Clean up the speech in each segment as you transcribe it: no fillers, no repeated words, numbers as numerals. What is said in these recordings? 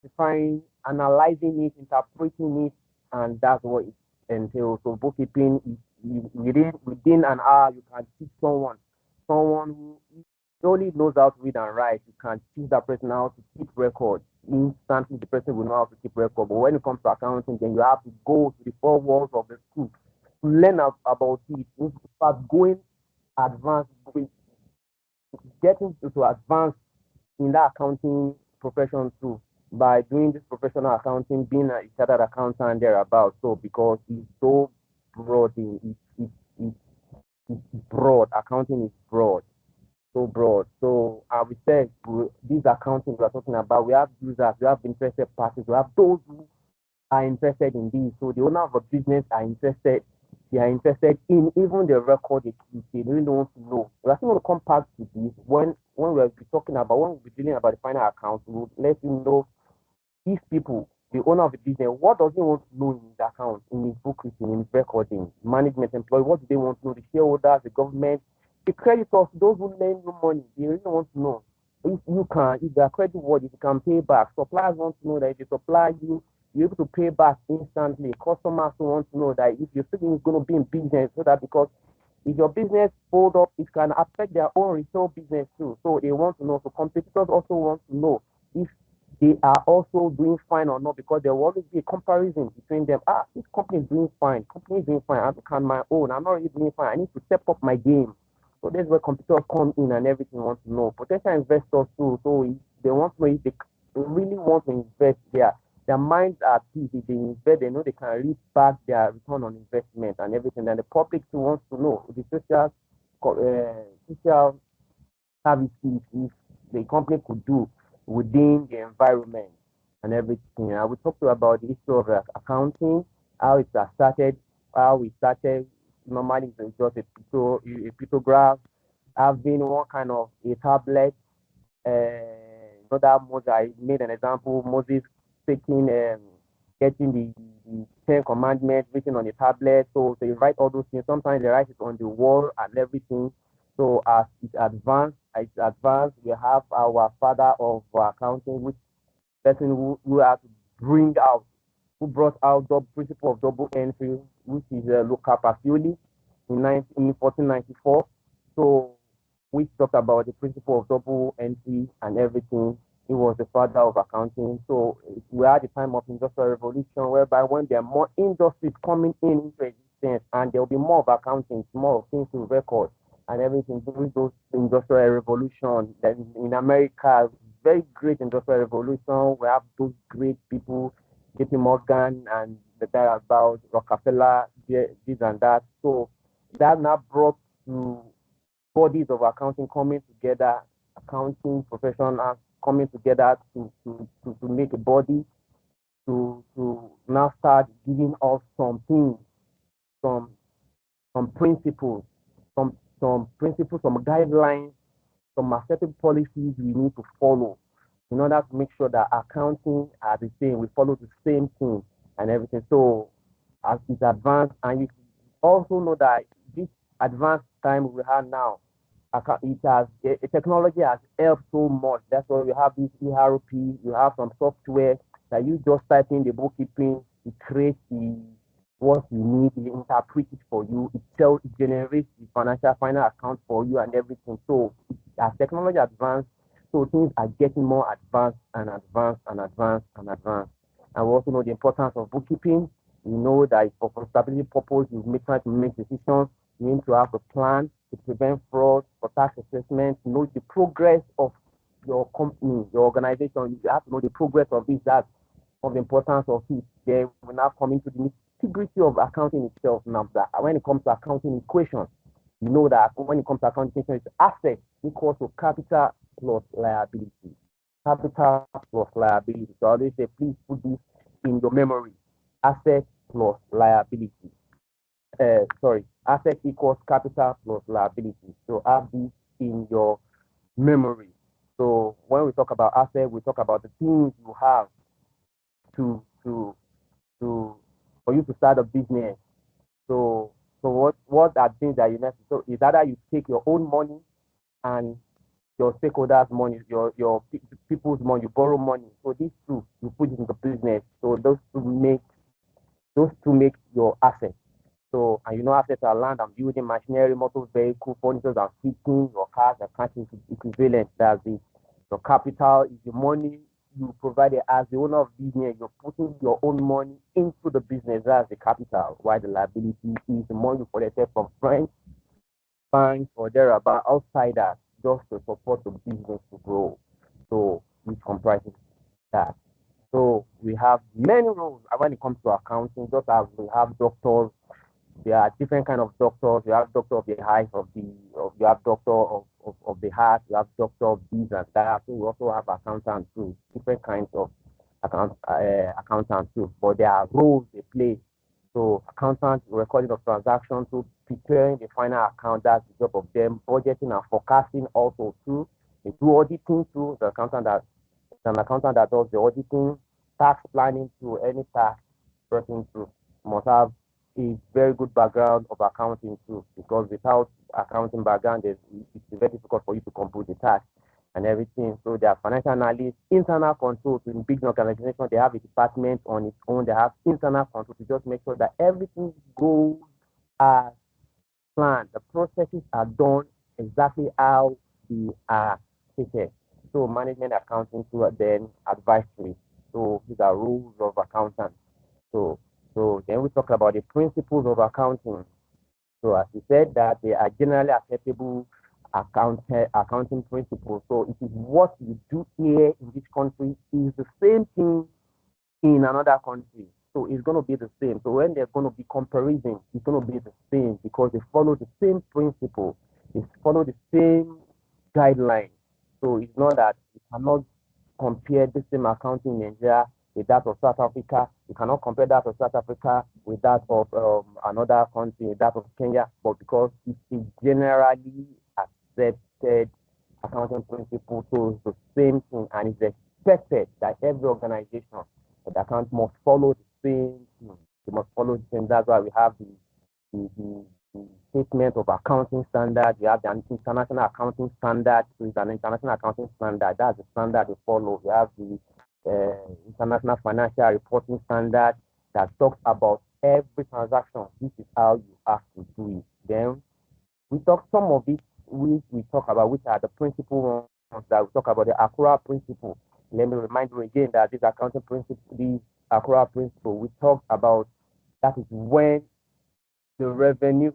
classifying, analyzing it, interpreting it, and that's what it entails. So bookkeeping is within an hour you can teach someone who only knows how to read and write. You can teach that person how to keep records. Instantly, the person will know how to keep record. But when it comes to accounting, then you have to go to the four walls of the school to learn about it. In fact, going advanced, getting to advance in that accounting profession too by doing this professional accounting, being a chartered accountant thereabout. So because it's so broad, it's broad. Accounting is broad, so broad. So we said this accounting we are talking about, we have users, we have interested parties, we have those who are interested in this. So the owner of a business are interested. They are interested in even the record they keep. They really want to know. We're still going to come back to this when we'll be talking about when we'll be dealing about the final account. We'll let you know these people, the owner of the business, what does he want to know in his account, in his bookkeeping, in his recording, management, employee, what do they want to know? The shareholders, the government, the creditors, those who lend you money, they really want to know if they are credit worthy, if you can pay back. Suppliers want to know that if they supply you, you're able to pay back instantly. Customers want to know that if you're still going to be in business, so that because if your business fold up, it can affect their own retail business too. So they want to know. So competitors also want to know if they are also doing fine or not, because there will always be a comparison between them. This company is doing fine. Company is doing fine. I look at my own. I'm not really doing fine. I need to step up my game. So that's where competitors come in and everything want to know. Potential investors too. So if they want to know if they really want to invest their minds are at peace. If they invest, they know they can reap back their return on investment and everything. And the public too wants to know the social services if the company could do within the environment and everything. I will talk to you about the issue of accounting, how it started, how we started. Normally, it's just a pictograph, having one kind of a tablet. Another Moses, I made an example. Moses taking, getting the Ten Commandments written on the tablet. So they write all those things. Sometimes they write it on the wall and everything. So as it advanced, we have our father of accounting, which person who had to bring out, who brought out the principle of double entry, which is Luca Pacioli in 1494. So we talked about the principle of double entry and everything. He was the father of accounting. So we are at the time of industrial revolution, whereby when there are more industries coming into existence, and there will be more of accounting, more of things to record and everything during those industrial revolution. Then in America, very great industrial revolution. We have those great people, JP Morgan and the guy about Rockefeller, this and that. So that now brought to bodies of accounting coming together, accounting professionals coming together to make a body to now start giving us some things, some some principles, some guidelines, some accepted policies we need to follow in order to make sure that accounting are the same. We follow the same thing and everything. So as it's advanced, and you also know that this advanced time we have now, it has technology has helped so much. That's why we have this ERP. You have some software that you just type in the bookkeeping, it creates the what you need, it interprets it for you, it generates the financial final account for you and everything. So as technology advanced, so things are getting more advanced and advanced and advanced and advanced. And we also know the importance of bookkeeping. We know that for stability purpose, you may try to make decisions. You need to have a plan to prevent fraud, for tax assessment, know the progress of your company, your organization. You have to know the progress of this. That's of the importance of it. Then we now come into the integrity of accounting itself now. That when it comes to accounting equations, you know that when it comes to accounting equations, it's asset equals to capital plus liability. Capital plus liability. So I always say, please put this in your memory. Asset plus liability. Sorry, asset equals capital plus liability. So have this in your memory. So when we talk about asset, we talk about the things you have to to for you to start a business. So what are things that you necessary? So is either you take your own money and your stakeholders' money, people's money, you borrow money. So these two, you put it into business. So those two make your assets. So, and assets are land and building, machinery, motor vehicle, furniture and fitting, your cars, your cash equivalent. That's it. Your capital is the money you provided as the owner of business. You're putting your own money into the business. That's the capital. While the liability is the money you collected from friends, banks, or thereabout outsiders just to support the business to grow. So, which comprises that. So we have many roles when it comes to accounting, just as we have doctors. There are different kind of doctors. You have doctor of the eyes, you have doctor of the heart, you have doctor of this and that. So we also have accountants too, different kinds of accountants too. But there are roles they play. So accountants, recording of transactions, so preparing the final account, that's the job of them. Budgeting and forecasting also too. They do auditing too. An accountant that does the auditing, tax planning to any tax person too must have a very good background of accounting too, because without accounting background, it's very difficult for you to compute the tax and everything. So there are financial analysts, internal controls in big organizations. They have a department on its own. They have internal control to just make sure that everything goes as planned. The processes are done exactly how they are stated. So management accounting to then advisory. So these are rules of accounting. So so then we talk about the principles of accounting. So as we said that they are generally acceptable accounting principles. So it is what you do here in this country is the same thing in another country. So it's going to be the same. So when they're going to be comparison, it's going to be the same because they follow the same principle. They follow the same guidelines. So it's not that you cannot compare the same accounting in Nigeria with that of South Africa. You cannot compare that of South Africa with that of another country, that of Kenya, but because it's a generally accepted accounting principle, so it's the same thing, and it's expected that every organization the account must follow the same thing. They must follow the same. That's why we have the statement of accounting standard. We have the international accounting standard. So it's an international accounting standard. That's the standard we follow. We have the international financial reporting standard that talks about every transaction. This is how you have to do it. Then we talk some of it which we talk about, which are the principal ones that we talk about, the Accura principle. Let me remind you again that this accounting principle, this Accura principle, we talked about that is when the revenue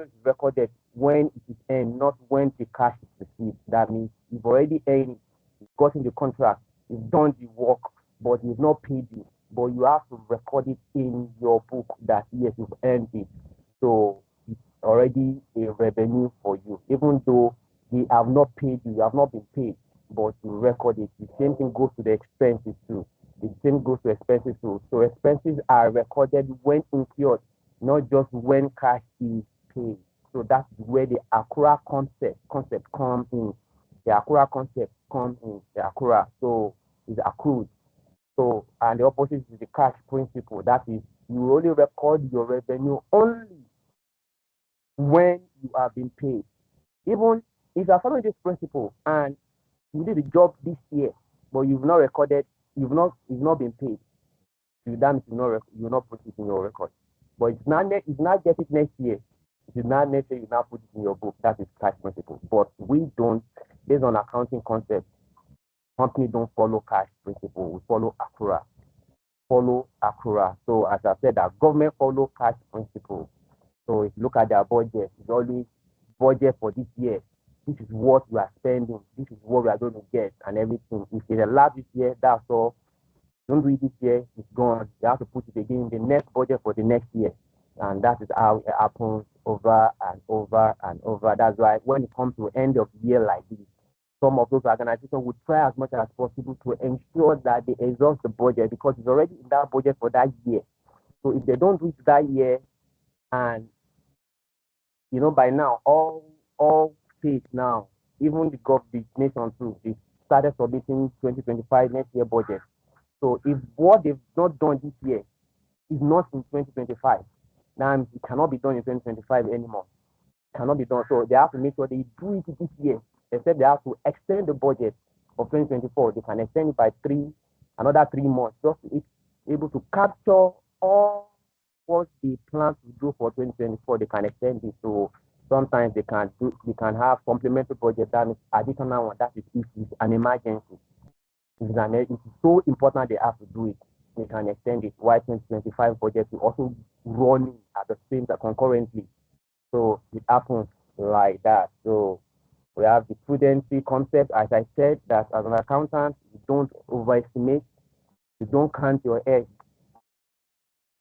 is recorded when it is earned, not when the cash is received. That means you've already earned it, you've gotten the contract, you've done the work, but you've not paid you. But you have to record it in your book that yes, you've earned it. So it's already a revenue for you, even though they have not paid you, you have not been paid, but you record it. The same thing goes to the expenses too. The same goes to expenses too. So expenses are recorded when incurred, not just when cash is paid. So that's where the Accura concept comes in. The Accura concept comes in. The Accura, so is accrued. So and the opposite is the cash principle. That is, you only record your revenue only when you have been paid. Even if you are following this principle and you did the job this year, but you've not recorded, you've not been paid, you that means you will not put it in your record. But it's not get it next year. It's not next year you now put it in your book. That is cash principle. But we don't, based on accounting concept, company don't follow cash principle. We follow Accura. Follow Accura. So as I said, that government follow cash principle. So if you look at their budget, it's always budget for this year. This is what we are spending. This is what we are going to get and everything. If it's a lab this year, that's all. Don't do it this year, it's gone. You have to put it again in the next budget for the next year. And that is how it happens over and over and over. That's why when it comes to end of year like this, some of those organizations would try as much as possible to ensure that they exhaust the budget because it's already in that budget for that year. So if they don't reach that year, and by now all states now, even the nation too, they started submitting 2025 next year budget. So if what they've not done this year is not in 2025, now it cannot be done in 2025 anymore. It cannot be done. So they have to make sure they do it this year. except they have to extend the budget of 2024. They can extend it by another 3 months, just to be able to capture all what they plan to do for 2024. They can extend it. So sometimes they can have complementary budget, that means additional one. That is if it's an emergency. It is so important they have to do it. They can extend it. Why 2025 budget will also running at the same time concurrently. So it happens like that. So we have the prudency concept. As I said, that as an accountant, you don't overestimate, you don't count your eggs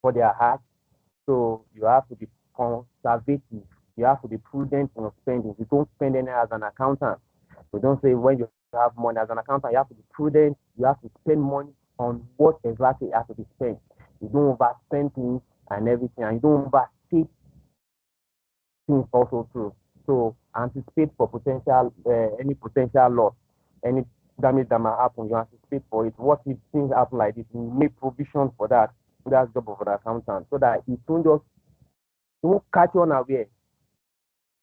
for their heart. So you have to be conservative. You have to be prudent in your spending. You don't spend any as an accountant. So don't say when you have money as an accountant, you have to be prudent. You have to spend money on what exactly has to be spent. You don't overspend things and everything, and you don't overstate things also too. So anticipate for potential any potential loss, any damage that might happen. You anticipate for it. What if things happen like this? You make provision for that. That's the job of an accountant, so that it won't catch you unaware.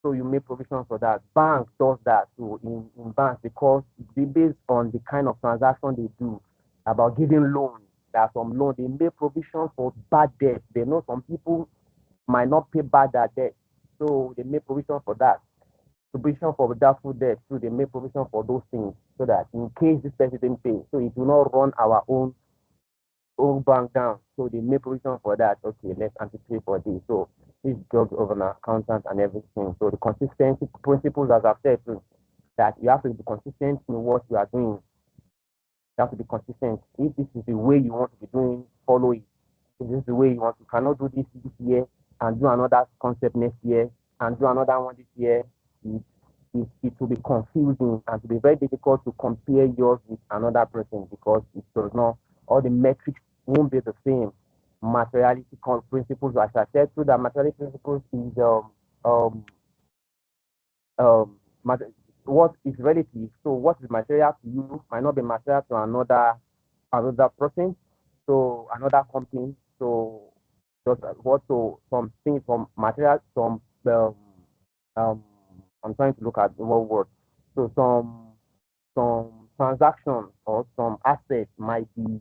So you make provision for that. Bank does that too in banks, because they based on the kind of transaction they do about giving loans. There are some loans they make provision for bad debt. They know some people might not pay back their debt, so they make provision for that. Provision for doubtful debt, so they make provision for those things, so that in case this person didn't pay, so it will not run our own bank down. So they make provision for that. Okay, let's anticipate for this. So this job of an accountant and everything. So the consistency principles, as I've said too, that you have to be consistent in what you are doing. You have to be consistent. If this is the way you want to be doing, follow it. If this is the way you want to, cannot do this year and do another concept next year and do another one this year. It will be confusing and to be very difficult to compare yours with another person, because it does not, all the metrics won't be the same. Materiality principles, as I said, through that materiality principles is um um what is relative. So what is material to you might not be material to another person, so another company. So just what, so some things from material, some um I'm trying to look at the word. So some transactions or some assets might be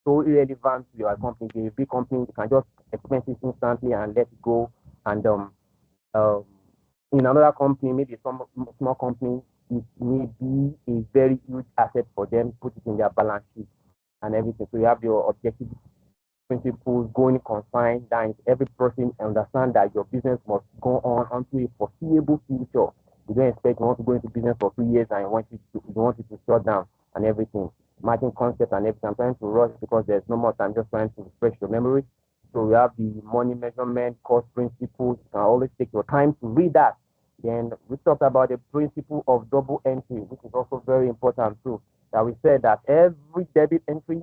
so irrelevant to your company. A big company, you can just expense it instantly and let it go. And um, in another company, maybe some small company, it may be a very huge asset for them. Put it in their balance sheet and everything. So you have your objective principles going concern that every person understand that your business must go on onto a foreseeable future. You don't expect you want to go into business for 2 years and you want it to shut down and everything. Marketing concept and everything. I'm trying to rush because there's no more time, just trying to refresh your memory. So we have the money measurement, cost principles. You can always take your time to read that. Then we talked about the principle of double entry, which is also very important too. That we said that every debit entry,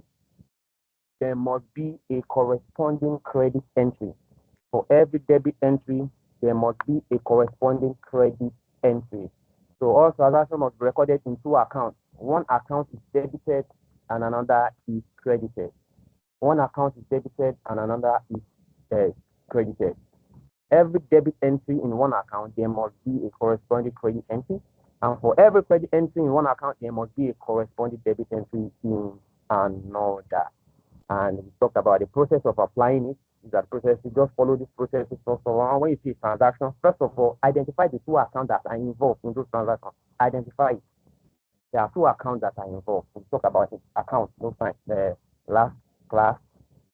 there must be a corresponding credit entry. For every debit entry, there must be a corresponding credit entry. So all transactions must be recorded in two accounts. One account is debited and another is credited. One account is debited and another is credited. Every debit entry in one account, there must be a corresponding credit entry. And for every credit entry in one account, there must be a corresponding debit entry in another. And we talked about the process of applying it. Is that process, you just follow this process. First of all, when you see transactions, first of all, identify the two accounts that are involved in those transactions. Identify it. There are two accounts that are involved. We talk about it. Accounts, no time. The last class,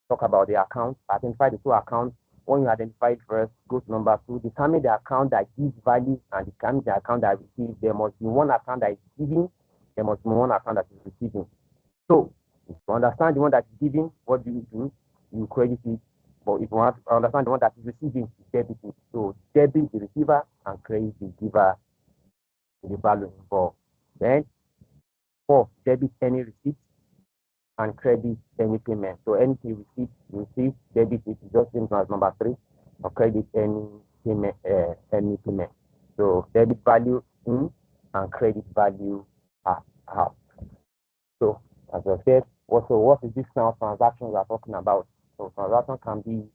talk about the accounts. Identify the two accounts. When you identify it first, go to number two. Determine the account that gives value and determine the account that receives. There must be one account that is giving. There must be one account that is receiving. So to understand the one that is giving, what do? You credit it. But if you want to understand the one that is receiving, you debit it. So debit the receiver and credit the giver, the value involved. Then four, debit any receipt and credit any payment. So anything you receive, debit it, just same as number three, or credit any payment. So debit value in and credit value out. So as I said, what is this kind of transaction we are talking about? So transaction can be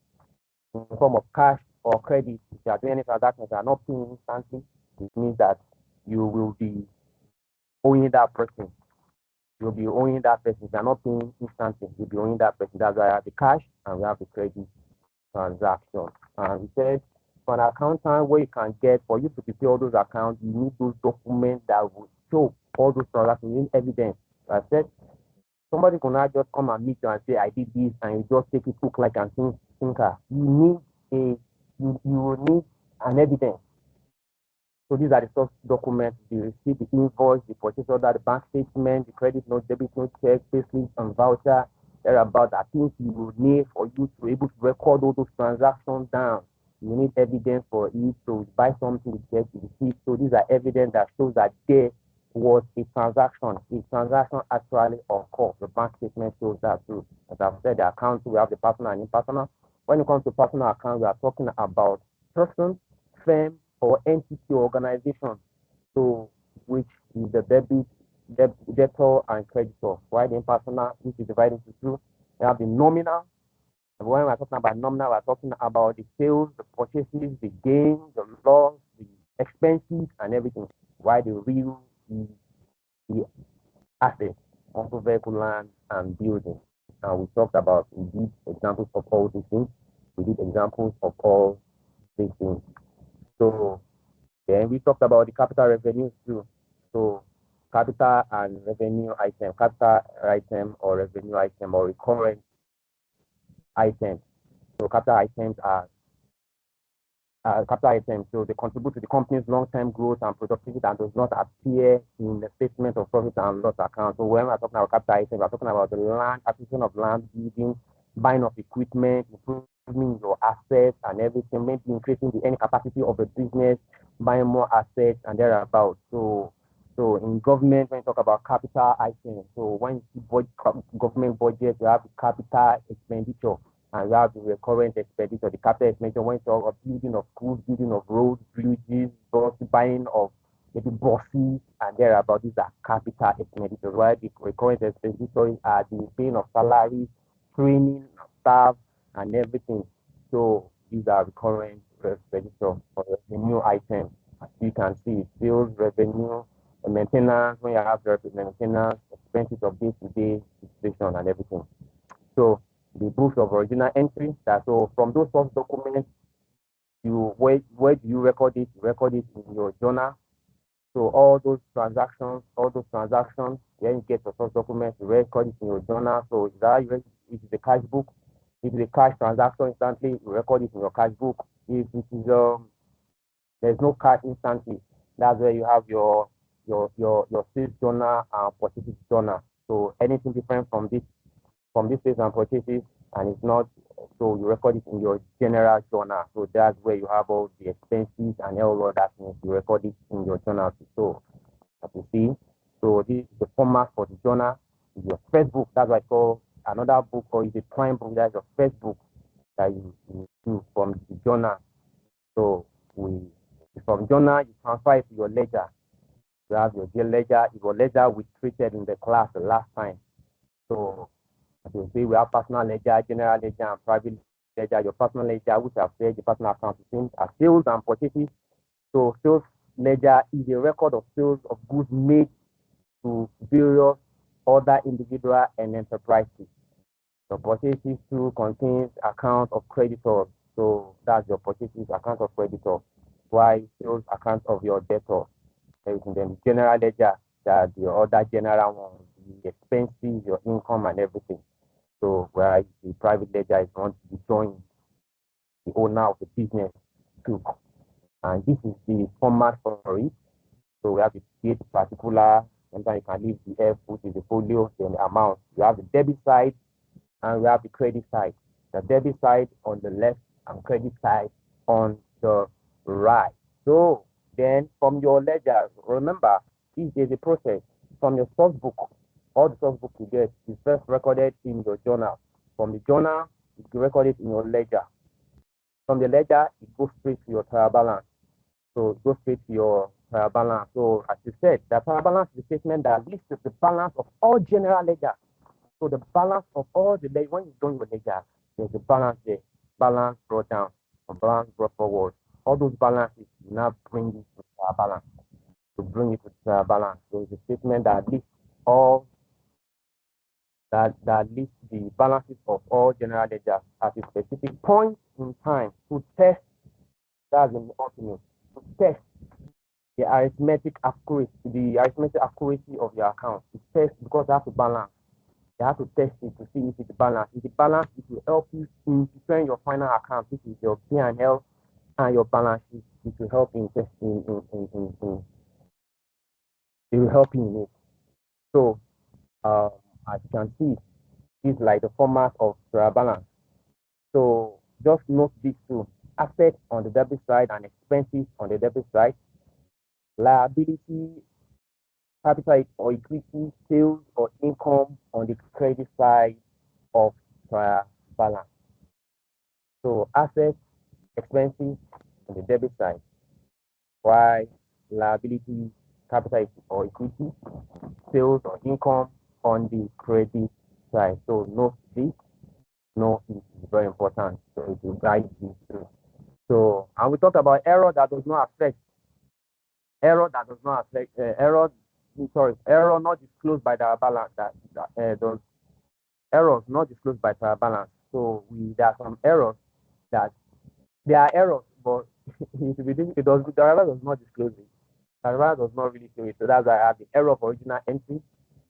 in the form of cash or credit. If you are doing any transactions that are not paying instantly, it means that you will be owing that person. You'll be owing that person. If you're not paying instantly, you'll be owing that person. That's why I have the cash and we have the credit transaction. And we said for an accountant, where you can get for you to prepare all those accounts, you need those documents that will show all those transactions, you need evidence. I said somebody can not just come and meet you and say I did this and you just take it hook like and sinker. You need you will need an evidence. So these are the source documents, the receipt, the invoice, the purchase order, the bank statement, the credit note, debit note, check, payslip, and voucher. There are about that things you will need for you to be able to record all those transactions down. You need evidence for it. So you buy something, you get the receipt. So these are evidence that shows that there was a transaction. A transaction actually occurred. The bank statement shows that too. As I've said, the account, we have the personal and impersonal. When it comes to personal account, we are talking about person, firm, or entity or organization, so which is the debtor and creditor. While the impersonal, which is divided into two, we have the nominal. And when we're talking about nominal, we're talking about the sales, the purchases, the gains, the loss, the expenses, and everything. While the real is the assets, also vehicle, land, and building. And we talked about, we did examples of all these things. We did examples of all these things. So then we talked about the capital revenues too. So capital and revenue item, capital item or revenue item or recurrent items. So capital items. So they contribute to the company's long-term growth and productivity and does not appear in the statement of profit and loss account. So when we're talking about capital items, we're talking about the land, acquisition of land, building, buying of equipment, improving your assets and everything, maybe increasing the earning capacity of the business, buying more assets and thereabouts. So in government, when you talk about capital items, so when you see government budget, you have the capital expenditure and you have the recurrent expenditure, the capital expenditure. When you talk of building of schools, building of roads, bridges, buying of maybe buses and thereabouts, these are capital expenditures. While the recurrent expenditures are the paying of salaries, training of staff, and everything. So these are recurrent expenditure for revenue items. As you can see, sales, revenue, maintenance, when you have the maintenance, expenses of day-to-day situation and everything. So the books of original entry, that so from those source documents, where do you record it? You record it in your journal. So all those transactions, when you get your source documents, you record it in your journal. So is that it is a cash book. If it's a cash transaction instantly, you record it in your cash book. If it is there's no cash instantly, that's where you have your sales journal and purchases journal. So anything different from this sales and purchases, and it's not, so you record it in your general journal. So that's where you have all the expenses and all of that things. You record it in your journal. So as you see, so this is the format for the journal. Is your first book. That's what I call another book, or is a prime book. That's your first book that you do from the journal. So from journal you transfer it to your ledger. You have your ledger. Your ledger we treated in the class the last time. So as you see, we have personal ledger, general ledger, and private ledger. Your personal ledger, which I've said, the personal account are sales and purchases. So sales ledger is a record of sales of goods made to various other individual and enterprises. The purchases too contains account of creditors. So that's your purchases account of creditors. Why sales account of your debtor. Everything. Then the general ledger, that the other general ones, the expenses, your income, and everything. So where the private ledger is going to be showing the owner of the business too. And this is the format for it. So we have to create particular, sometimes you can leave the F, which is the folio, then the amount. You have the debit side and we have the credit side. The debit side on the left and credit side on the right. So then from your ledger, remember, this is a process. From your source book, all the source book you get is first recorded in your journal. From the journal, you record it in your ledger. From the ledger, it goes straight to your trial balance. So it goes straight to your trial balance. So as you said, the trial balance is the statement that lists the balance of all general ledger. So the balance of all the ledger, when you join your ledger, there's a balance there. Balance brought down, and balance brought forward. All those balances you now bring it to trial balance. to bring it to trial balance. So it's a statement that lists all that lists the balances of all general ledgers at a specific point in time to test, that's in the ultimate, to test the arithmetic accuracy of your account. To test because they have to balance. They have to test it to see if it's balanced. If it's balanced, it will help you in preparing your final account, which is your P&L and your balance sheet. It will help in testing it will help you in it. So as you can see, it's like the format of trial balance. So just note these two: assets on the debit side and expenses on the debit side, liability, capital or equity, sales or income on the credit side of trial balance. So assets, expenses on the debit side, while liability, capital or equity, sales or income on the credit side. So note this. No, it's very important. So it will guide you through. So, and we talked about error that does not affect error not disclosed by the balance those errors not disclosed by the balance. So there are some errors that there are errors, but the error does not disclose it. The error does not really show it. So that's why I have the error of original entry,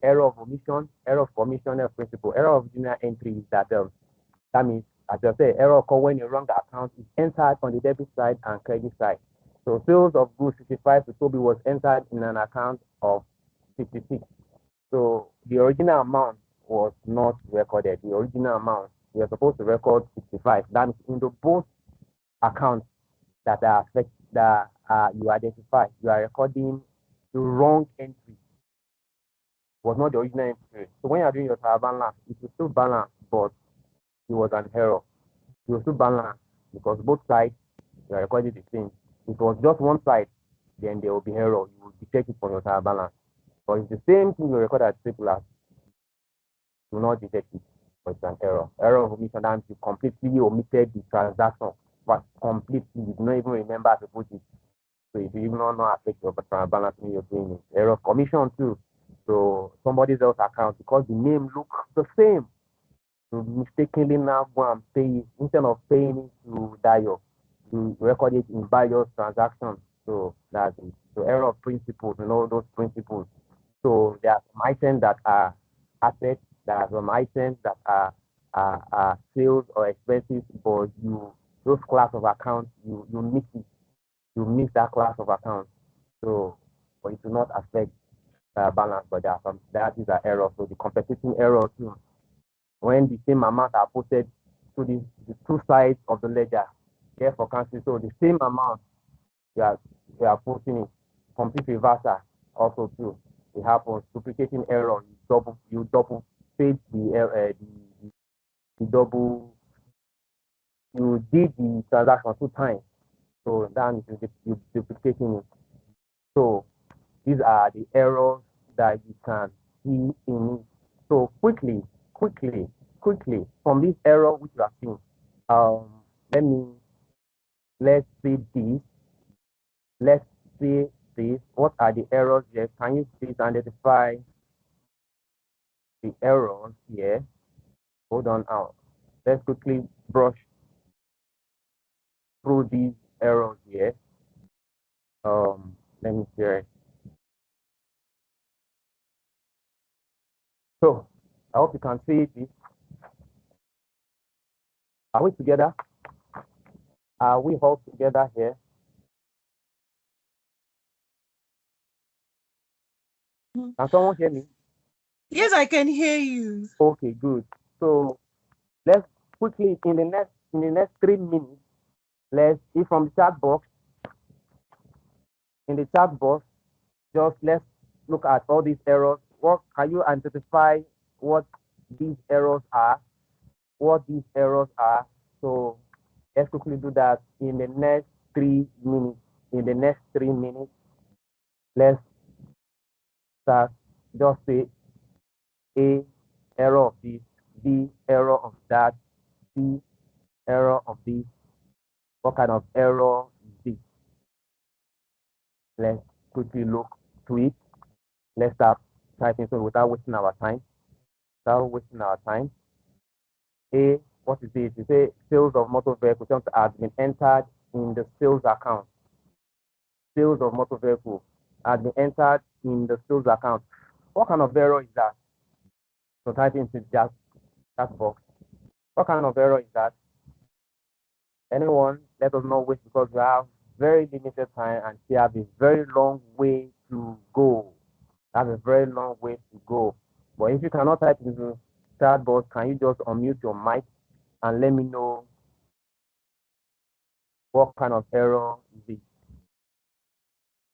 error of omission, error of commission, error of principal. Error of original entry is that means, as I say, error occur when a wrong account is entered on the debit side and credit side. So sales of goods 65 to Toby was entered in an account of 56. So the original amount was not recorded. The original amount, we are supposed to record 65. That means in the both accounts that are affected, that you identify, you are recording the wrong entry. Was not the original entry. So when you are doing your trial balance, it will still balance, but it was an error. It will still balance because both sides you are recording the same. If it was just one side, then there will be error. You will detect it from your trial balance. But it's the same thing you record at triple as, you will not detect it, but it's an error. Error of omission, that means you completely omitted the transaction, but completely, you do not even remember to put it. So it will even not affect your trial balance when you're doing it. Error of commission too. So somebody else's account, because the name looks the same, you mistakenly now go and pay it instead of paying it to Dayo. You record it in various transactions. So that's it. So error of principles, those principles. So there are some items that are assets, there are some items that are sales or expenses, but those class of accounts, you miss it. You miss that class of accounts. So, but it will not affect balance, but there are some, that is an error. So the compensating error too, when the same amount are posted to the two sides of the ledger, therefore cancel. So the same amount you are posting it, complete reversal also too. It happens. Duplicating error, you double page the double, you did the transaction 2 times. So then you duplicating it. So these are the errors that you can see in it. So quickly, from this error which you are seeing, let's see this. Let's see this. What are the errors here? Can you please identify the errors here? Hold on out. Let's quickly brush through these errors here. Let me share it. So I hope you can see this. Are we together? Are we all together here? Can someone hear me? Yes, I can hear you. Okay, good. So let's quickly in the next 3 minutes, let's see from the chat box. In the chat box, just let's look at all these errors. What can you identify what these errors are? What these errors are. So let's quickly do that in the next 3 minutes. In the next 3 minutes, let's start. Just say A, error of this, B, error of that, C, error of this. What kind of error is this? Let's quickly look to it. Let's start typing so without wasting our time. Without wasting our time. A, what is it? You say sales of motor vehicles has been entered in the sales account. Sales of motor vehicle has been entered in the sales account. What kind of error is that? So type into that box. What kind of error is that? Anyone? Let us know which because we have very limited time and we have a very long way to go. That's a very long way to go. But if you cannot type into chat box, can you just unmute your mic and let me know what kind of error is it?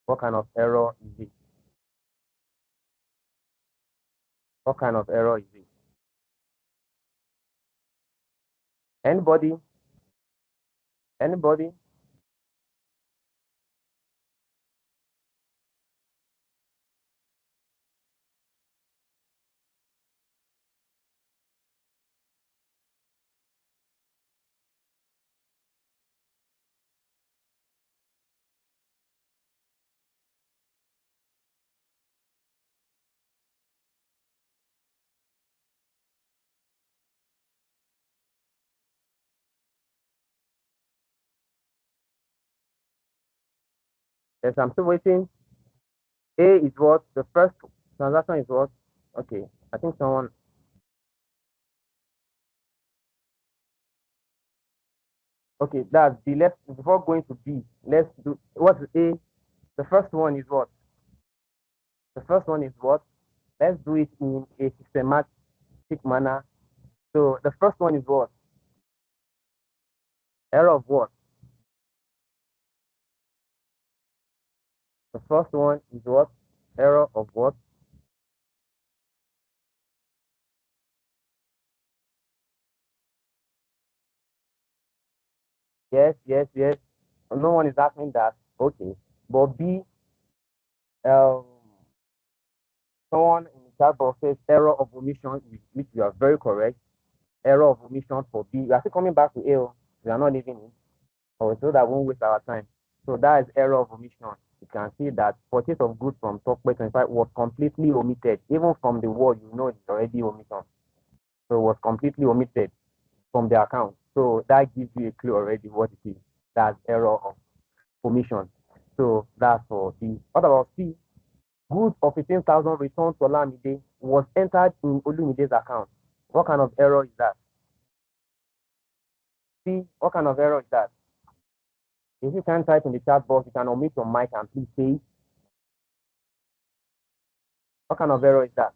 What kind of error is it? What kind of error is it? Anybody? Anybody? Yes, I'm still waiting. A is what? The first transaction is what? Okay, I think someone. Okay, that's B. Let's before going to B. Let's do what's A. The first one is what? The first one is what? Let's do it in a systematic manner. So the first one is what? Error of what? The first one is what? Error of what? Yes, yes, yes. No one is asking that. Okay. But B, um, someone in the chat box says error of omission, which you are very correct. Error of omission for B. We are still coming back to A. Oh. We are not leaving it. Or so that won't waste our time. So that is error of omission. You can see that purchase of goods from Talkback 25 was completely omitted. Even from the word, you know it's already omission. So it was completely omitted from the account. So that gives you a clue already what it is. That's error of omission. So that's for B. What about C? Goods of 15,000 returned to Olamide was entered in Olumide's account. What kind of error is that? C, what kind of error is that? If you can type in the chat box, you can omit your mic and please say what kind of error is that?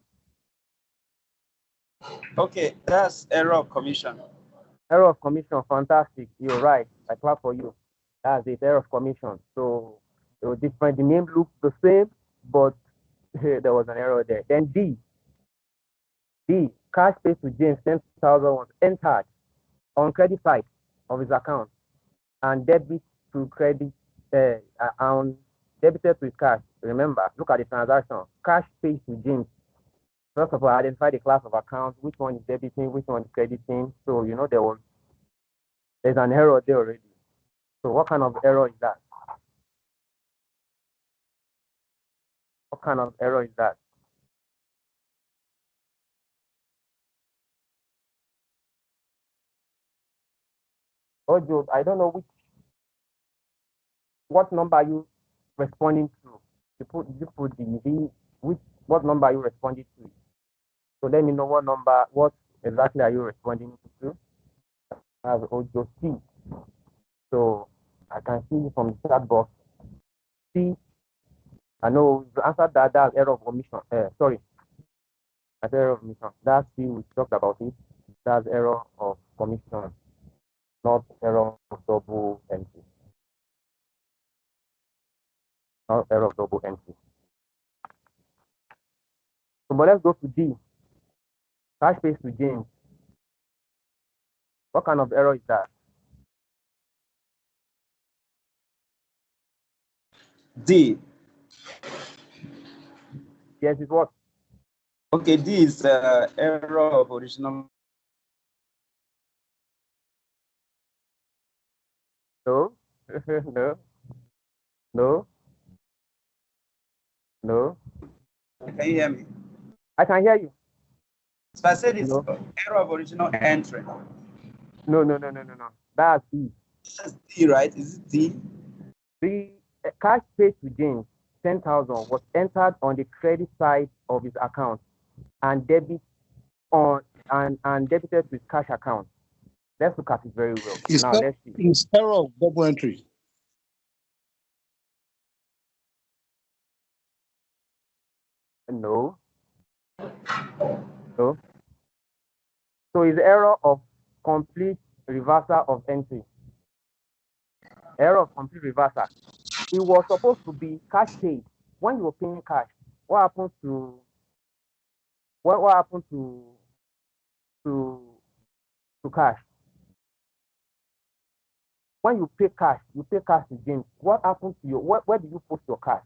Okay, that's error of commission. Error of commission, fantastic. You're right. I clap for you. That's it, error of commission. So it was different. The name looked the same, but there was an error there. Then D, cash paid to James 10,000 was entered on credit side of his account and debit to credit on debited to his cash. Remember, look at the transaction. Cash paid to James. First of all, identify the class of accounts, which one is debiting, which one is crediting. So you know there's an error there already. So what kind of error is that? What kind of error is that? Oh, Joe, I don't know what number are you responding to. You put what number are you responding to? So let me know what exactly are you responding to? As Ojo C. So I can see from the chat box. C, I know you answered that. That's error of omission. Sorry, that's error of omission. That's C. We talked about it. That's error of commission, not error of double entry. Not error of double entry. So, but let's go to D. Cash pays to James. What kind of error is that? D. Yes, it's what? Okay, D is error of original. No, no, no. No, Can you hear me? I can hear you. So I said it's No, error of original entry. no. That's E. That's D, right? Is it D? The cash paid to James 10,000 was entered on the credit side of his account and on and debited to his cash account. Let's look at it very well. Now let's see. It's error of double entry. No, no. So it's error of complete reversal of entry. Error of complete reversal. It was supposed to be cash paid. When you were paying cash, what happens to what happened to to cash? When you pay cash to James. What happens to your where do you post your cash?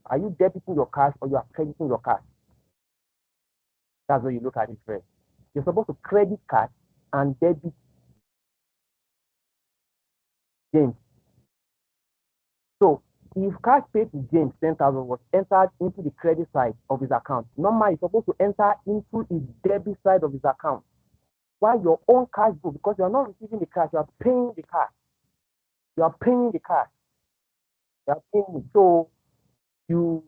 Are you debiting your cash or you are crediting your cash? That's what you look at it first. You're supposed to credit cash and debit James. So if cash paid to James 10,000 was entered into the credit side of his account, normally it's supposed to enter into his debit side of his account. While your own cash book, because you are not receiving the cash, you are paying the cash. You are paying the cash. You are paying it. So you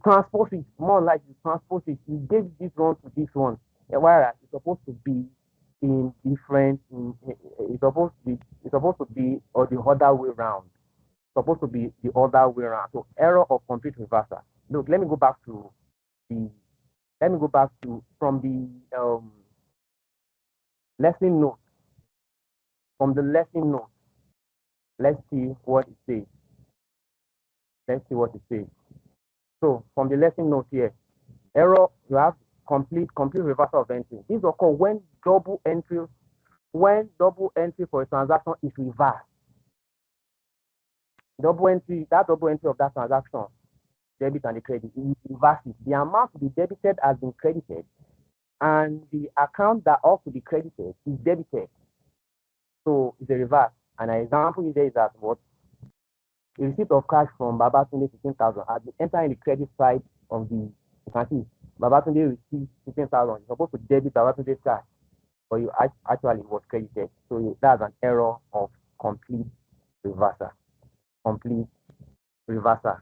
transpose it, more like you transpose it. You gave this one to this one. Whereas it's supposed to be in different, it's supposed to be or the other way around. Supposed to be the other way around. So error of complete reversal. Look, let me go back to the from the lesson note. From the lesson note, let's see what it says. Let's see what it says. So from the lesson note here, error, you have complete reversal of entry. This occurs when double entry for a transaction is reversed. Double entry of that transaction, debit and the credit, is reversed. The amount to be debited has been credited, and the account that ought to be credited is debited. So it's a reverse. An example there is that what a receipt of cash from Babatunde 15,000 has been entered in the credit side of the, you can see Babatunde received 15,000. You're supposed to debit Babatunde's cash, but you actually was credited. So that's an error of complete reversal. Complete reversal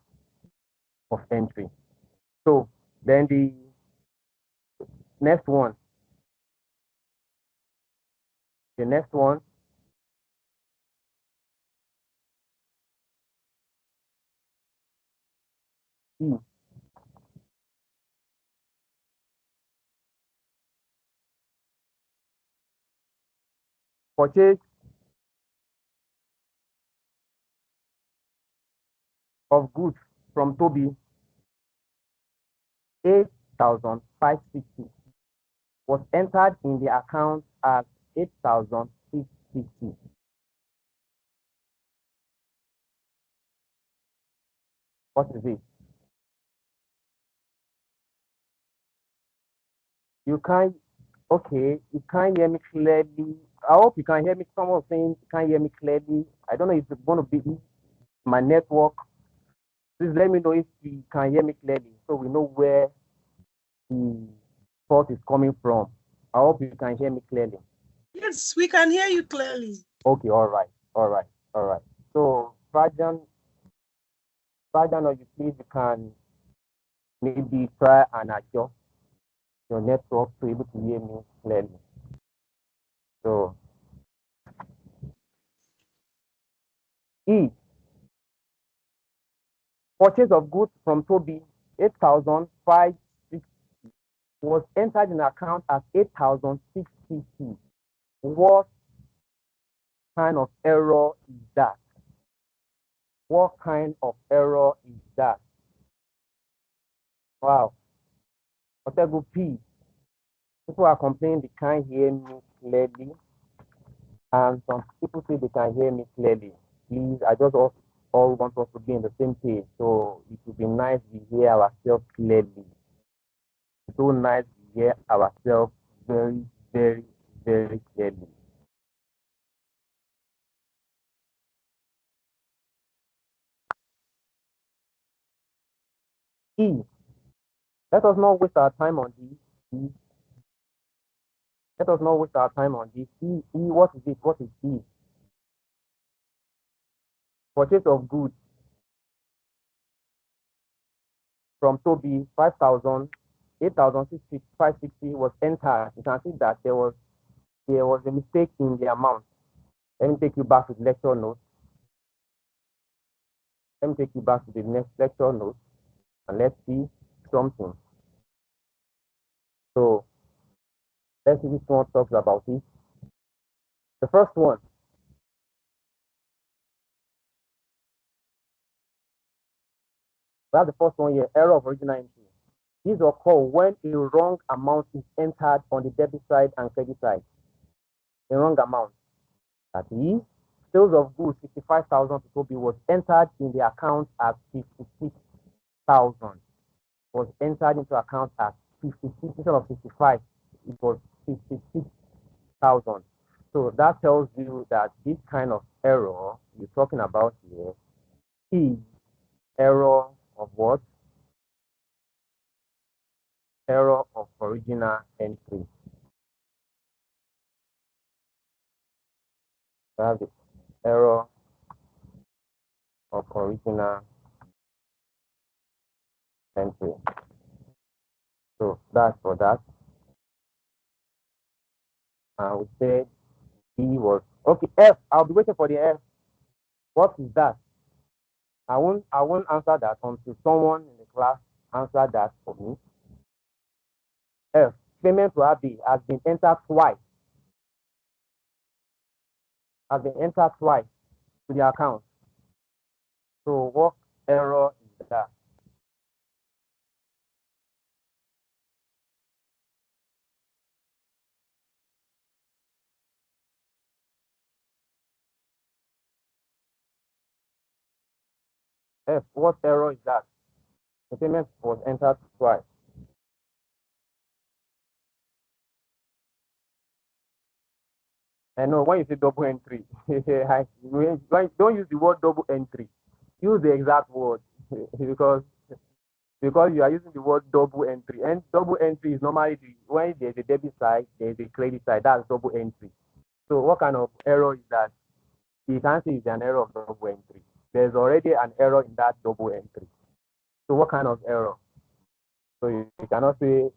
of entry. So then the next one, E, purchase of goods from Toby, 8,560 was entered in the account as 8,650. What is it? You can't, okay, you can't hear me clearly. I hope you can hear me. Someone saying you can't hear me clearly. I don't know if it's going to be my network. Please let me know if you can hear me clearly so we know where the fault is coming from. I hope you can hear me clearly. Yes, we can hear you clearly. Okay, all right. So, Fajan, or you please, you can maybe try and adjust your network to be able to hear me clearly. So, E, purchase of goods from Toby, 8,560 was entered in account as 8,650. What kind of error is that? What kind of error is that? Wow. Otego P. People are complaining they can't hear me clearly, and some people say they can hear me clearly. Please, I just all want us to be on the same page. So it would be nice we hear ourselves clearly. It's so nice we hear ourselves very, very, very clearly. E. Let us not waste our time on this. E. Let us not waste our time on this. E. What is it? What is E? Purchase of goods from Toby, 5,000, 8,560 was entered. You can see that there was a mistake in the amount. Let me take you back to the lecture notes. Let me take you back to the next lecture notes and let's see something. So let's see which one talks about it. The first one. That's the first one here, error of original entry. These occur when a wrong amount is entered on the debit side and credit side. A wrong amount. That is, sales of goods 65,000 to Toby was entered in the account as 56,000. Was entered into account as 56 instead of 65. It was 56,000. So that tells you that this kind of error you're talking about here is error of what? Error of original entry. That's the error of original entry. So that's for that. And we said E was okay. F. I'll be waiting for the F. What is that? I won't answer that until someone in the class answer that for me. F. Payment to AB has been entered twice. Has been entered twice to the account. So what error is that? F. What error is that? The payment was entered twice. And no, when you say double entry, don't use the word double entry. Use the exact word because you are using the word double entry. And double entry is normally when there's a debit side, there's a credit side. That's double entry. So what kind of error is that? You can't say it's an error of double entry. There's already an error in that double entry. So what kind of error? So you cannot say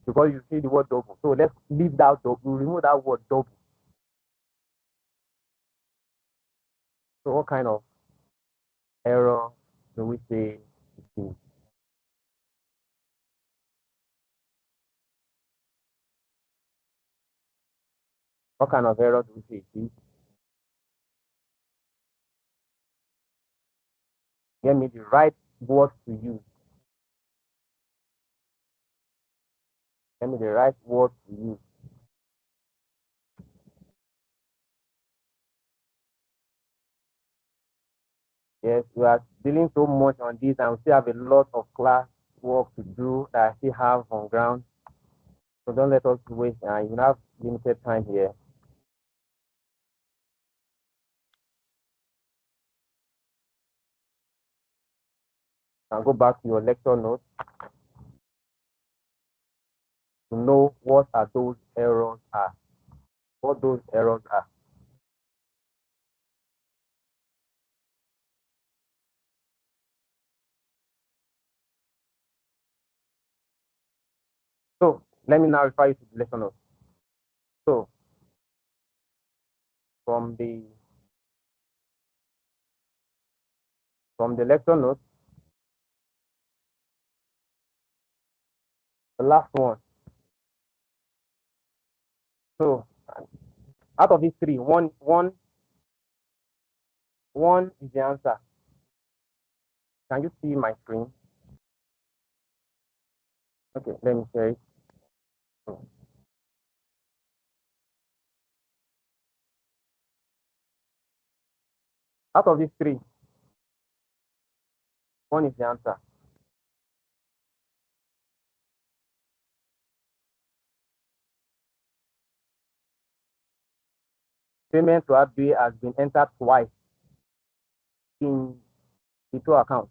because you see the word double. So let's leave that double, remove that word double. So what kind of error do we say it is? What kind of error do we say it is? Give me the right word to use. Give me the right word to use. Yes, we are dealing so much on this and we still have a lot of class work to do that I still have on ground. So don't let us waste. You have limited time here. And go back to your lecture notes to know what are those errors are. What those errors are. So let me now refer you to the lesson notes. So from the lecture notes, the last one. So out of these three, one is the answer. Can you see my screen? Okay, let me share it. Out of these three, one is the answer. Payment to RBA has been entered twice in the two accounts.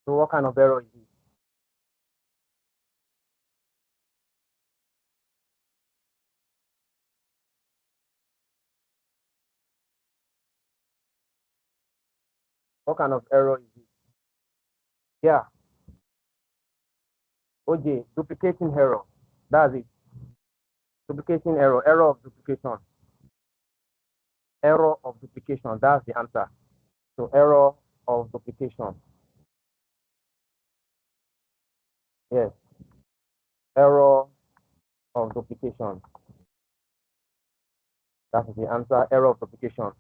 So what kind of error is it? What kind of error is it? Yeah. OJ, duplicating error. That's it. Duplicating error. Error of duplication. Error of duplication. That's the answer. So error of duplication. Yes. Error of duplication. That is the answer. Error of duplication.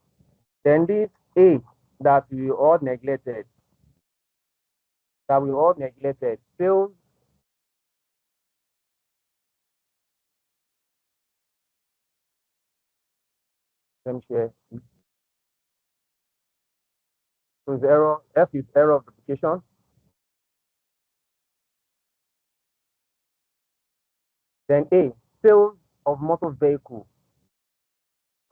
Then this A that we all neglected. Sales. Let me share. So it's error. F is error of duplication. Then A, sales of motor vehicle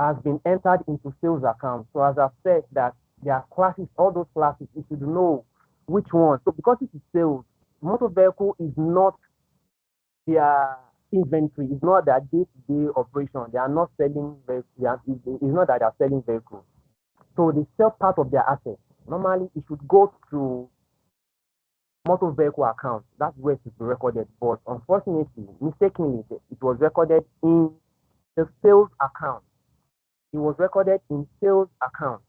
has been entered into sales account. So as I've said that there are classes, all those classes, you should know which one. So because it is sales, motor vehicle is not their inventory, it's not their day-to-day operation. They are not selling vehicles. It's not that they are selling vehicles. So they sell part of their assets. Normally, it should go to motor vehicle account. That's where it should be recorded. But unfortunately, mistakenly, it was recorded in the sales account. It was recorded in sales account.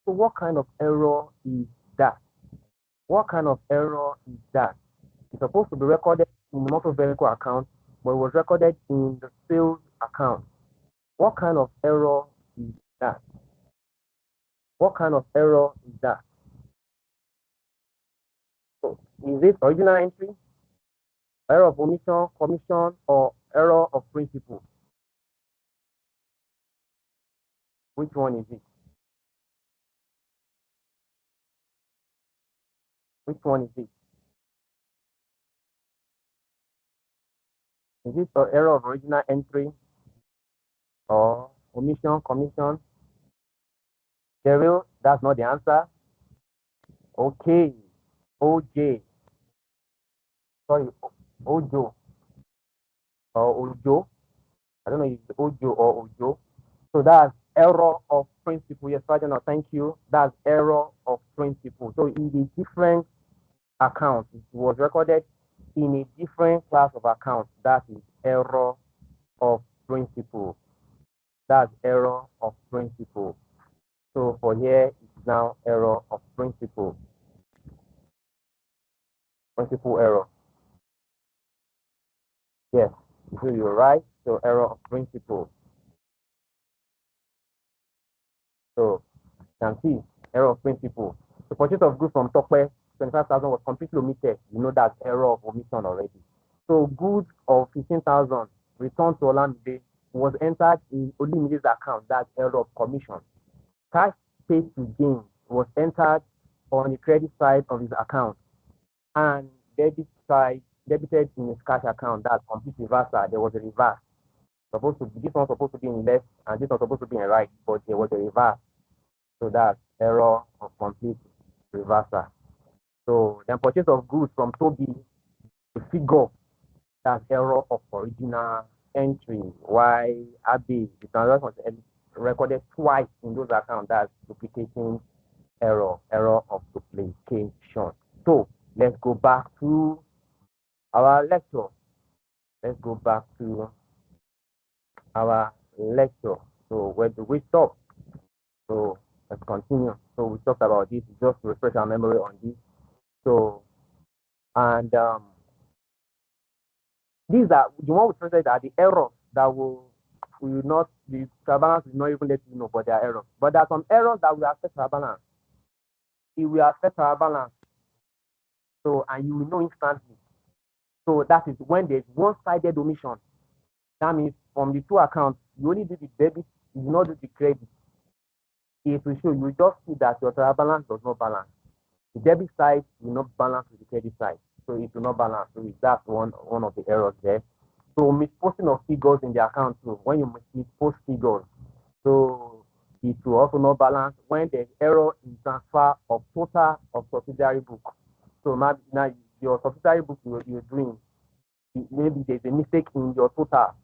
So what kind of error is that? What kind of error is that? It's supposed to be recorded in the motor vehicle account, but it was recorded in the sales account. What kind of error is that? What kind of error is that? So is it original entry, error of omission, commission, or error of principle? Which one is it? Which one is it? Is it an error of original entry or omission, commission? Cheryl, that's not the answer. Okay. OJ. Sorry, Ojo or Ojo. I don't know if it's Ojo or Ojo. So that's error of principle. Yes, Sergeant, thank you. That's error of principle. So in the different accounts, it was recorded in a different class of accounts. That is error of principle. That's error of principle. So for here, it's now error of principle. Principle error. Yes, so you're right. So error of principle. So you can see error of principle. The purchase of goods from Tokwe, 25,000 was completely omitted. You know that's error of omission already. So goods of 15,000 returned to Olamide was entered in Olimide's account. That's error of commission. Cash paid to James was entered on the credit side of his account and debited in his cash account. That's complete reversal. There was a reverse. This one supposed to be in left and this one supposed to be in right, but there was a reverse. So that's error of complete reversal. So then purchase of goods from Toby, the figure, that's error of original entry. Why Abbey, the transaction was recorded twice in those accounts. That's duplicating error of duplication. So let's go back to our lecture. Let's go back to our lecture. So where do we stop? So let's continue. So we talked about this just to refresh our memory on this. So and these are the one we treated are the errors that will not the balance will not even let you know, but they are errors. But there are some errors that will affect our balance. It will affect our balance. So and you will know instantly. So that is when there's one-sided omission. That means from the two accounts, you only do the debit, you do not do the credit. It will show you just see that your trial balance does not balance. The debit side will not balance with the credit side. So it will not balance. So that's one of the errors there. So misposting of figures in the account too. When you mispost figures, so it will also not balance when there's error in transfer of total of subsidiary book. So now your subsidiary book you're doing, maybe there's a mistake in your total.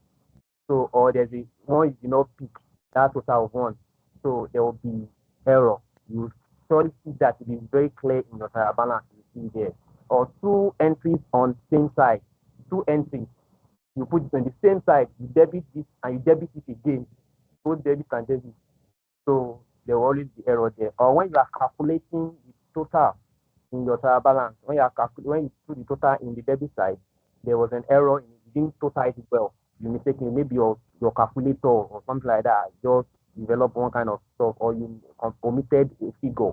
So or there's a one you did not pick that total of one. So there will be error. You surely see that it is very clear in your trial balance you see there. Or two entries on same side. Two entries. You put it on the same side, you debit this and you debit it again. Both debit and debit. So there will always be error there. Or when you are calculating the total in your trial balance, when you put the total in the debit side, there was an error in it. You didn't total it well. You mistakenly, maybe your calculator or something like that just developed one kind of stuff, or you omitted a figure.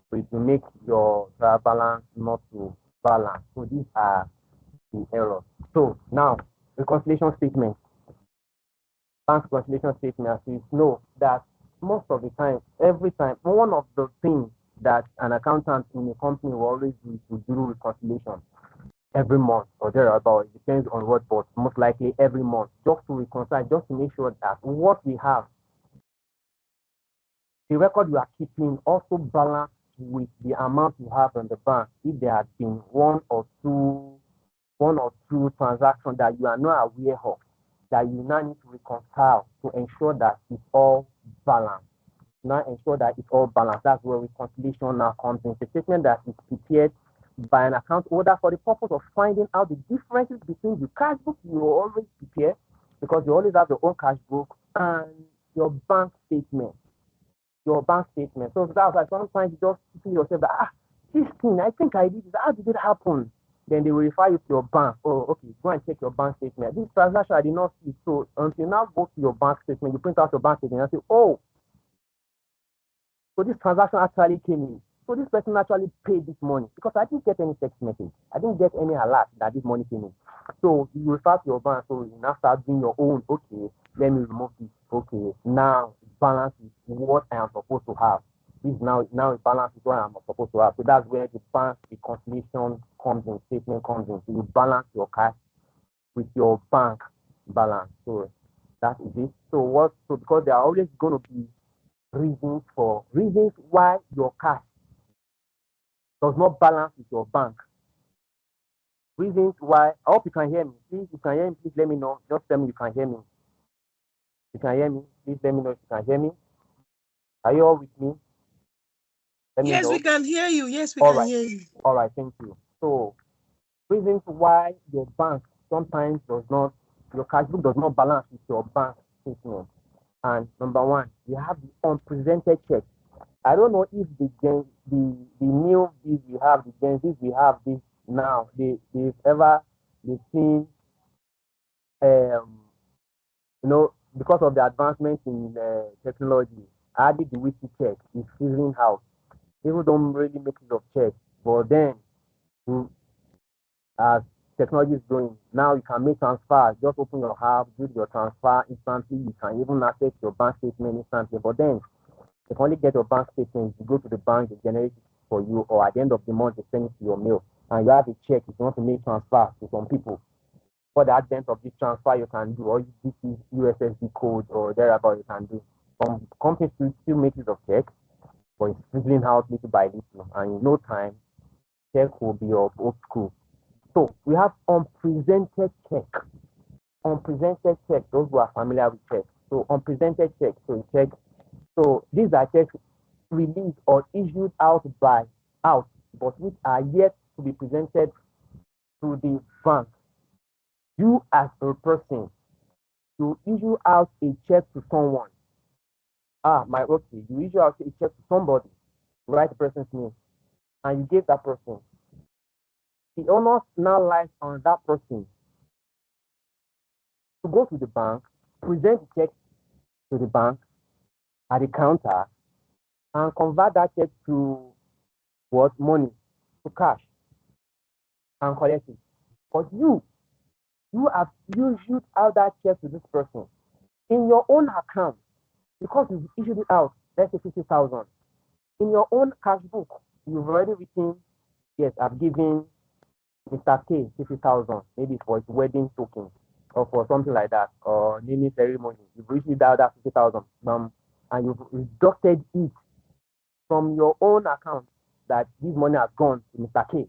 So it will make your trial balance not to balance. So these are the errors. So now, reconciliation statement. Bank reconciliation statement, as you know, that most of the time, every time, one of the things that an accountant in a company will always do is to do reconciliation every month or thereabout. It depends on what, but most likely every month, just to reconcile, just to make sure that what we have, the record you are keeping, also balance with the amount you have in the bank. If there has been one or two transactions that you are not aware of, that you now need to reconcile to ensure that it's all balanced. Now ensure that it's all balanced. That's where reconciliation now comes in. It's a statement that is prepared by an account holder for the purpose of finding out the differences between the cash book you always prepare, because you always have your own cash book, and your bank statement. Your bank statement. So that's why sometimes you just see yourself that this thing, I think I did this. How did it happen? Then they will refer you to your bank. Oh, okay, go and check your bank statement. This transaction I did not see. So until you now go to your bank statement, you print out your bank statement and say, oh, so this transaction actually came in. So this person actually paid this money, because I didn't get any text message. I didn't get any alert that this money came in. So you refer to your bank. So you now start doing your own. Okay, let me remove this. Okay, now balance is what I am supposed to have. This now it balances what I'm supposed to have. So that's where the bank reconciliation comes in, statement comes in. So you balance your cash with your bank balance. So that is it. So because there are always going to be reasons why your cash does not balance with your bank. Reasons why. I hope you can hear me. Please, you can hear me, please let me know. Just tell me you can hear me. You can hear me. Please let me know if you can hear me. Are you all with me? Let me Yes, know. we can hear you. Yes, we All can right. hear you. All right, thank you. So reasons why your bank sometimes does not, your cash book does not balance with your bank statement. And number one, you have the unpresented check. I don't know if the new Zs we have, the Gen Zs we have this now, they've seen because of the advancements in technology, added the wiki check is freezing out. People don't really make use of checks, but then mm, as technology is growing, now you can make transfers. Just open your app, do your transfer instantly. You can even access your bank statement instantly. But then you can only get your bank statement if you go to the bank, they generate it for you, or at the end of the month, they send it to your mail. And you have a check if you want to make transfer to some people. For the advent of this transfer, you can do, or this is USSD code or thereabout, you can do. Some companies still make use of check, but it's fizzling out little by little. And in no time, check will be of old school. So we have unpresented check. Unpresented check, those who are familiar with check. So unpresented check, so check. So these are checks released or issued out, but which are yet to be presented to the bank. You as a person, you issue out a check to someone. You issue out a check to somebody, write the person's name, and you give that person. The onus now lies on that person to go to the bank, present the check to the bank at the counter, and convert that check to what? Money, to cash, and collect it. But you have issued out that check to this person in your own account, because you issued it out, let's say 50,000. In your own cash book, you've already written, yes, I've given Mr. K 50,000, maybe for his wedding token or for something like that, or naming ceremony. You've issued out that 50,000, and you've deducted it from your own account that this money has gone to Mr. K.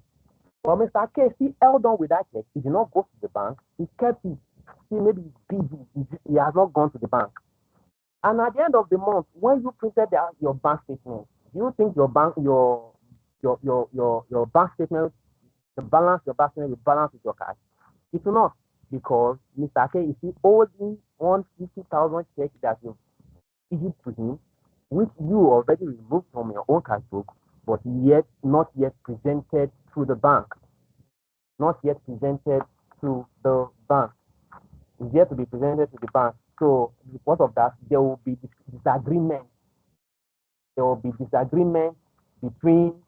But Mr. K, he held on with that check. He did not go to the bank. He kept it. See, maybe he's busy. He has not gone to the bank. And at the end of the month, when you printed your bank statement, do you think your bank statement, the balance your bank statement will balance with your cash? It will not, because Mr. K is still holding 150,000 check that you issued to him, which you already removed from your own cash book, but yet not yet presented to the bank. Not yet presented to the bank. It's yet to be presented to the bank. So because of that, there will be disagreement. There will be disagreement between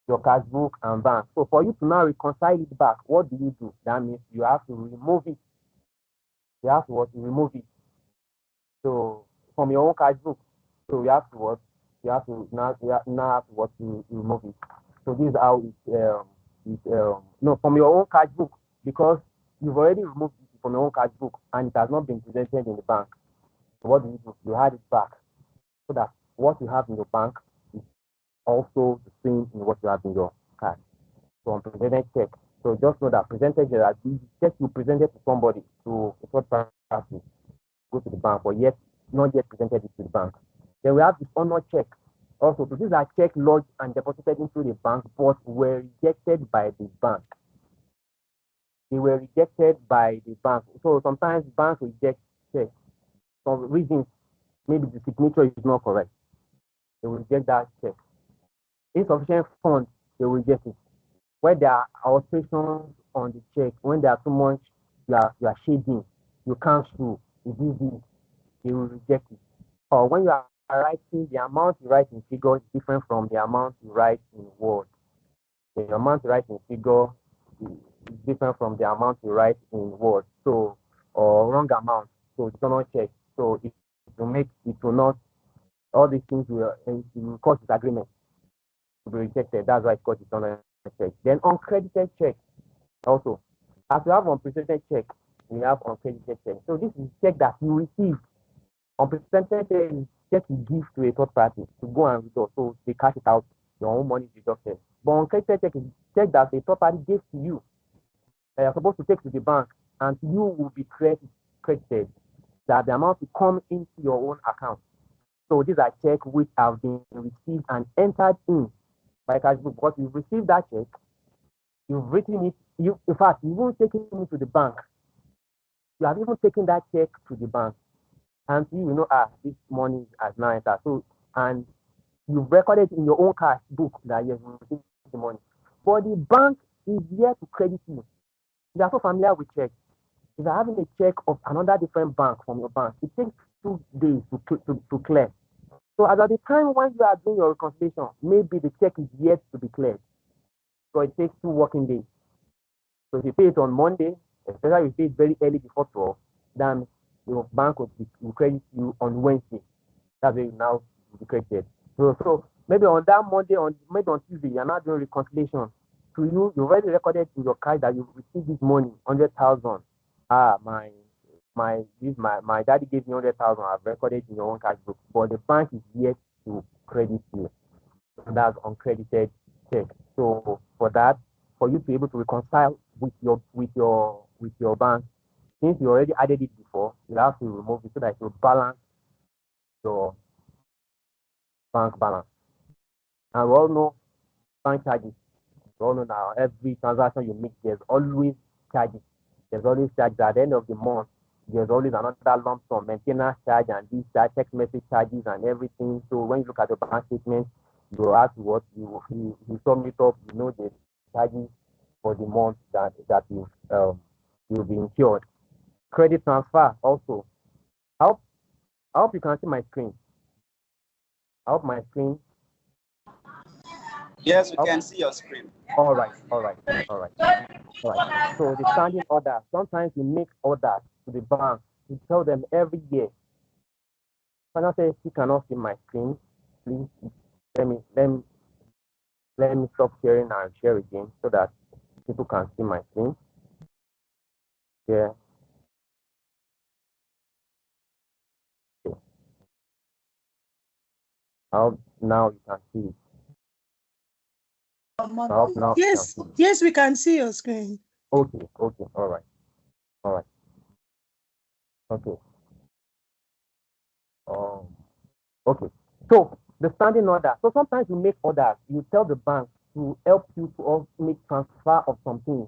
your cash book and bank. So for you to now reconcile it back, what do? That means you have to remove it. You have to remove it. So from your own cash book. So you have to what? You have to now have to what to remove it. So this is how no, from your own cash book, because you've already removed it from your own cash book and it has not been presented in the bank. So what do? You had it back, so that what you have in your bank is also the same in what you have in your cash. So unpresented check. So just know that presented that the check you presented to somebody, to a third party, go to the bank, but yet not yet presented it to the bank. Then we have the honor check. Also, so these are checks lodged and deposited into the bank, but were rejected by the bank. They were rejected by the bank. So sometimes banks reject checks. For reasons, maybe the signature is not correct. They will reject that check. Insufficient funds, they will reject it. When there are alterations on the check, when there are too much, you are shading, you cancel, you do this, they will reject it. Or when you are writing, the amount you write in figure is different from the amount you write in word. The amount you write in figure is different from the amount you write in word. So, or wrong amount. So it's not check. So it will not, all these things will cause disagreement to be rejected. That's why it's called dishonored check. Then uncredited check also. As we have unpresented check, we have uncredited check. So this is check that you receive. Unpresented check is check you give to a third party to go and withdraw. So they cash it out, your own money is deducted. But uncredited check is check that a third party gave to you. That you're supposed to take to the bank, and you will be credited. That the amount will come into your own account. So these are checks which have been received and entered in by cash book. Because you've received that check, you've written it, in fact, you've even taken it to the bank. You have even taken that check to the bank. And you will know, this money has now entered. So, and you've recorded in your own cash book that you've received the money. But the bank is here to credit you. They are so familiar with checks. If you're having a check of another different bank from your bank, it takes 2 days to clear. So as at the time when you are doing your reconciliation, maybe the check is yet to be cleared. So it takes 2 working days. So if you pay it on Monday, especially if you pay it very early before 12, then your bank will credit you on Wednesday. That's when you now be credited. So maybe on that Monday, maybe on Tuesday, you're not doing reconciliation. To you, you already recorded in your card that you received this money, 100,000. My daddy gave me 100,000. I've recorded in your own cash book, but the bank is yet to credit you. So that's uncredited check. So for that, for you to be able to reconcile with your bank, since you already added it before, you have to remove it so that it will balance your bank balance. And we all know bank charges. We all know now every transaction you make, there's always charges. There's always charges at the end of the month. There's always another lump sum, maintenance charge, and these text message charges and everything. So when you look at the bank statement, you have to what you sum it up. You know the charges for the month that you've been incurred. Credit transfer also. I hope you can see my screen. I hope my screen. Yes, we can see your screen. All right. So the standing order. Sometimes you make orders to the bank to tell them every year. Final says you cannot see my screen. Please let me stop sharing and share again so that people can see my screen. Yeah. Okay. Now you can see it. I hope now you can Yes, see it. yes, we can see your screen. Okay, all right, okay. Um, okay. So the standing order. So sometimes you make orders. You tell the bank to help you to also make transfer of something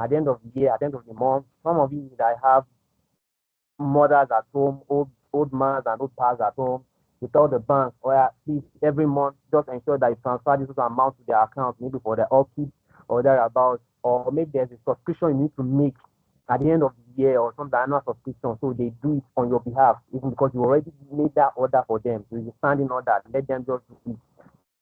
at the end of the year, at the end of the month. Some of you that have mothers at home, old mothers and old pa's at home. You tell the bank, or please every month just ensure that you transfer this amount to their account, maybe for the upkeep or thereabouts, or maybe there's a subscription you need to make at the end of the year or some annual subscription, so they do it on your behalf, even because you already made that order for them. So you standing order, let them just do it.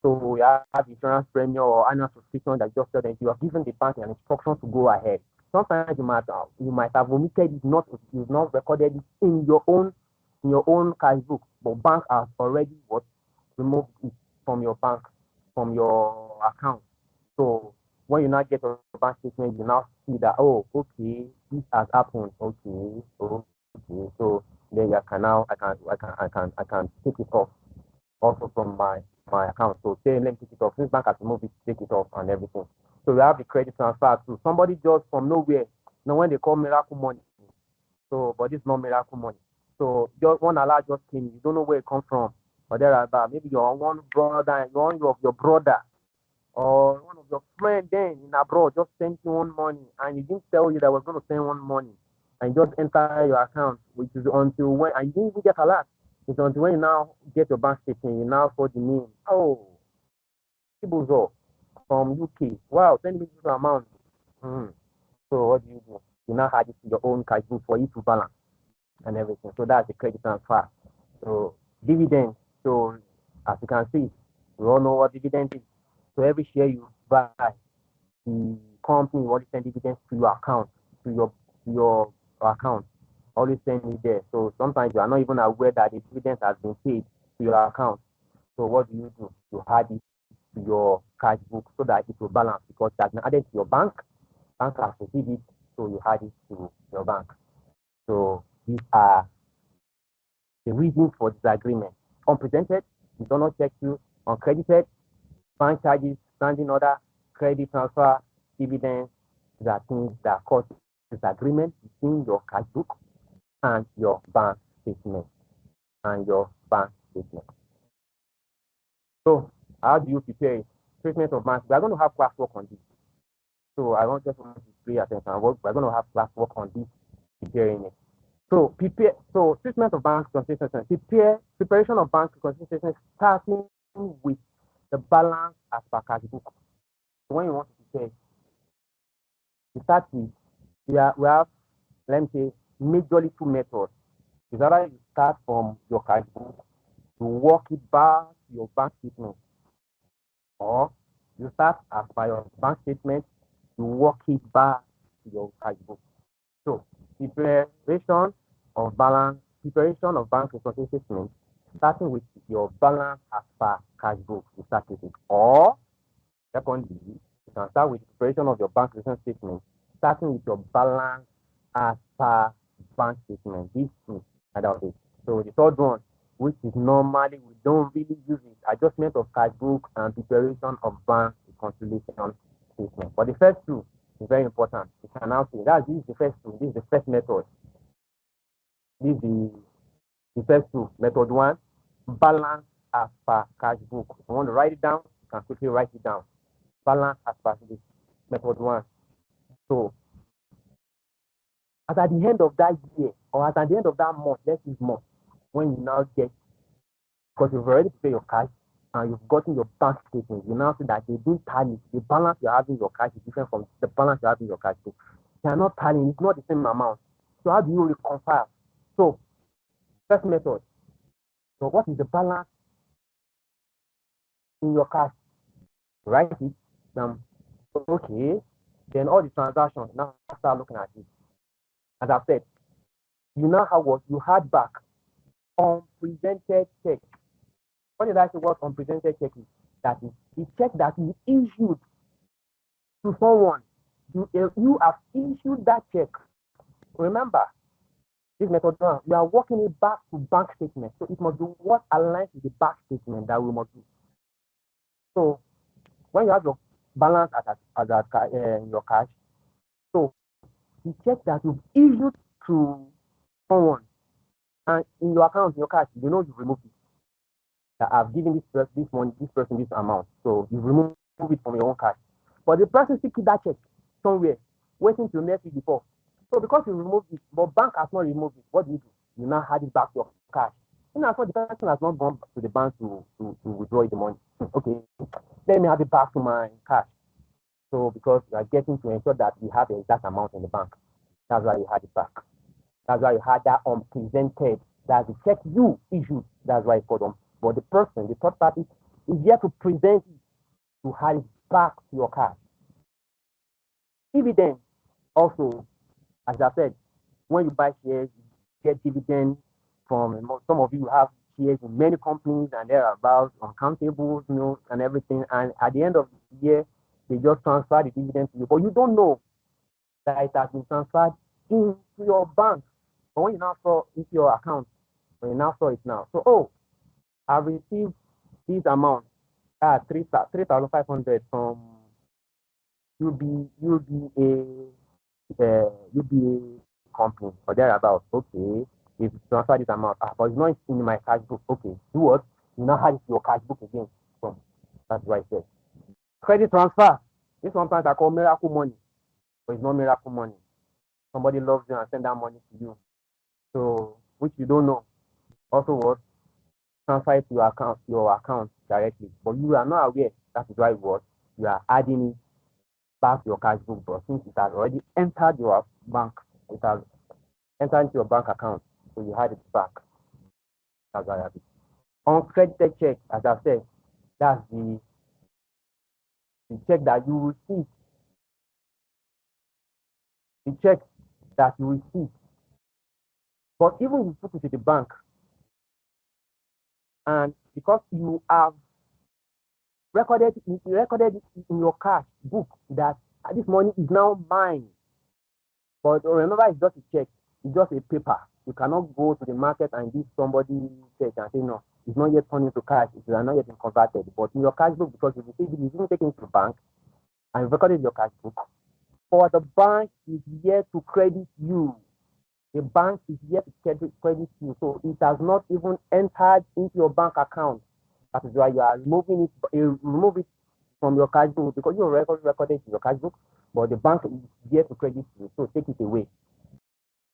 So you have insurance premium or annual subscription that just tell them you have given the bank an instruction to go ahead. Sometimes you might have omitted it, you've not recorded it in your own cash book, but bank has already removed it from your bank, from your account. So when you now get your bank statement, you now see that, oh, okay, this has happened. Okay, okay. So then you can now I can take it off also from my account. So say let me take it off. Since bank has removed it, take it off and everything. So we have the credit transfer too. Somebody just from nowhere. Now when they call miracle money. So but this is not miracle money. So just one alert just came. You don't know where it comes from. Or thereabout. Maybe your one brother, one of your brother, or one of your friend then in abroad just sent you one money and he didn't tell you that was going to send one money and just enter your account, which is until when and you didn't even get alert. It's until when you now get your bank statement, you now saw the name. Oh, Ibuzo from UK. Wow, send me this amount. Mm. So what do? You now add it to your own cash book for you to balance and everything. So that's the credit transfer. So dividend. So as you can see, we all know what dividend is. So every share you buy, the company will always send dividends to your account, to your account. Always send it there. So sometimes you are not even aware that the dividends has been paid to your account. So what do? You add it to your cash book so that it will balance because it has been added to your bank. Bank has received it, so you add it to your bank. So these are the reasons for disagreement. Unpresented, you do not check you, uncredited, bank charges, standing order, credit transfer, dividends, these are things that cause disagreement between your cash book and your bank statement So how do you prepare it? Treatment of bank. We are going to have classwork on this. So I want just want to pay attention. We're going to have classwork on this, preparing it. So prepare. So treatment of bank reconciliation. Preparation of bank reconciliation starting with the balance as per cash book. So when you want to prepare, you start with we have let me say majorly two methods. Is either you start from your cash book to work it back to your bank statement, or you start as by your bank statement to work it back to your cash book. So preparation of bank reconciliation statement, starting with your balance as per cash book, you start with it. Or secondly, you can start with preparation of your bank reconciliation statement, starting with your balance as per bank statement. This is about it. So the third one, which is normally we don't really use it, adjustment of cash book and preparation of bank reconciliation statement. But the first two is very important. You can now say that this is the first two. This is the first method. This is the first two. Method one, balance as per cash book. If you want to write it down, you can quickly write it down. Balance as per this method one. So as at the end of that year or as at the end of that month, let's use month, when you now get, because you've already paid your cash and you've gotten your bank statement, you now see that they didn't tally. The balance you're having your cash is different from the balance you're having your cash. So they are not tallying, it's not the same amount. So how do you reconcile? So first method. So what is the balance in your cash? Write it. Okay. Then all the transactions, now start looking at it. As I said, you now have what you had back unpresented check. What did I say what unpresented check is? That is the check that you issued to someone. You have issued that check. Remember, this method now, we are working it back to bank statement. So it must be what aligns with the bank statement that we must do. So when you have balance in your cash. So the check that you've issued to someone and in your account, in your cash, you know you remove it. That I've given this money, this person this amount. So you remove it from your own cash. But the person still keep that check somewhere, waiting to next week before. So because you removed it, but bank has not removed it, what do? You now add it back to your cash. In as much the person has not gone to the bank to withdraw the money. Okay, let me add it back to my cash. So because you are getting to ensure that you have the exact amount in the bank. That's why you had it back. That's why you had that unpresented. That's the check you issued. That's why it's called on. But the person, the third party, is here to present it to have it back to your cash. Dividend also, as I said, when you buy shares, you get dividend from some of you have shares in many companies and they're about uncountables, and everything. And at the end of the year, they just transfer the dividend to you. But you don't know that it has been transferred into your bank. But when you now saw into your account, when you now saw it now, so I received this amount, 3,500 from UBA company or thereabouts. Okay, if you transfer this amount, but it's not in my cash book. Okay, do what? You now have it in your cash book again. So that's what I said. Credit transfer. This sometimes I call miracle money, but it's not miracle money. Somebody loves you and send that money to you. So which you don't know. Also what? Transfer it to your account directly. But you are not aware. That is why what? You are adding it back to your cash book, but since it has already entered your bank, it has entered into your bank account, so you had it back. That's why I have it. Uncredited check, as I said, that's the check that you receive. The check that you receive. But even you put it to the bank, and because you have recorded it in your cash book that this money is now mine. But remember, it's just a check. It's just a paper. You cannot go to the market and give somebody check and say, no, it's not yet turned into cash. It has not yet been converted. But in your cash book, because you received it, you didn't take it to the bank and you recorded your cash book. For the bank is yet to credit you. The bank is yet to credit you. So it has not even entered into your bank account. That is why you are removing it. You remove it from your cash book because you recorded in your cash book, but the bank is yet to credit you. So take it away.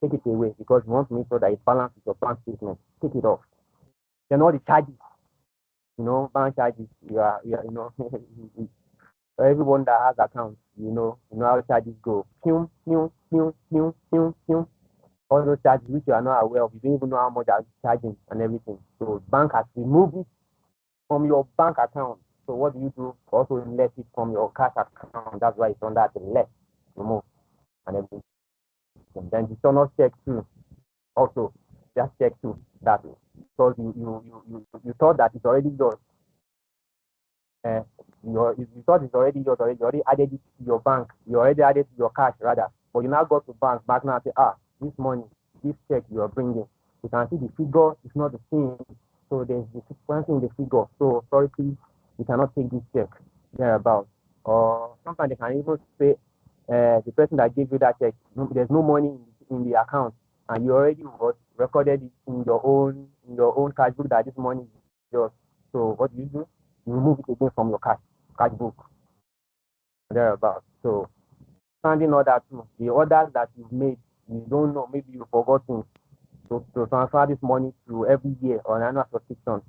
Take it away because you want to make sure that it balances your bank statement. Take it off. Then all the charges, bank charges, everyone that has accounts, how the charges go. All those charges which you are not aware of, you don't even know how much are charging and everything. So bank has removed it from your bank account. So what do? Also let it from your cash account. That's why it's under the left. Remove and everything. And then the donor check too. Also, just check too that because you thought that it's already yours. You thought it's already yours already. You already added it to your bank. You already added to your cash rather. But you now go to back now and say, this money, this check you are bringing. You can see the figure is not the same. So there's discrepancy in the figure. So sorry, please, you cannot take this check thereabout. Or sometimes they can even say the person that gave you that check, there's no money in the account, and you already recorded it in your own cash book that this money is yours. So what do? You remove it again from your cash book thereabout. So standing order too, the orders that you've made, you don't know, maybe you've forgotten to transfer this money to every year or an annual subscription.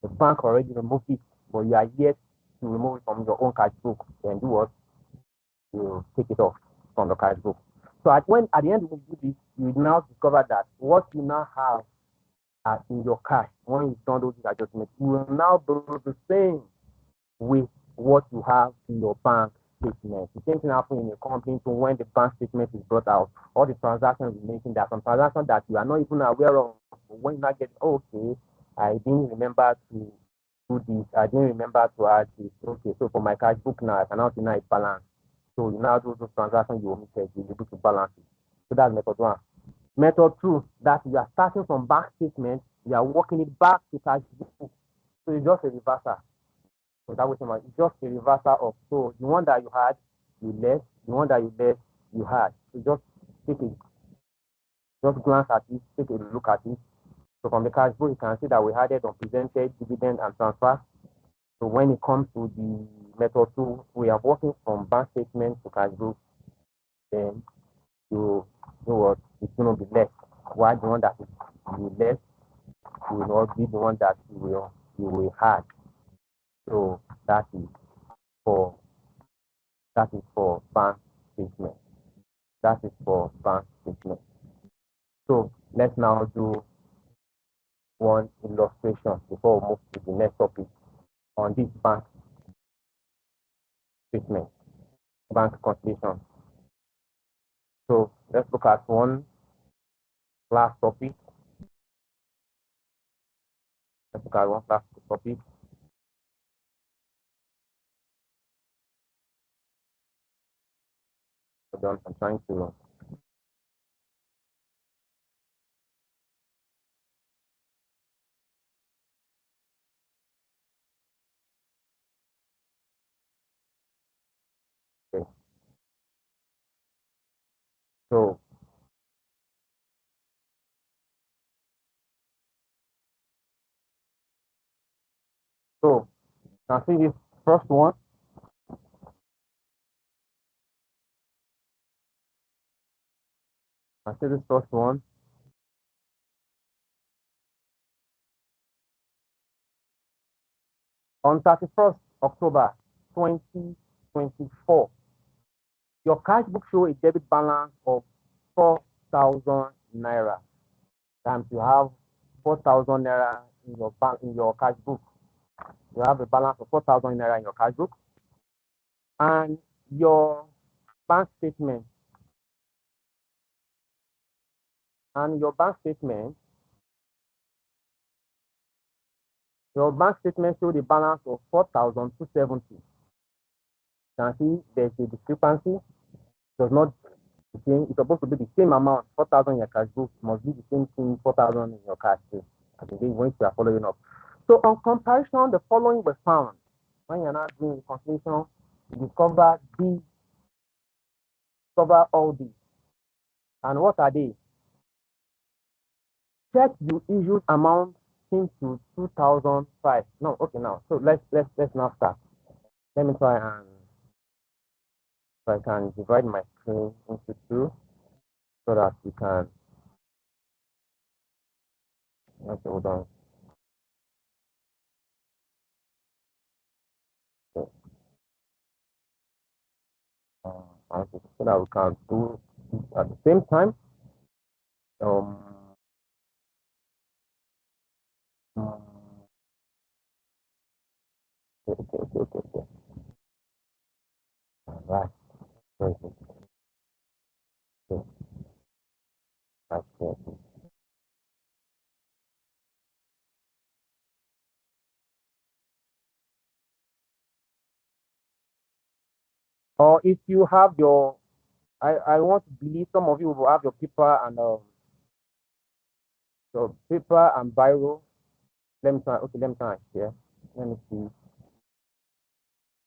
The bank already removed it, but you are yet to remove it from your own cash book. Then do what? You take it off from the cash book. So at the end of this, you now discover that what you now have in your cash, when you've done those adjustments, you will now do the same with what you have in your bank statement. The same thing happens in a company. So when the bank statement is brought out, all the transactions you're making, there are some transactions that you are not even aware of. When you not get, okay, I didn't remember to do this, I didn't remember to add this. Okay, so for my cash book now, I can now see now it's balanced. So you now do those transactions you omitted, you'll be able to balance it. So that's method one. Method two, that you are starting from bank statement, you are working it back to cash book. So it's just a reversal. So that was it's just a reversal of, so the one that you had, you left, the one that you left, you had. So just take a, just glance at it, take a look at it. So from the cash book, you can see that we added unpresented dividend and transfer. So when it comes to the method 2, we are working from bank statement to cash book. Then you know what, it's going to be less. Why the one that is less will not be the one that you will have. So that is for bank statement. That is for bank statement. So let's now do one illustration before we move to the next topic on this bank statement, bank reconciliation. So let's look at one last topic. Let's look at one last topic. Hold on, I'm trying to. Okay. So now see this first one. I see this first one. On 31st October 2024, your cash book show a debit balance of 4,000 naira. Times you have 4,000 naira in your cash book. You have a balance of 4,000 naira in your cash book, and your bank statement your bank statement show the balance of 4,270. You can see there's a discrepancy. It does not the same. It's supposed to be the same amount. 4,000 in your cash book must be the same thing. 4,000 in your cash book. I think once you are following up. So on comparison, the following was found. When you're not doing reconciliation, you discover all these. And what are they? Check you issued amount into 2005. No, okay now. So let's now start. Let me try and so I can divide my screen into two so that we can. Okay, hold on. Okay. So that we can do it at the same time. Um. Okay. All right. Very good. Okay. That's good. Or if you have your, I want to believe some of you will have your paper and your paper and biro. Let me try. Okay, let me try and share. Let me see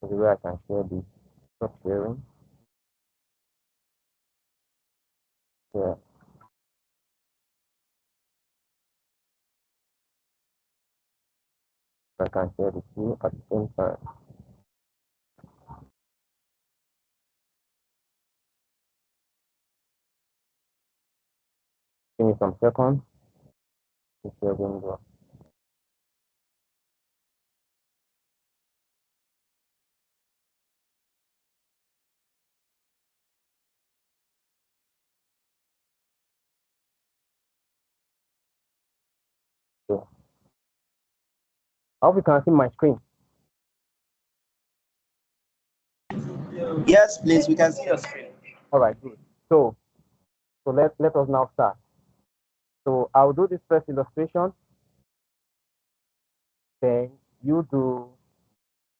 the way I can share this. Stop sharing. Yeah, I can share the two at the same time. Give me some seconds to share window. Okay. I hope you can see my screen. Yes, please, we can see your screen. All right, good. So let us now start. So I'll do this first illustration. Then you do.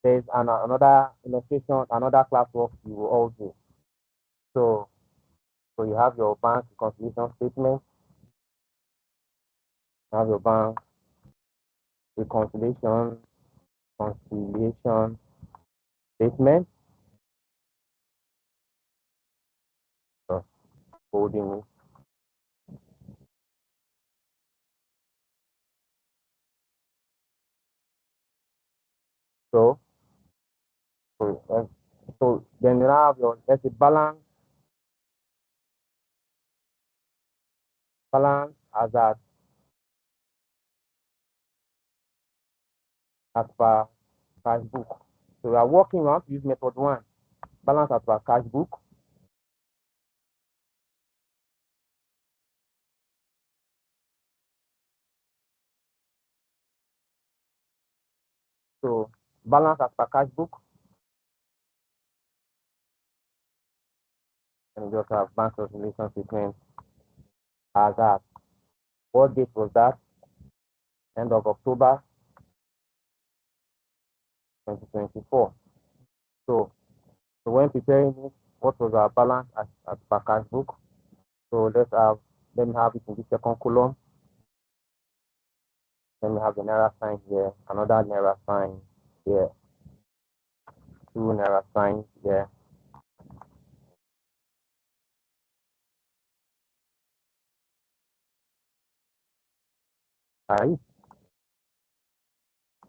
There's another illustration, another classwork you will all do. So you have your bank reconciliation statement. You have your bank reconciliation reconciliation statement. Just holding it. So, so then you have your, let's say, balance as per cash book. So we are working on to use method one, balance as per cash book. So balance as per cash book, and we just have bank reconciliation statement as at what date was that? End of October 2024. So when preparing it, what was our balance as per cash book? So let me have it in the second column. Then we have the Naira sign here, another Naira sign here, two Naira signs here. Alright.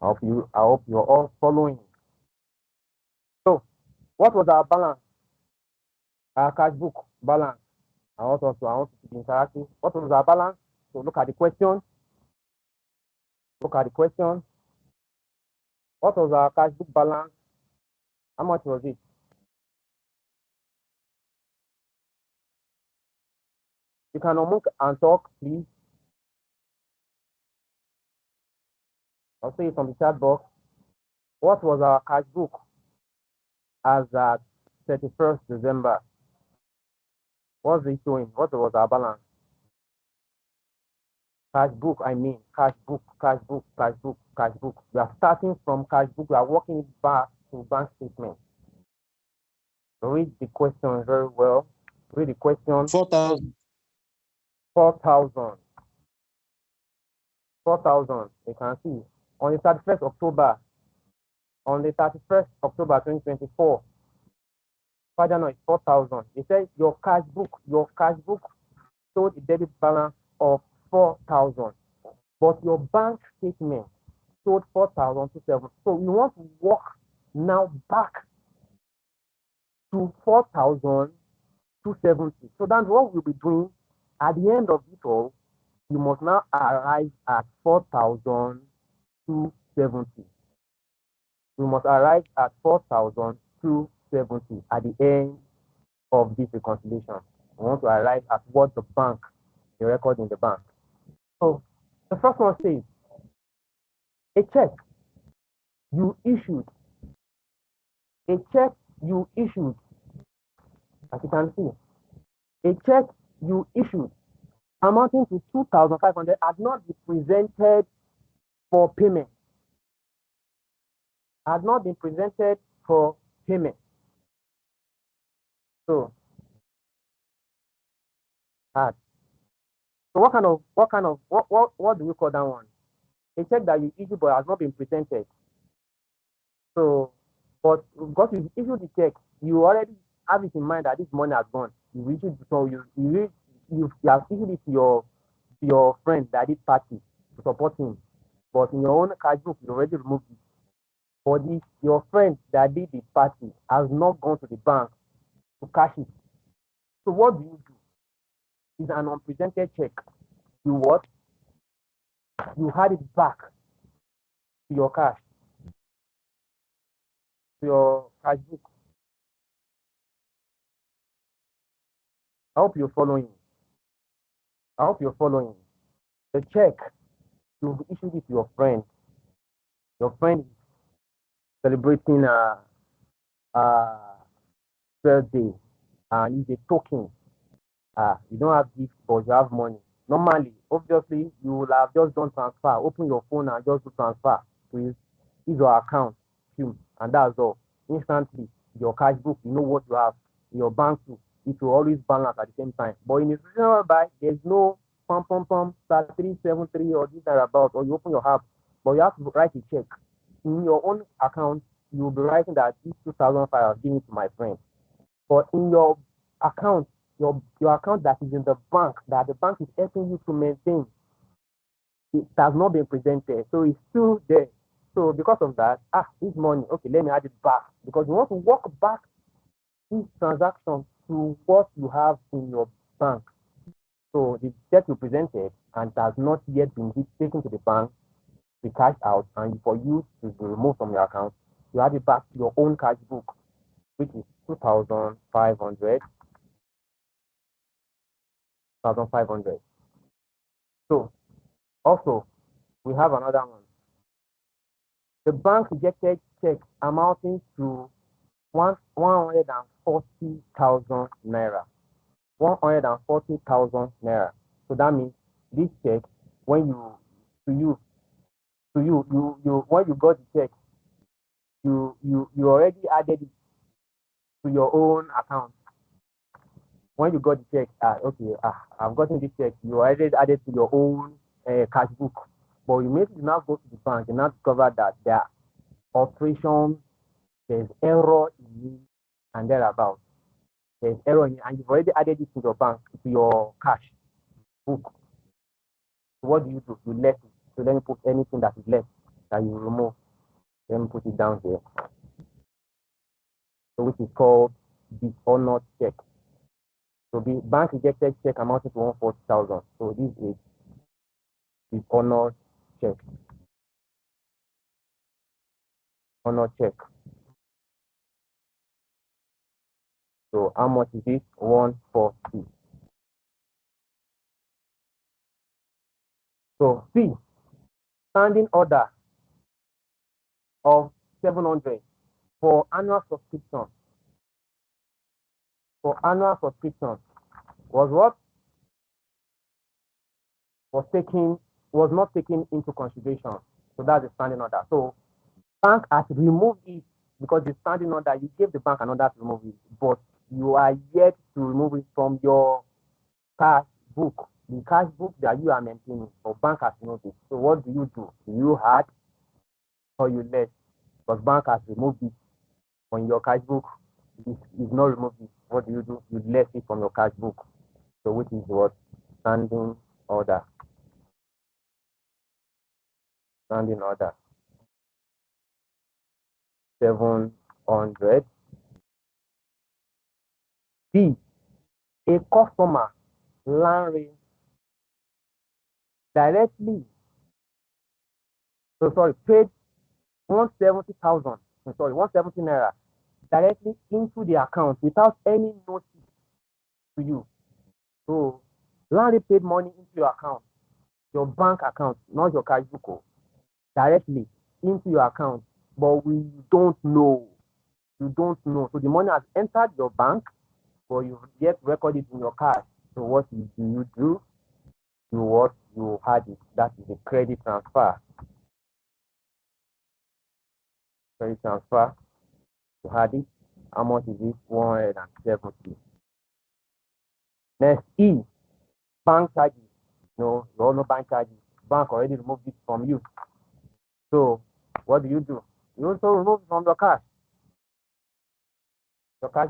I hope you're all following. So what was our balance? Our cash book balance. I want to be interactive. What was our balance? So look at the question. Look at the question. What was our cash book balance? How much was it? You can unmute and talk, please. I'll say it on the chat box. What was our cash book as at 31st December? What's it showing? What was our balance? Cash book, I mean, cash book, cash book, cash book, cash book. We are starting from cash book. We are working it back to bank statement. Read the question very well. Read the question. 4,000. 4,000. 4,000. You can see on the 31st October, 2024, Father, no, it's 4,000. They said your cash book showed a debit balance of 4,000, but your bank statement showed 4,027. So you want to walk now back to 4,270. So that's what we'll be doing at the end of it all. You must now arrive at 4,270. We must arrive at 4,270 at the end of this reconciliation. We want to arrive at what the bank, the record in the bank. So the first one says, a check you issued, as you can see, a check you issued amounting to 2,500 had not been presented for payment. Had not been presented for payment. So had. So what do we call that one? A check that you issued but has not been presented. So, but because you issued the check, you already have it in mind that this money has gone. You issued, so you have issued it to your friend that did party to support him. But in your own cash book, you already removed it. But your friend that did the party has not gone to the bank to cash it. So what do? It's an unpresented check. You what? You had it back to your cash, to your cash book. I hope you're following. The check, you issued it to your friend. Your friend is celebrating a birthday, and it's a token. You don't have gifts, but you have money. Normally, obviously, you will have just done transfer. Open your phone and just do transfer to his or account, and that's all. Instantly, your cash book, you know what you have. Your bank book, it will always balance at the same time. But in a situation whereby there's no *****373 or this or about, or you open your app, but you have to write a check. in your own account, you'll be writing that this 2,005 I've given to my friend. But in your account, your account that is in the bank, that the bank is helping you to maintain, it has not been presented. So it's still there. So because of that, this money, okay, let me add it back. Because you want to walk back this transaction to what you have in your bank. So the check you presented and has not yet been taken to the bank, be cashed out, and for you to be removed from your account, you add it back to your own cash book, which is 2,500. So also we have another one. The bank rejected check amounting to 140,000 naira. 140,000 naira. So that means this check, when you when you got the check, you already added it to your own account. When you got the check, I've gotten this check, you already added to your own cash book. But you maybe now go to the bank and now discover that there are alterations, there's error in it, and thereabouts. There's error in it, and you've already added it to your bank, to your cash book. So what do? You left it. So let me put anything that is left that you remove. Let me put it down here. So which is called dishonored check. So the bank rejected check amounting to 140,000. So this is dishonored check. Honor check. So how much is it? 140. So C, standing order of 700 for annual subscription. For annual subscription was what? Was not taken into consideration. So that's the standing order. So bank has removed it because the standing order, you gave the bank an order to remove it, but you are yet to remove it from your cash book. The cash book that you are maintaining, or bank has removed it. So what do? You add or you left? Because bank has removed it from your cash book. If not removed it, what do? You left it from your cash book. So which is what? Standing order. Standing order. 700. B, a customer Larry directly, paid 170,000, 170 naira directly into the account without any notice to you. So Larry paid money into your account, your bank account, not your cash book, directly into your account, but we don't know. You don't know. So the money has entered your bank, but you yet record it in your cash. So what do? You had it. That is a credit transfer. Credit transfer. You had it. How much is it? 170. Next E, bank charges. No, you all know bank charges. Bank already removed it from you. So what do? You also remove it from your cash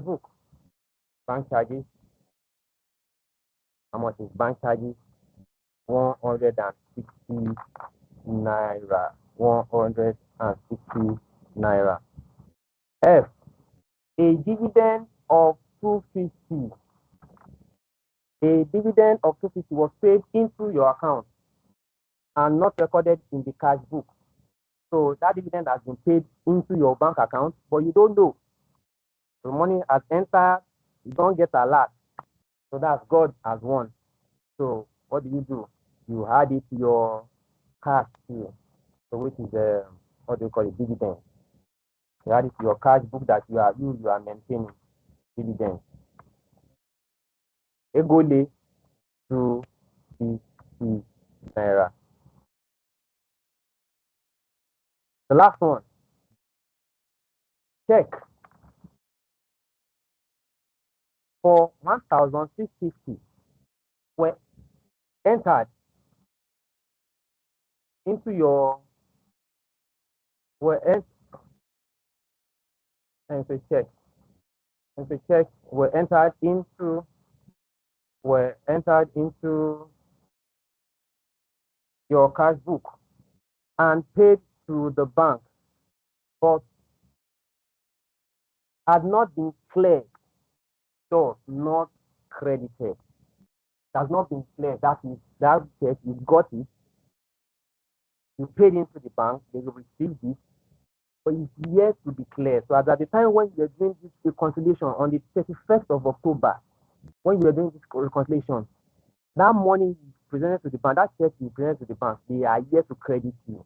book. Bank charges. How much is bank charges? 160 naira. 160 naira. F, a dividend of 250. A dividend of 250 was paid into your account and not recorded in the cash book. So that dividend has been paid into your bank account, but you don't know. The money has entered, you don't get a lot. So that's God has won. So what do? You add it to your cash here. So which is what do you call it? Dividend. You add it to your cash book that you are maintaining. Dividend. Egole to 50 naira. The last one. Check for 1,650 were entered into your were entered, and the checks were entered into your cash book and paid to the bank, but had not been cleared, so not credited. Has not been cleared. That is, that check, you got it, you paid into the bank, they will receive it, but it's yet to be cleared. So at the time when you're doing this reconciliation on the 31st of October, when you're doing this reconciliation, that money is presented to the bank, that check you present to the bank, they are yet to credit you.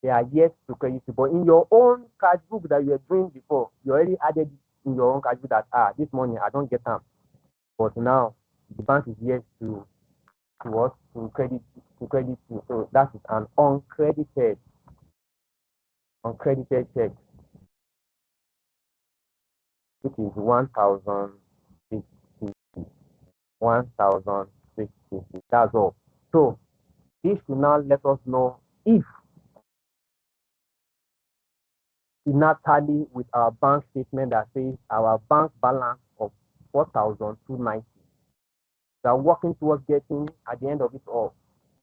They are yet to credit you. But in your own cash book that you were doing before, you already added it in your own cash book that this money I don't get them. But now the bank is yet to what? To credit you. So that is an uncredited check, which is 1,060. That's all. So this will now let us know if it not tally with our bank statement that says our bank balance of 4,290. We are working towards getting at the end of it all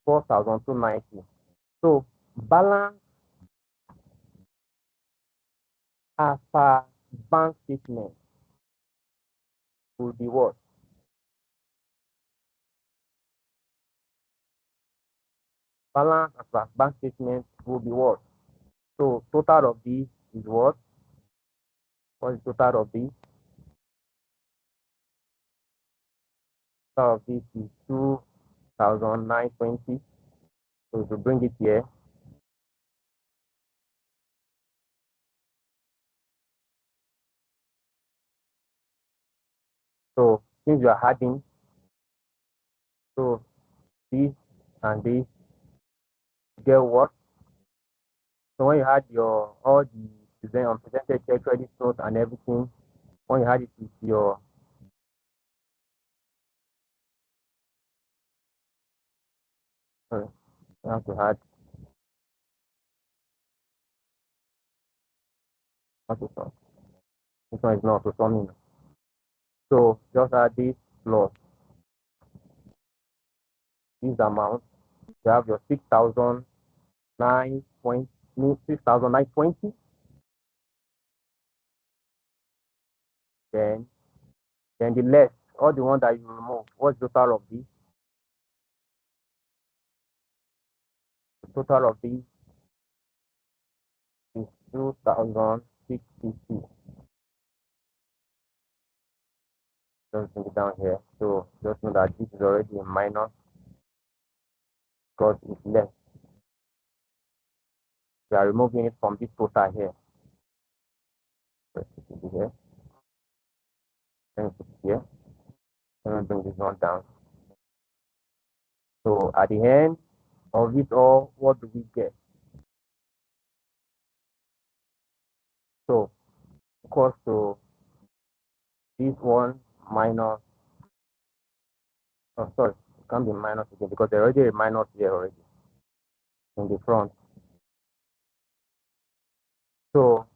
4,290. So balance as per bank statement will be what? Balance as per bank statement will be what? So total of this is what? What is total of this? Total of this is 2,920. So to bring it here, so since you are adding, so this and this, get what? So when you had your all the presented check credit notes and everything, when you had it with your sorry, you have to add what is on. This one is not so something. So just add this plus this amount. You have your 6,920. Then the less, all the one that you remove. What's the total of this? The total of this is 2,650. Just bring it down here. So just know that this is already a minus because it's less. We are removing it from this total here. Let's put it here. Then put it here. Then bring this one down. So at the end of it all, what do we get? So equals to this one minus, oh sorry, it can't be minus again because there already a minus here already in the front. So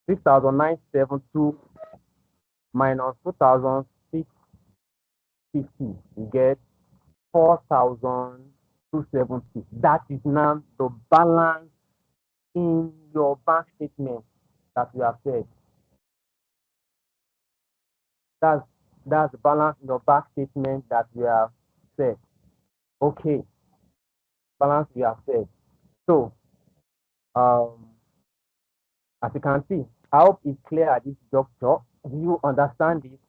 6,972 minus 2,650, you get 4,270. That is now the balance in your bank statement that we have said. That's the balance in your bank statement that we have said. Okay, balance we have said. So, as you can see, I hope it's clear at this juncture. Do you understand this?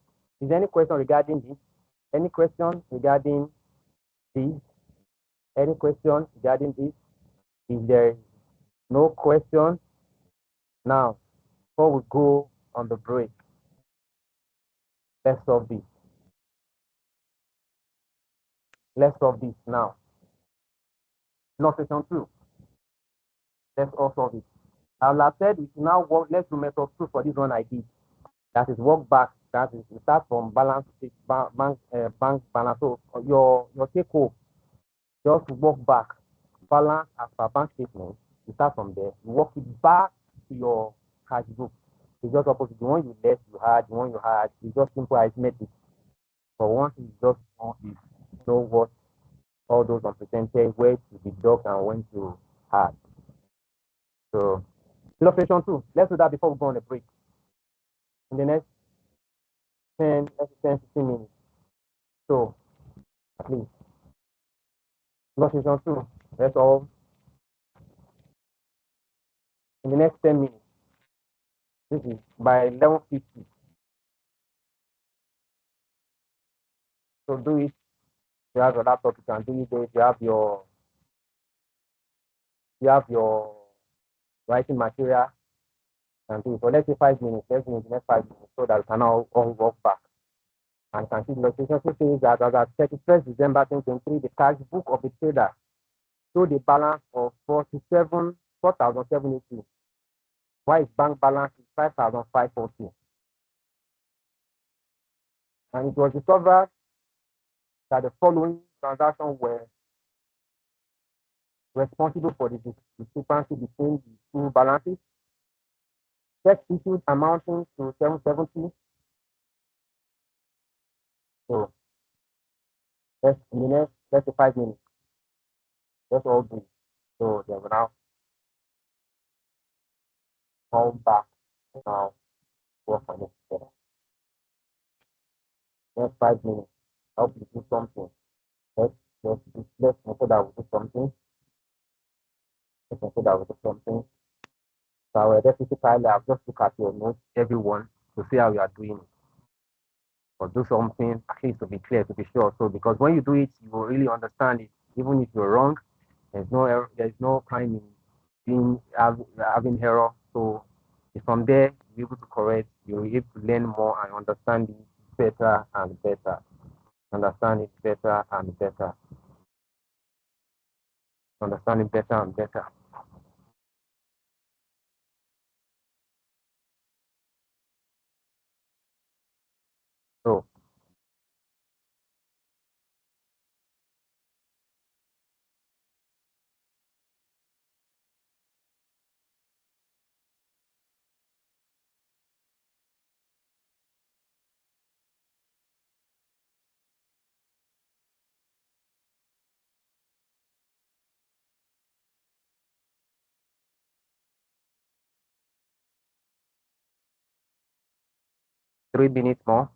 Is there any question regarding this? Any question regarding this? Any question regarding this? If there is no question, now, before we go on the break, let's solve this. Let's solve this now. Not section 2. Let's all solve it. I will have said we should now work. Let's do method 2 for this one I did. That is work back. That is we start from balance bank balance. So your take home, just work back balance as per bank statement. You start from there. You work it back to your cash book. It's just opposite. The one you left, you had. The one you had, it's just simple arithmetic. But once you just know what all those unpresented, where to deduct and when to add. So illustration 2. Let's do that before we go on a break. In the next 15 minutes. So at least illustration 2. That's all. In the next 10 minutes. This is by 11:50. So do it. If you have your laptop, you can do it there. If you have your writing material, you can do it. So let's say 5 minutes. Let's do it in the next 5 minutes so that we can all walk back. And can see the illustration says that as at 31st December 2023, the cash book of the trader showed a balance of 4,780, while its bank balance is 5,540. And it was discovered that the following transactions were responsible for the discrepancy between the two balances. Checks issued amounting to 770. So let's in the next, let's say 5 minutes. Let's all do it. So they will now come back and now work on it together. Next 5 minutes. Help you do something. Let's consider that we do something. Let's consider that we do something. So our deputy pilot, I've just look at your notes, everyone, to see how you are doing it. Or do something at least to be clear, to be sure. So because when you do it, you will really understand it. Even if you're wrong, there's no error, there's no crime in having error. So from there, you're able to correct, you're able to learn more and understand it better and better. Understand it better and better. Understand it better and better. So 3 minutes more.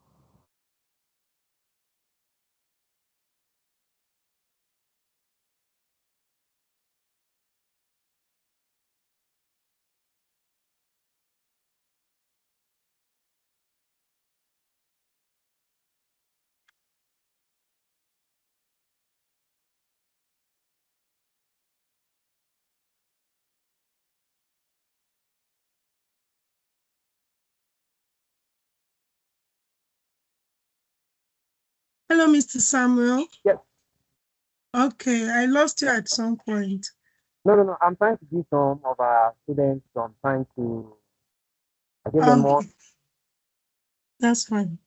Hello, Mr. Samuel. Yes. Okay, I lost you at some point. No. I'm trying to give some of our students some time to give them more. That's fine.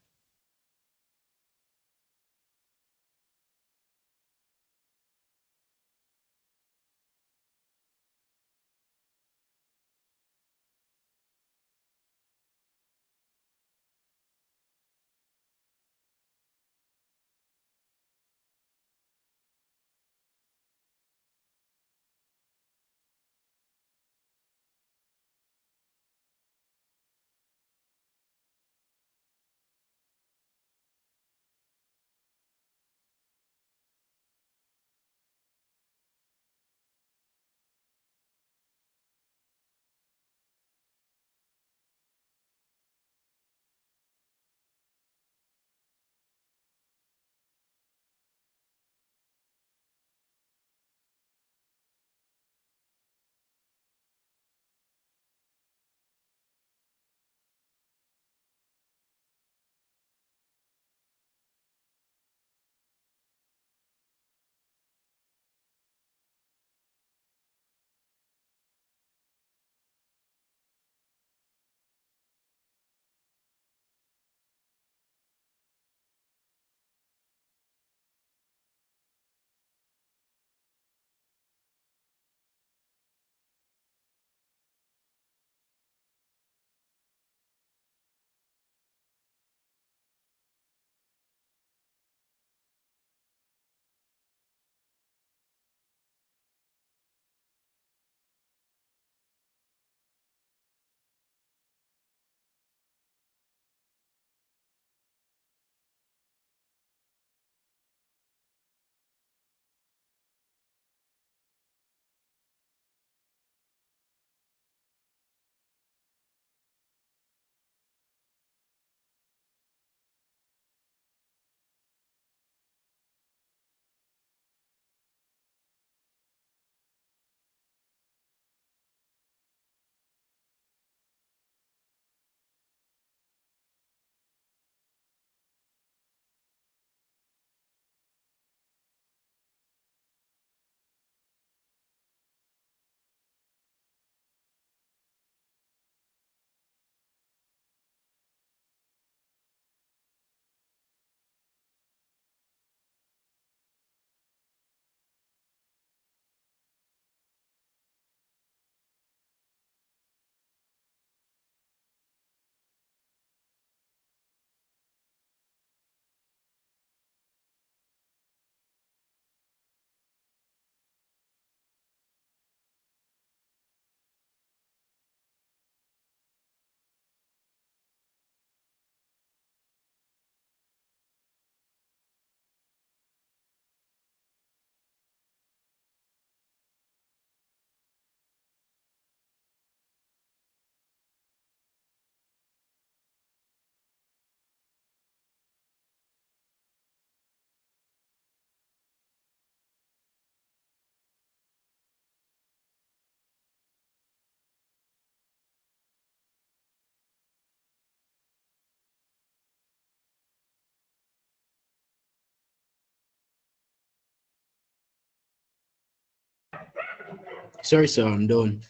Sorry, sir, I'm done.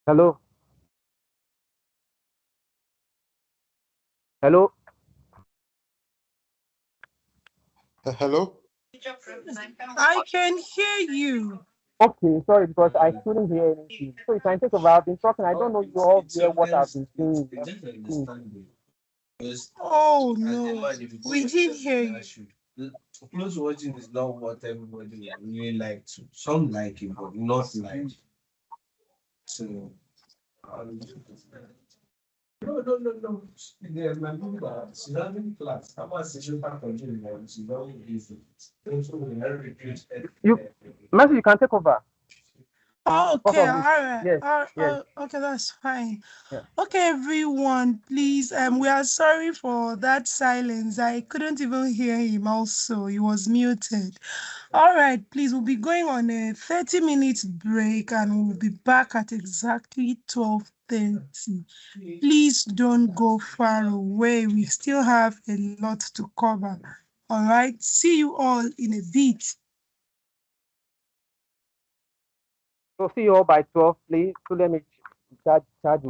Hello, hello. Hello? I can hear you. Okay, sorry because I couldn't hear anything. So you can take over. I've been talking. I don't know you all hear what I've been saying. Oh no, we did hear you. Close watching is not what everybody really like to. Some like it, but not like to. um, No, no, no, no. Yeah, my member, she's having class. How about session back on June? She's very busy. Also, we have reduced You, Mercy, you can take over. Oh, Because okay, of all this. right. Yes, yes, Okay, that's fine. yeah. Okay, everyone, please, we are sorry for that silence. I couldn't even hear him also. He was muted. All right, please, we'll be going on a 30 minutes break and we'll be back at exactly 12:30. Please don't go far away. We still have a lot to cover. All right, see you all in a bit. So see you all by 12, please. So let me charge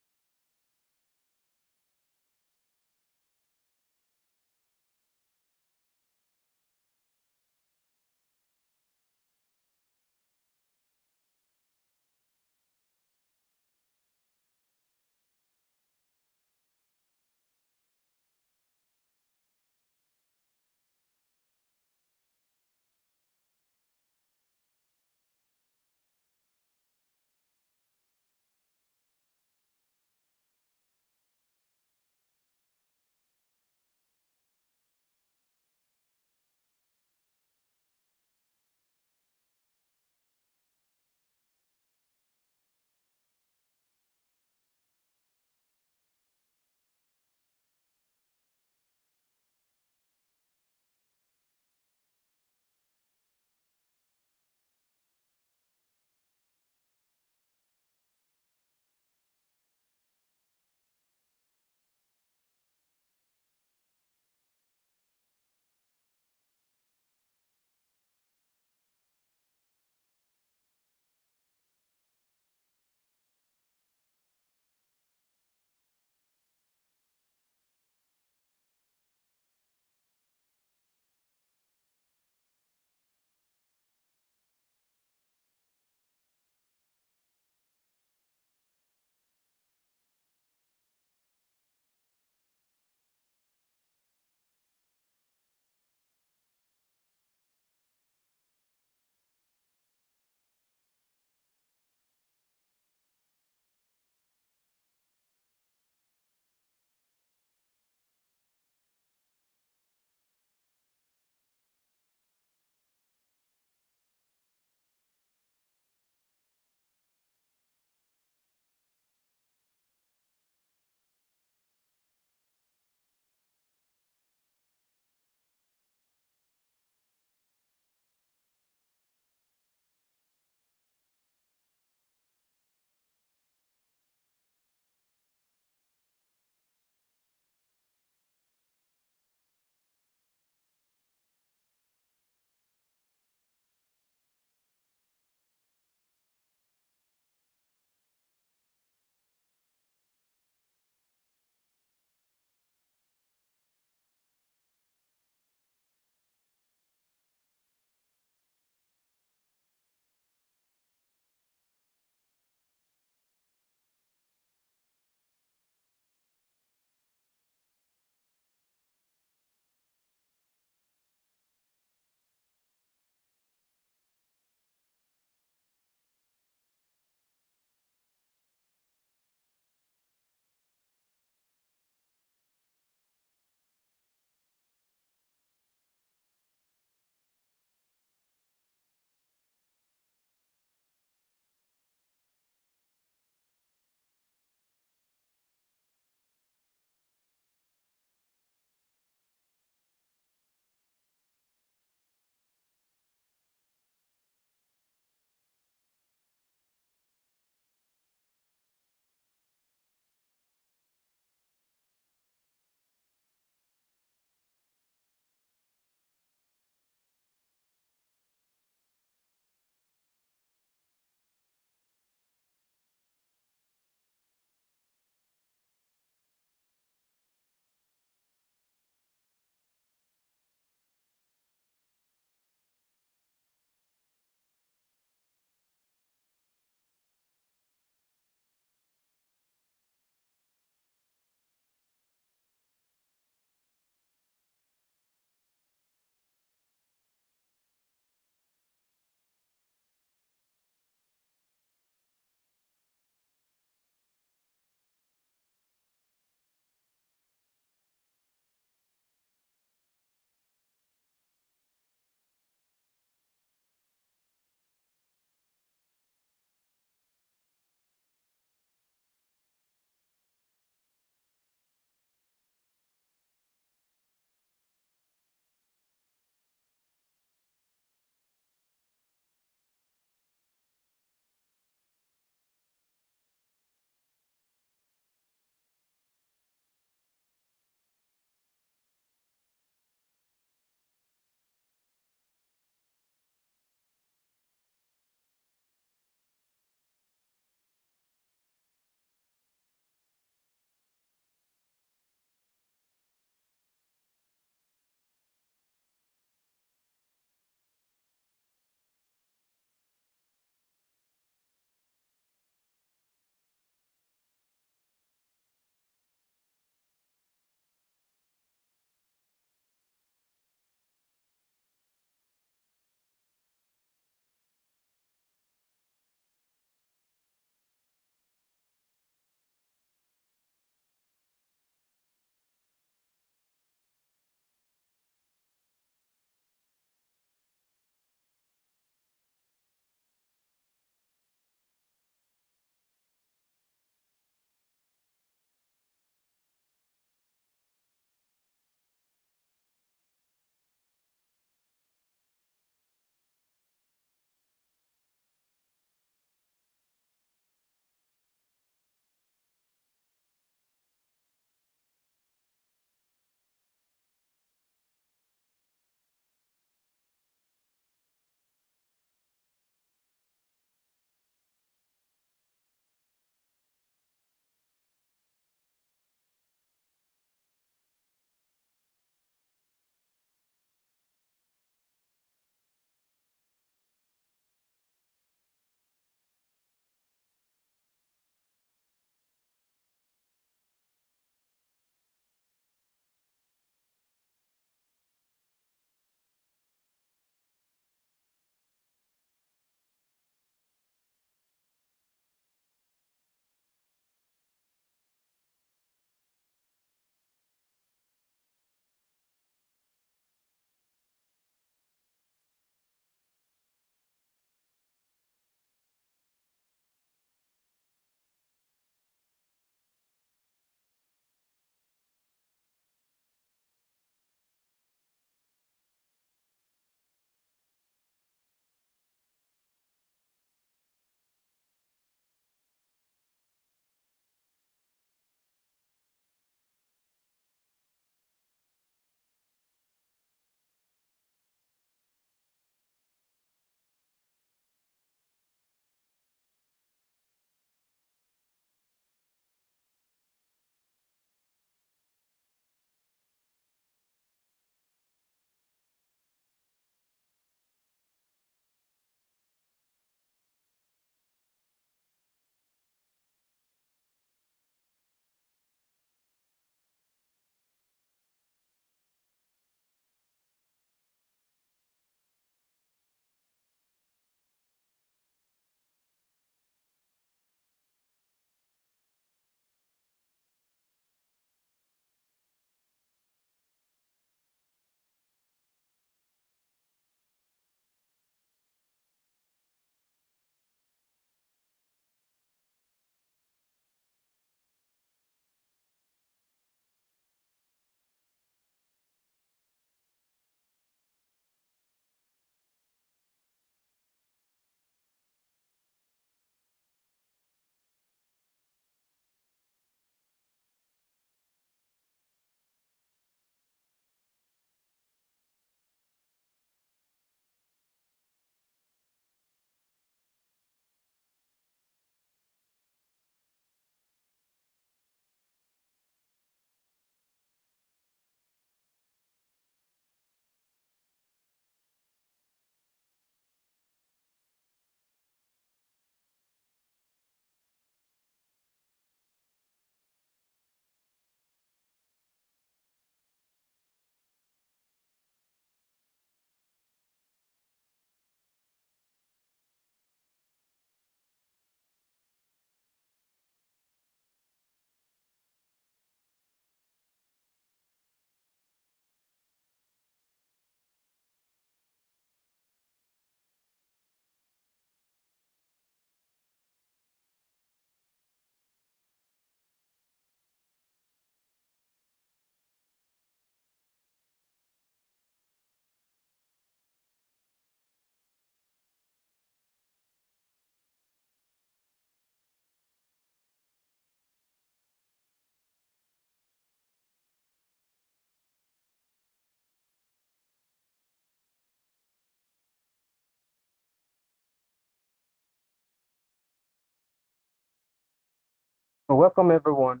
So welcome everyone.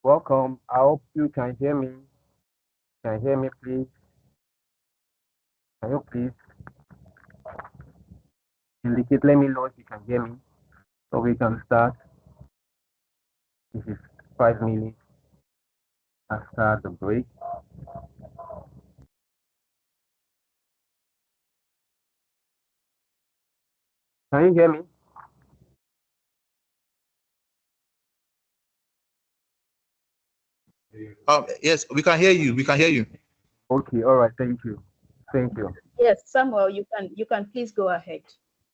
Welcome. I hope you can hear me. Can you hear me, please? Can you please indicate? Let me know if you can hear me, so we can start. This is 5 minutes after the break. Can you hear me? Yes, we can hear you. We can hear you. Okay. All right. Thank you. Thank you. Yes, Samuel, you can please go ahead.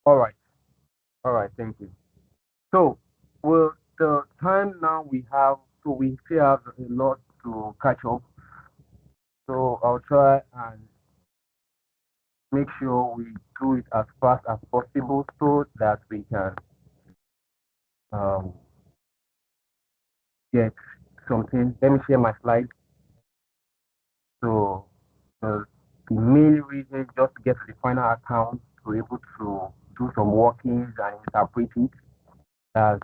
All right. All right. Thank you. So, well, the time now we have, so we still have a lot to catch up. So I'll try and make sure we do it as fast as possible so that we can um, get something. Let me share my slide. So the main reason just to get to the final account, we're able to do some workings and interpret it. That's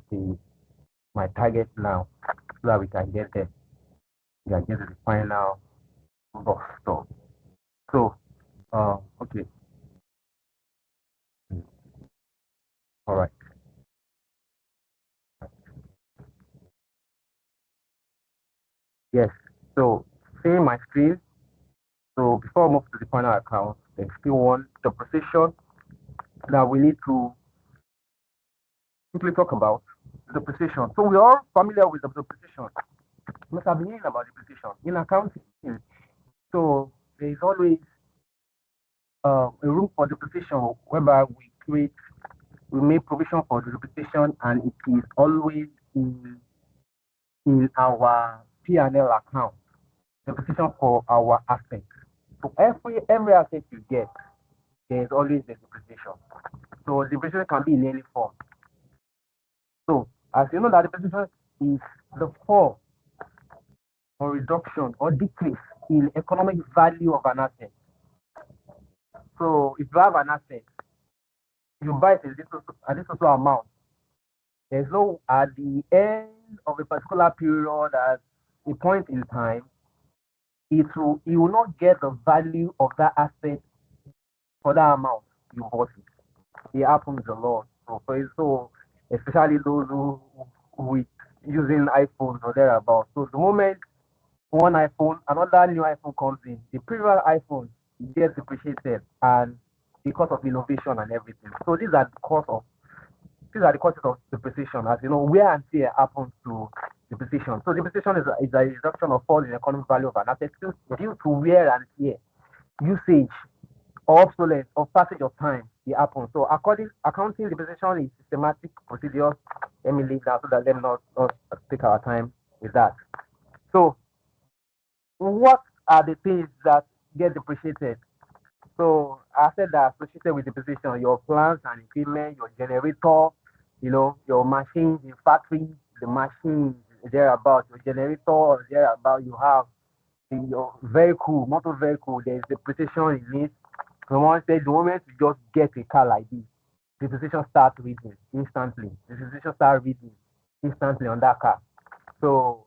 my target now, so that we can get there. We can get to the final box store. So, okay, all right. Yes. So, seeing my screen. So before I move to the final account, there's still one the precision that we need to quickly talk about. The precision. So we're all familiar with the precision. You must have been hearing about the precision in accounting. So there is always a room for depreciation whereby we make provision for the depreciation, and it is always in our P&L account. Depreciation for our assets. So every asset you get, there is always the depreciation. So depreciation can be in any form. So as you know that depreciation is the fall or reduction or decrease in economic value of an asset. So if you have an asset, you buy it at this total amount. There's no at the end of a particular period at a point in time, you will not get the value of that asset for that amount you bought it. It happens a lot. So especially those who with using iPhones or thereabouts. So the moment one iPhone, another new iPhone comes in, the previous iPhone gets depreciated and because of innovation and everything. So these are the causes of depreciation. As you know, wear and tear happens to depreciation. So depreciation is a reduction of fall in economic value of an asset due to wear and tear, usage, or obsolescence or passage of time. It happens. So accounting depreciation is systematic procedure. Let me leave that so that let me not take our time with that. So what are the things that get depreciated? So assets that are associated with depreciation, your plants and equipment, your generator, your machines in factories, the machines thereabout, your generator thereabout, you have your vehicle, motor vehicle, there's depreciation in it. Someone said the moment you just get a car like this, depreciation starts reading instantly. Depreciation starts reading instantly on that car. So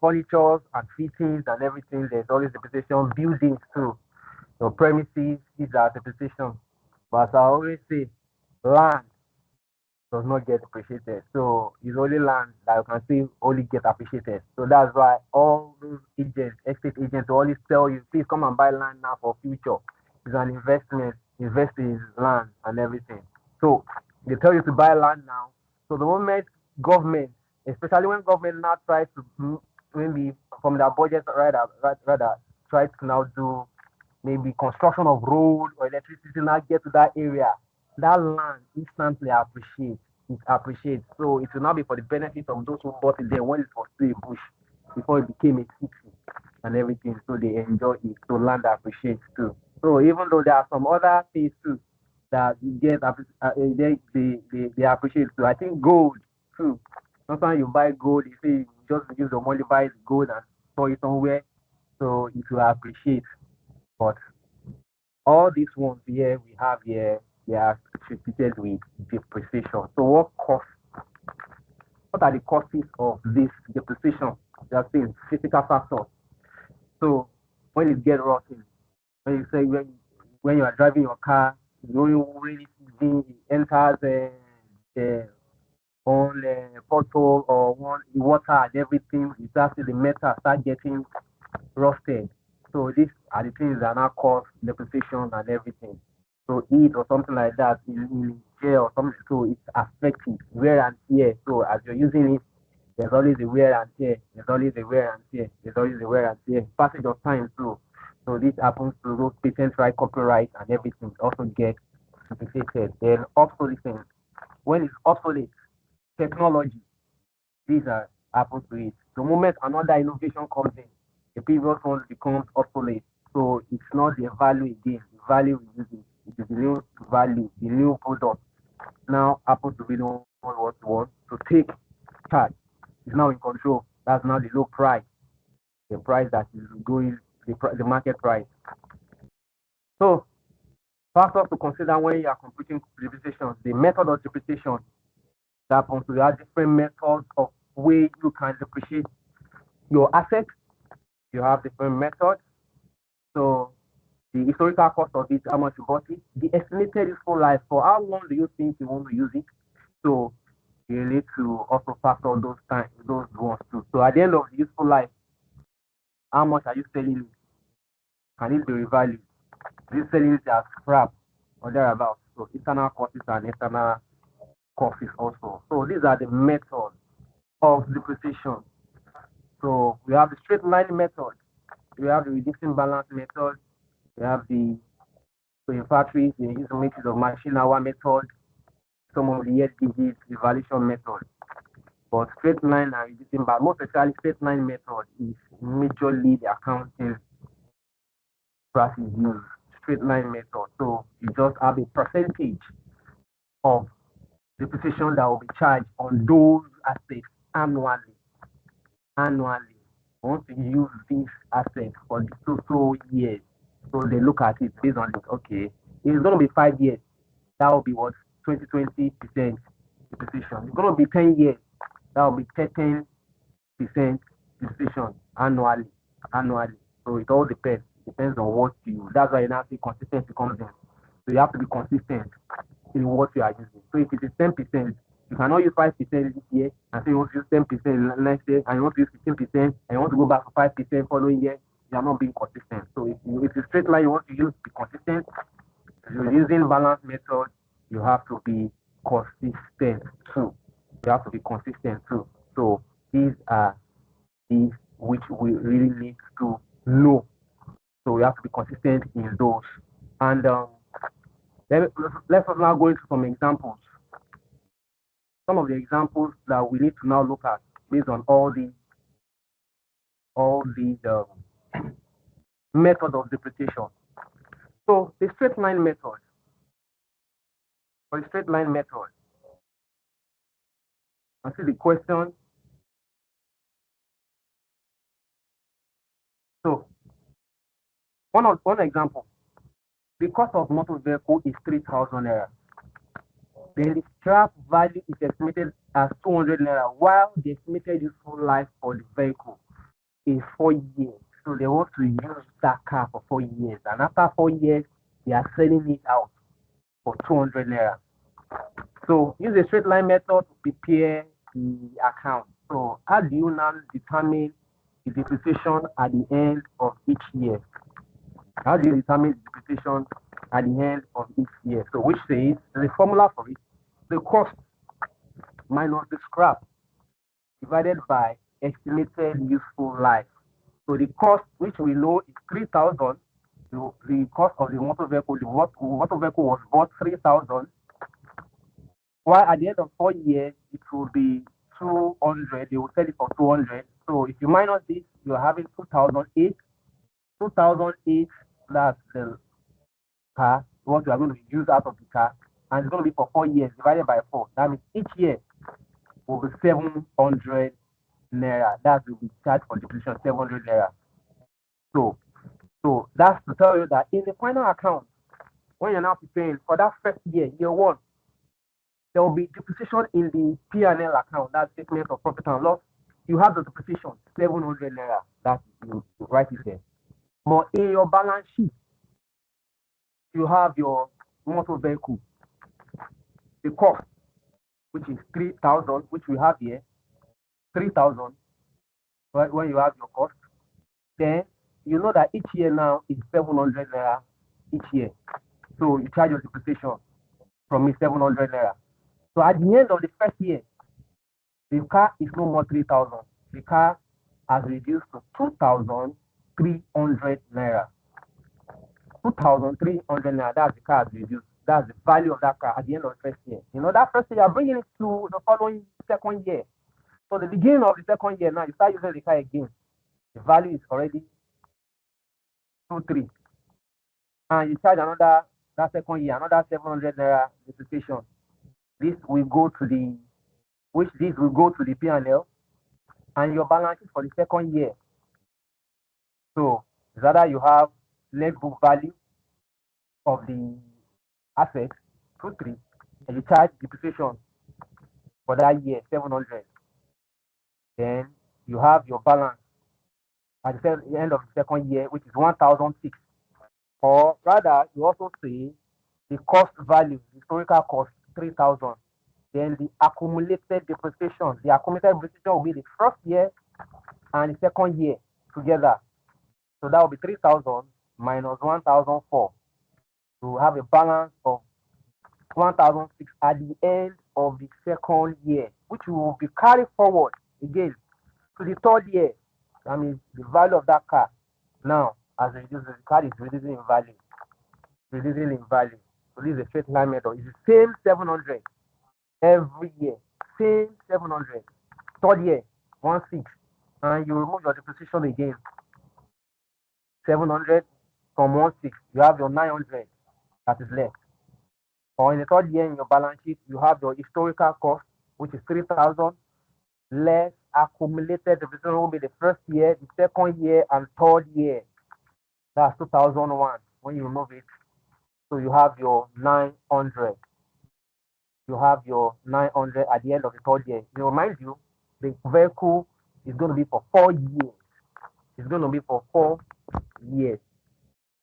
furniture and fittings and everything, there's always depreciation. Buildings too, your premises, these are depreciation. But as I always say, land does not get appreciated. So it's only land that you can see only get appreciated. So that's why all those agents, estate agents, always tell you, please come and buy land now for future. It's an investment, invest in land and everything. So they tell you to buy land now. So the moment government, especially when government now tries to maybe from their budget rather try to now do maybe construction of road or electricity now get to that area, that land instantly appreciates. It appreciates. So it will now be for the benefit of those who bought it there when it was still a bush before it became a city and everything. So they enjoy it. So land appreciates too. So even though there are some other things too that you get they appreciate too. I think gold too. Sometimes you buy gold, you say you just use the money buy the gold and store it somewhere, so it will appreciate. But all these ones here we have here they are treated with depreciation. So what are the causes of this depreciation? They are saying physical factors. So when it gets rotten, when you say when you are driving your car, during rainy season, it enters on pothole or one the water and everything, you start see the metal start getting rusted. So these are the things that now cause depreciation and everything. So heat or something like that in chair or something, so it's affecting wear and tear. So as you're using it, there's always a wear and tear. There's always a wear and tear. There's always a wear and tear. Passage of time too. So this happens to those patent right, copyright, and everything also get duplicated. Then obsolescence. When it's obsolete, technology, these are happens to it. The moment another innovation comes in, the previous one becomes obsolete. So it's not the value again. The value is using it is the new value, the new product. Now happens to be the one what wants to take charge. Is now in control. That's now the low price, the price that is going, the market price. So factors to consider when you are computing depreciation. The method of depreciation that happens to have different methods of way you can depreciate your assets. You have different methods. So the historical cost of it, how much you bought it, the estimated useful life, for how long do you think you want to use it? So you need to also factor those ones too. So at the end of the useful life, how much are you selling it? Can it be revalued? Are you selling it as scrap or thereabouts? So internal costs and external costs also. So these are the methods of depreciation. So we have the straight line method, we have the reducing balance method, we have the so in factories they use a mix of machine hour method, some of the year digits evaluation method. But straight line and reducing balance, most especially straight line method is majorly the accounting practice used. Straight line method. So you just have a percentage of depreciation that will be charged on those assets annually. Annually. Want to use this asset for the so years. So they look at it based on it. Okay, it's going to be 5 years. That will be what 20% depreciation. It's going to be 10 years. That will be 13% depreciation annually. Annually. So it all depends. Depends on what you. That's why you now see consistency comes in. So you have to be consistent in what you are using. So if it is 10%, you cannot use 5% this year and say you want to use 10% next year, and you want to use 15%, and you want to go back to 5% following year. You are not being consistent. So if it's a straight line you want to use, be consistent. If you're using balance method, you have to be consistent too. You have to be consistent too. So these are these which we really need to know. So we have to be consistent in those. And let's now go into some examples. Some of the examples that we need to now look at based on all these method of depreciation. So the straight line method, for the straight line method, I see the question. So one example, the cost of motor vehicle is 3,000 naira. Then the scrap value is estimated as 200 naira, while the estimated useful life for the vehicle is 4 years. So they want to use that car for 4 years, and after 4 years, they are selling it out for 200 naira. So use a straight line method to prepare the account. So how do you now determine the depreciation at the end of each year? How do you determine the depreciation at the end of each year? So which says the formula for it, the cost minus the scrap divided by estimated useful life. So the cost, which we know is 3,000, the cost of the motor vehicle, motor vehicle was bought 3,000, while at the end of 4 years, it will be 200, they will sell it for 200. So if you minus this, you're having 2008. 2008, that's the car, what you are going to use out of the car, and it's going to be for 4 years divided by 4. That means each year will be 700 naira. That will be charged for depreciation, 700 naira. So that's to tell you that in the final account, when you're now preparing for that first year one, there will be depreciation in the P&L account, that statement of profit and loss. You have the depreciation, 700 naira, that you write it there. But in your balance sheet, you have your motor vehicle, the cost, which is 3,000, which we have here, 3,000, right? When you have your cost, then you know that each year now is 700 naira each year. So you charge your depreciation from me 700 naira. So at the end of the first year, the car is no more 3,000. The car has reduced to 2,300 naira. 2,300 naira, that's the car has reduced. That's the value of that car at the end of the first year. You know, that first year, you're bringing it to the following second year. So the beginning of the second year now, you start using the car again. The value is already 2,300. And you charge another, that second year, another 700 naira depreciation. This will go to the P&L and your balance sheet for the second year. So rather you have net book value of the asset, 2,300, and you charge depreciation for that year, 700. Then you have your balance at the end of the second year, which is 1,006. Or rather, you also say the cost value, historical cost, 3,000. Then the accumulated depreciation. The accumulated depreciation will be the first year and the second year together. So that will be 3,000 minus 1,004. To have a balance of 1,006 at the end of the second year, which will be carried forward again to the third year. That means the value of that car now, as reduces, the car is reducing in value. Reducing in value. So this is a straight line method. It's the same 700 every year. Same 700. Third year, 1,600. And you remove your depreciation again. 700 from 1,600. You have your 900 that is left. Or in the third year in your balance sheet, you have your historical cost, which is 3,000, less accumulated depreciation will be the first year, the second year, and third year. That's 2001 when you remove it. So you have your 900. You have your 900 at the end of the third year. To remind you, the vehicle is going to be for 4 years. It's going to be for 4 years.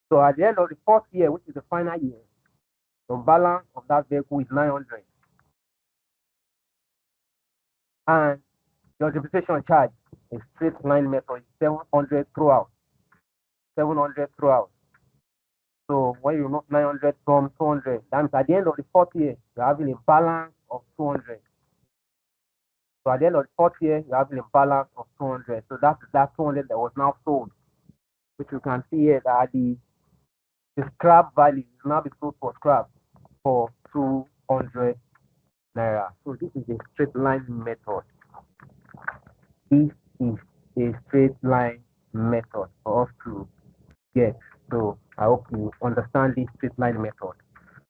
So at the end of the fourth year, which is the final year, the balance of that vehicle is 900. And your depreciation charge is straight line method, 700 throughout. 700 throughout. So when you remove 900 from 200, that means at the end of the fourth year, you're having a balance of 200. So at the end of the fourth year, you're having a balance of 200. So that's that 200 that was now sold, which you can see here that the scrap value will now be sold for scrap for 200 naira. So this is a straight line method. This is a straight line method for us to get. So I hope you understand this straight line method.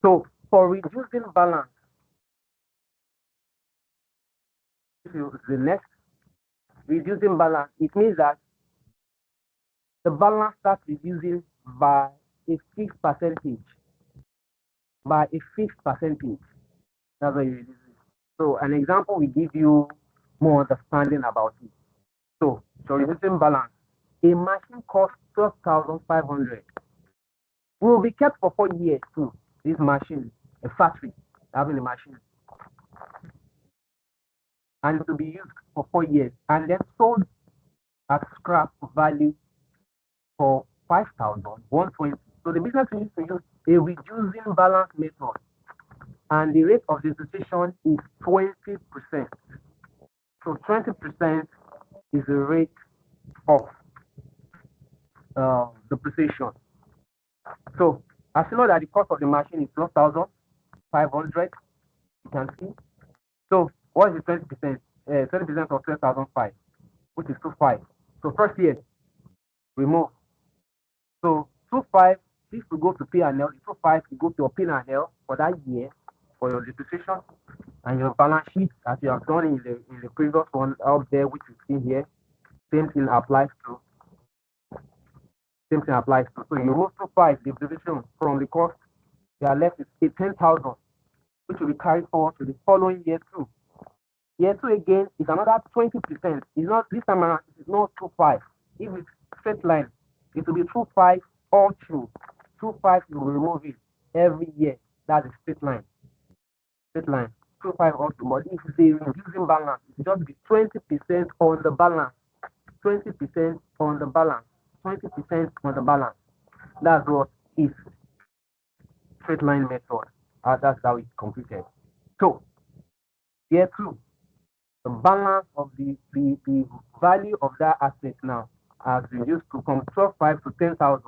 So for reducing balance, this is the next reducing balance. It means that the balance starts reducing by a fixed percentage. By a fixed percentage. That's how you reduce it. So an example will give you more understanding about it. So reducing balance, a machine costs 12,500. Will be kept for 4 years too. This machine, a factory having a machine, and it will be used for 4 years and then sold at scrap value for 5,120. So the business needs to use a reducing balance method, and the rate of depreciation is 20%. So 20% is the rate of depreciation. So as you know that the cost of the machine is 12,500, you can see. So what is the 20%? 20% of 12,500, which is 2,500. So first year, remove. So 2,500, this will go to P&L. 2,500 will go to your P&L for that year for your depreciation and your balance sheet, as you have done in the previous one out there, which you see here. Same thing applies to. So you remove 2,500 depreciation from the cost You are left with 10,000, which will be carried forward to the following year too. Year two again is another 20%. It's not this time around, it's not 2.5. If it's straight line, it will be 2.5 all through. 2.5 you will remove it every year. That's a straight line. Straight line. 2.5 all through. But if it's a reducing balance, it just be 20% on the balance. 20% on the balance. 20% on the balance. That's what is straight line method. That's how it's computed. So year two, the balance of the value of that asset now has reduced to from 12.5 to 10,000.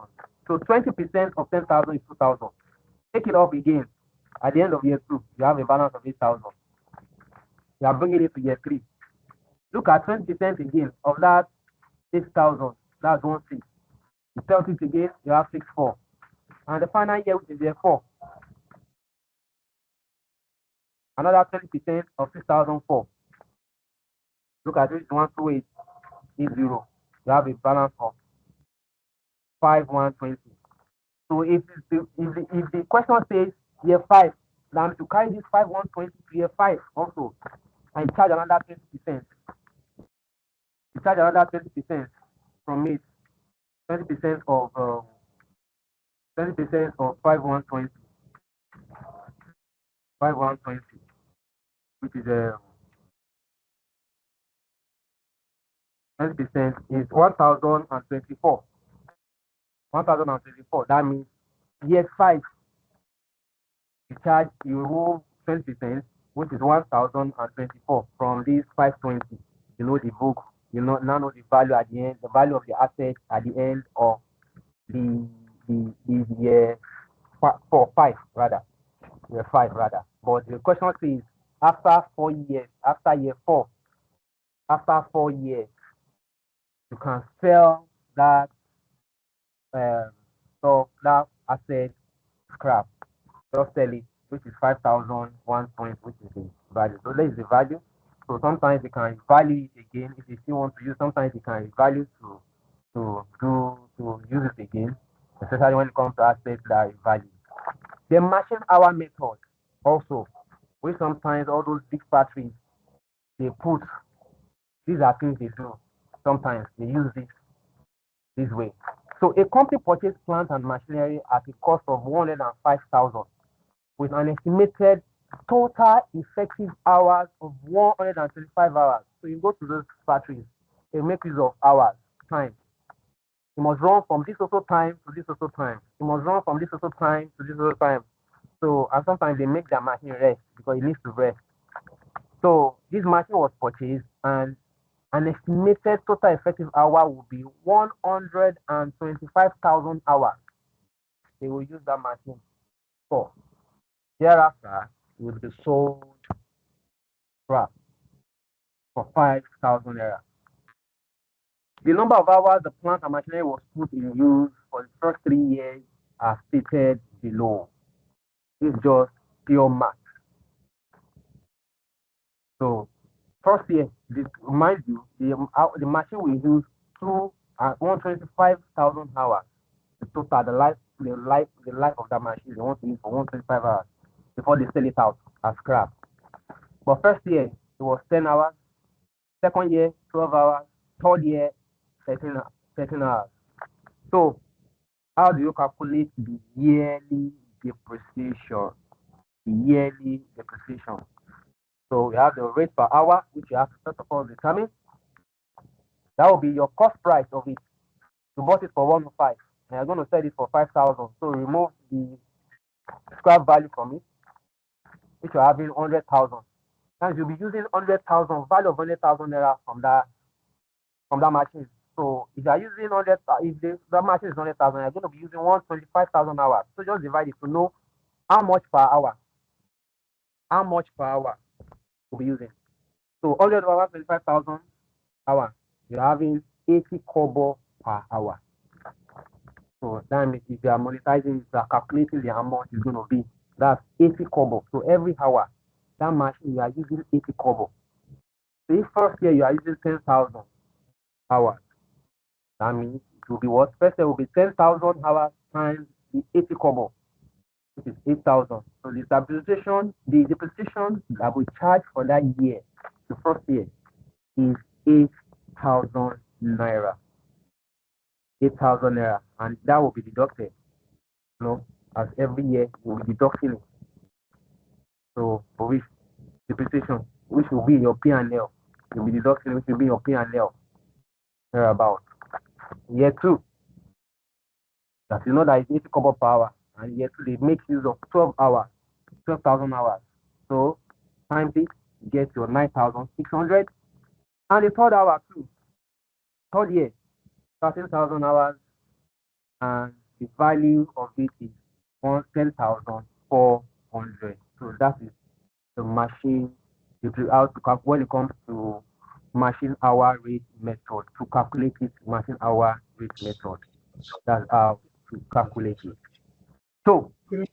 So 20% of 10,000 is 2,000. Take it up again. At the end of year two, you have a balance of 8,000. You are bringing it to year three. Look at 20% again of that 6,000. That's 1.6. You sell it again, you have 6.4. And the final year, which is year four, another 20% of 6,004. Look at this 128 is 0. You have a balance of 5,120. So if the question says year 5, then to carry this 5,120 to year 5 also, and charge another 20%. You charge another 20% from it, 20% of 5,120, 5,120, which is 20% is 1,024. 1,024. That means year 5, you remove 20%, which is 1,024 from this 520. You know the book, you now know the value at the end, the value of the asset at the end of the year 5 rather. Year 5 rather. But the question is after 4 years, after year 4, after 4 years, you can sell that so that asset scrap. Just sell it, which is 5,001 points, which is the value. So that is the value. So sometimes you can value it again if you still want to use. Sometimes you can value to use it again, especially when it comes to assets that are valued. The machine hour method also, which sometimes all those big factories they put, these are things they do. Sometimes they use this way. So a company purchased plant and machinery at a cost of 105,000 with an estimated total effective hours of 125 hours. So you go to those factories, they make use of hours, time. You must run from this also time to this also time. You must run from this also time to this also time. So and sometimes they make their machine rest because it needs to rest. So this machine was purchased and an estimated total effective hour will be 125,000 hours. They will use that machine for. Thereafter, it will be sold scrap for 5,000 naira. The number of hours the plant and machinery was put in use for the first 3 years are stated below. It's just pure math. So, first year, remind you, the machine will use 125,000 hours. The total, the life of that machine, they want to use for 125 hours before they sell it out as scrap. But first year, it was 10 hours. Second year, 12 hours. Third year, 13 hours. So, how do you calculate the yearly depreciation? The yearly depreciation. So, we have the rate per hour, which you have to first of all determine. That will be your cost price of it. You bought it for 105, and you're going to sell it for 5,000. So, remove the scrap value from it, which you're having 100,000. And you'll be using 100,000, value of 100,000 naira from that machine. So if you are using 100, if the machine is 100,000, you're going to be using 125,000 hours. So just divide it to know how much per hour. How much per hour you'll be using. So 100 hours, 25,000 hours. You're having 80 kobo per hour. So that means if you are monetizing, if you are calculating the amount it's going to be, that's 80 kobo. So every hour, that machine you are using 80 kobo. So if first year you are using 10,000 hours, that means it will be what? First year will be 10,000 hours times the 80 kobo. which is 8,000. So the depreciation that we charge for that year, the first year, is 8,000 naira. 8,000 naira, and that will be deducted, as every year we will be deducting it. So for which depreciation, which will be in your P&L, you'll be deducting, which will be in your P&L thereabout. Year two, that that is 80 kobo per hour, and year two they make use of 12 hours, 12,000 hours. So times it, get your 9,600, and the third hour too, third year, 13,000 hours, and the value of it is 10,400. So that is the machine, when it comes to machine hour rate method, to calculate it, machine hour rate method. That's how to calculate it. So we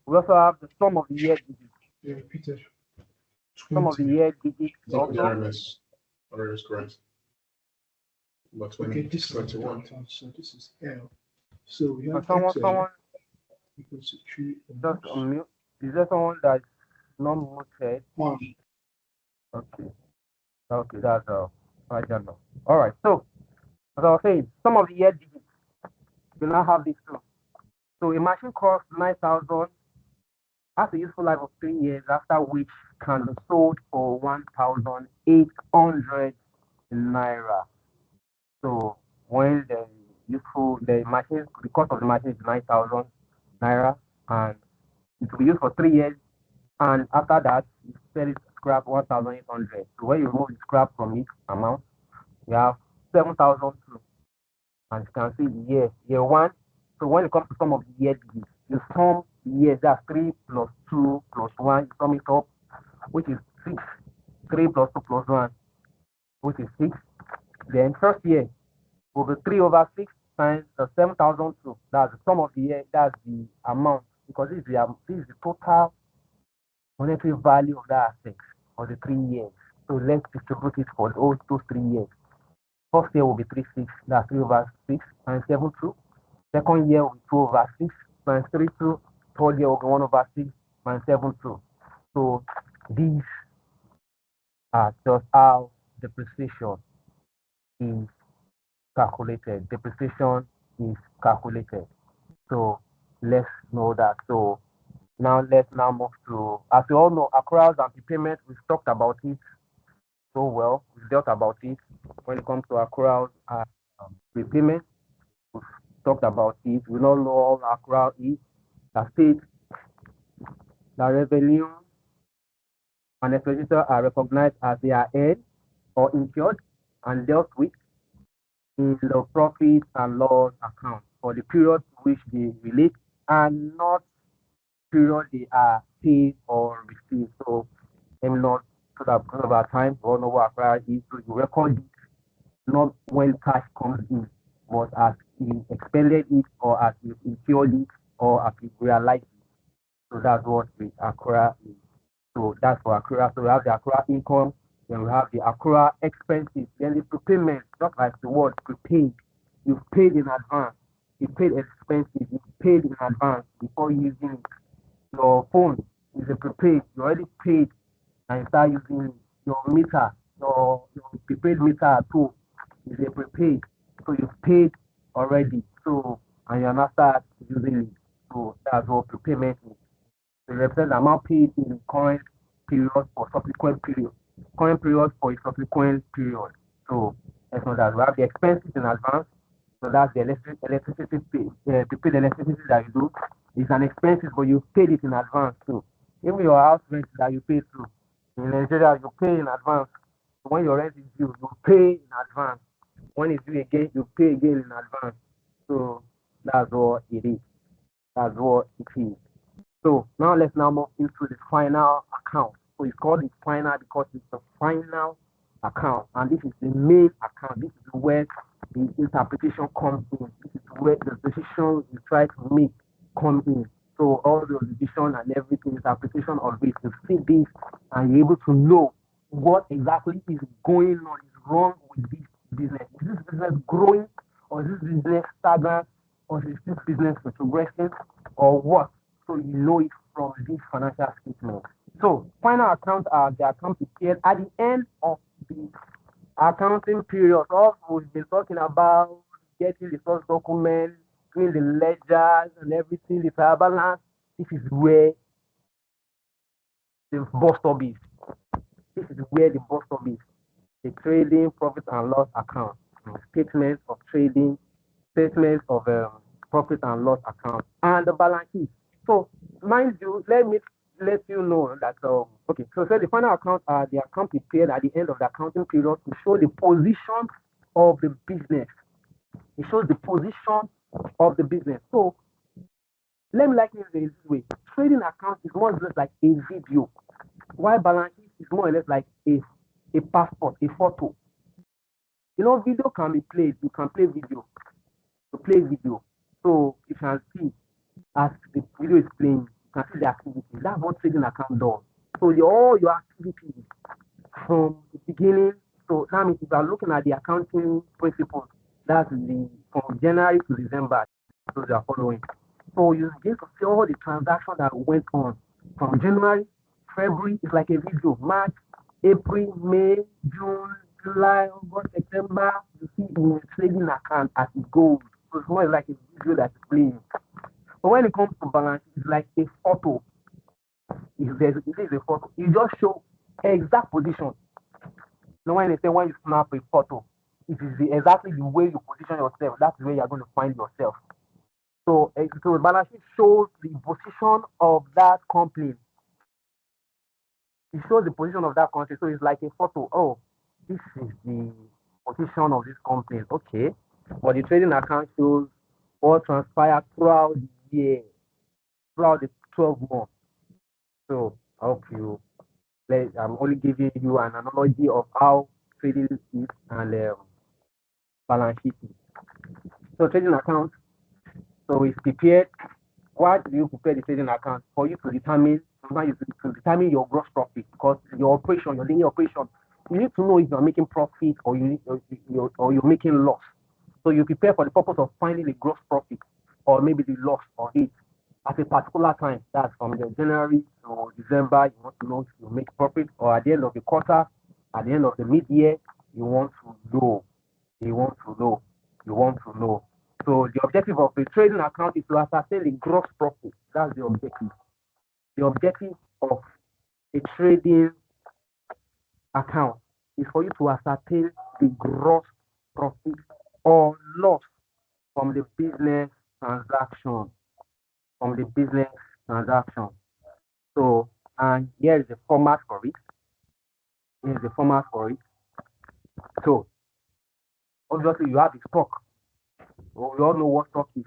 also have the sum of the year digits. Sum of the year digits also. RMS correct. But okay, this is 21. So this is L. So we have someone equals to 3. Just unmute. Is there someone that's not muted? Okay. Okay, that's I don't know. All right. So as I was saying, some of the year digits will now have this too. So a machine costs 9,000, has a useful life of 3 years, after which can be sold for 1,800 naira. So when the cost of the machine is 9,000 naira, and it will be used for 3 years, and after that you sell it scrap 1,800. So when you remove the scrap from each amount, you have 7,002. And you can see the year one. So when it comes to sum of the year digits, you sum the years, that's 3 plus 2 plus 1, you sum it up, which is 6. 3 plus 2 plus 1, which is 6. Then first year will be 3 over 6 times 7,002. That's the sum of the year, that's the amount, because this is the total monetary value of that asset for the 3 years. So let's distribute it for those 3 years. First year will be 3/6, that's 3 over 6 times 7/2. Second year will be 2 over 6 times 3/2. Third year will be 1 over 6 times 7/2. So these are just how depreciation is calculated. Depreciation is calculated. So let's know that. So now let's move to, as you all know, accruals and prepayments. We've talked about it so well. We've dealt about it when it comes to accruals and prepayments. We've talked about it. We all know all accrual is. That states that revenue and expenditure are recognized as they are earned or incurred and dealt with in the profit and loss account for the period to which they relate, and not period they are paid or received. So let me not, so that because of our time, we all know what accrual is. So you record it not when cash comes in, but as you expended it, or as you incurred it, or as you realized it. So that's what the accrual is. So that's for accrual. So we have the accrual income, then we have the accrual expenses, then the prepayment, just like the word prepaid. You've paid in advance. You paid expenses, you paid in advance before using it. Your phone is a prepaid, you already paid and you start using it. Your meter, your prepaid meter at home is a prepaid. So you've paid already. So and you're not start using it. So that's what prepayment is. It represents the amount paid in current period for subsequent period. Current period for a subsequent period. So let's know that we have the expenses in advance. So that's the electricity prepaid electricity that you do. It's an expenses, but you paid it in advance too. Even your house rent that you pay through. In Nigeria, you pay in advance. When your rent is due, you pay in advance. When it's due again, you pay again in advance. So that's what it is. That's what it is. So now let's move into the final account. So it's called the final because it's the final account, and this is the main account. This is where the interpretation comes in. This is where the decision you try to make come in. So all the decision and everything, interpretation of it, you see this and you're able to know what exactly is going on, is wrong with this business. Is this business growing, or is this business stagnant, or is this business progressing, or what? you know it from this financial statement. So final accounts are the accounts prepared at the end of the accounting period. Also, we've been talking about getting the source documents, doing the ledgers and everything, the trial balance. This is where the bus stop is. This is where the bus stop is. The trading profit and loss account, statements of trading, statements of profit and loss account, and the balance sheet. So, mind you, let me let you know that okay. So, say the final account are the account prepared at the end of the accounting period to show the position of the business. It shows the position of the business. So, let me like it this way: trading account is more or less like a video, while balance sheet is more or less like a passport, a photo. You know, video can be played. You can play video. To play video. So you can see as the video is playing, you can see the activity. That's what trading account does. So all your activities from the beginning. So that means if you are looking at the accounting principles, that's from January to December. So they are following. So you get to see all the transactions that went on from January, February. It's like a video. March, April, May, June, July, August, September. You see in the trading account as it goes. So it's more like a video that's playing. But when it comes to balance, it's like a photo. It is a photo. You just show exact position. Now when they say when you snap a photo, it is exactly the way you position yourself. That's where you're going to find yourself. So the balance sheet shows the position of that company. It shows the position of that country. So it's like a photo. Oh, this is the position of this company. Okay. But the trading account shows what transpired throughout the year, throughout the 12 months. So I hope I'm only giving you an analogy of how trading is and balance sheet is. So trading account, so it's prepared. Why do you prepare the trading account? For you to determine, your gross profit, because your operation, your daily operation, you need to know if you're making profit or you're making loss. So you prepare for the purpose of finding the gross profit or maybe the loss on it at a particular time. That's from the January or December. You want to know if you make profit, or at the end of the quarter, at the end of the mid-year, you want to know. You want to know. You want to know. So the objective of the trading account is to ascertain the gross profit. That's the objective. The objective of a trading account is for you to ascertain the gross profit or loss from the business transaction. From the business transaction. So, and here is the format for it. Here is the format for it. So, obviously, you have the stock. So we all know what stock is.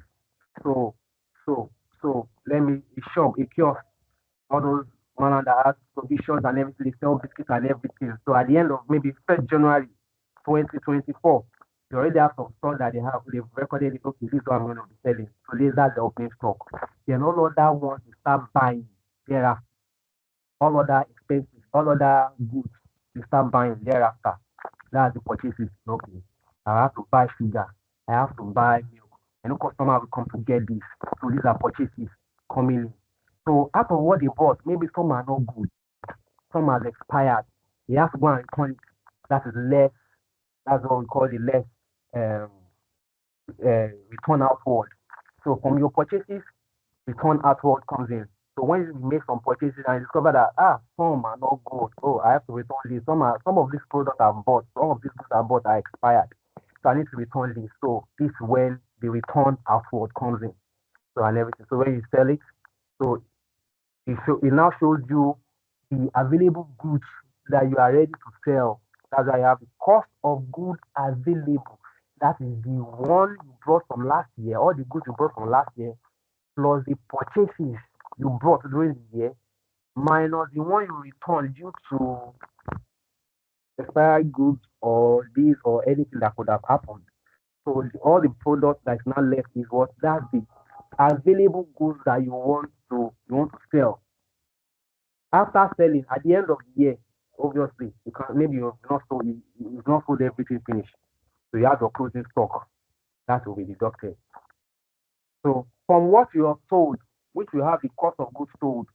So let me a shop, a kiosk, all those one that has provisions and everything, they sell biscuits and everything. So at the end of maybe 1st January 2024, you already have some stock that they've recorded it. Okay, this is what I'm going to be selling. So that's the opening stock. Then all other ones you start buying thereafter. All other expenses, all other goods you start buying thereafter. That's the purchases. Okay, I have to buy sugar. I have to buy milk. And no customer will come to get this. So these are purchases coming in. So out of what they bought, maybe some are not good, some are expired. They have to go and return it. That is less. That's what we call the less return outward. So from your purchases, return outward comes in. So when you make some purchases and you discover that some are not good. Oh, I have to return this. Some of these products I've bought, some of these goods I bought are expired. So I need to return this. So this is when the return outward comes in. So and everything. So when you sell it, so it now shows you the available goods that you are ready to sell. That's why you have the cost of goods available. That is the one you brought from last year, all the goods you brought from last year, plus the purchases you brought during the year, minus the one you returned due to expired goods or this or anything that could have happened. So all the products that's now left is that's the available goods that you want to sell. After selling, at the end of the year, obviously, maybe you've not sold everything finished. So you have your closing stock. That will be deducted. So from what you have sold, which will have the cost of goods sold.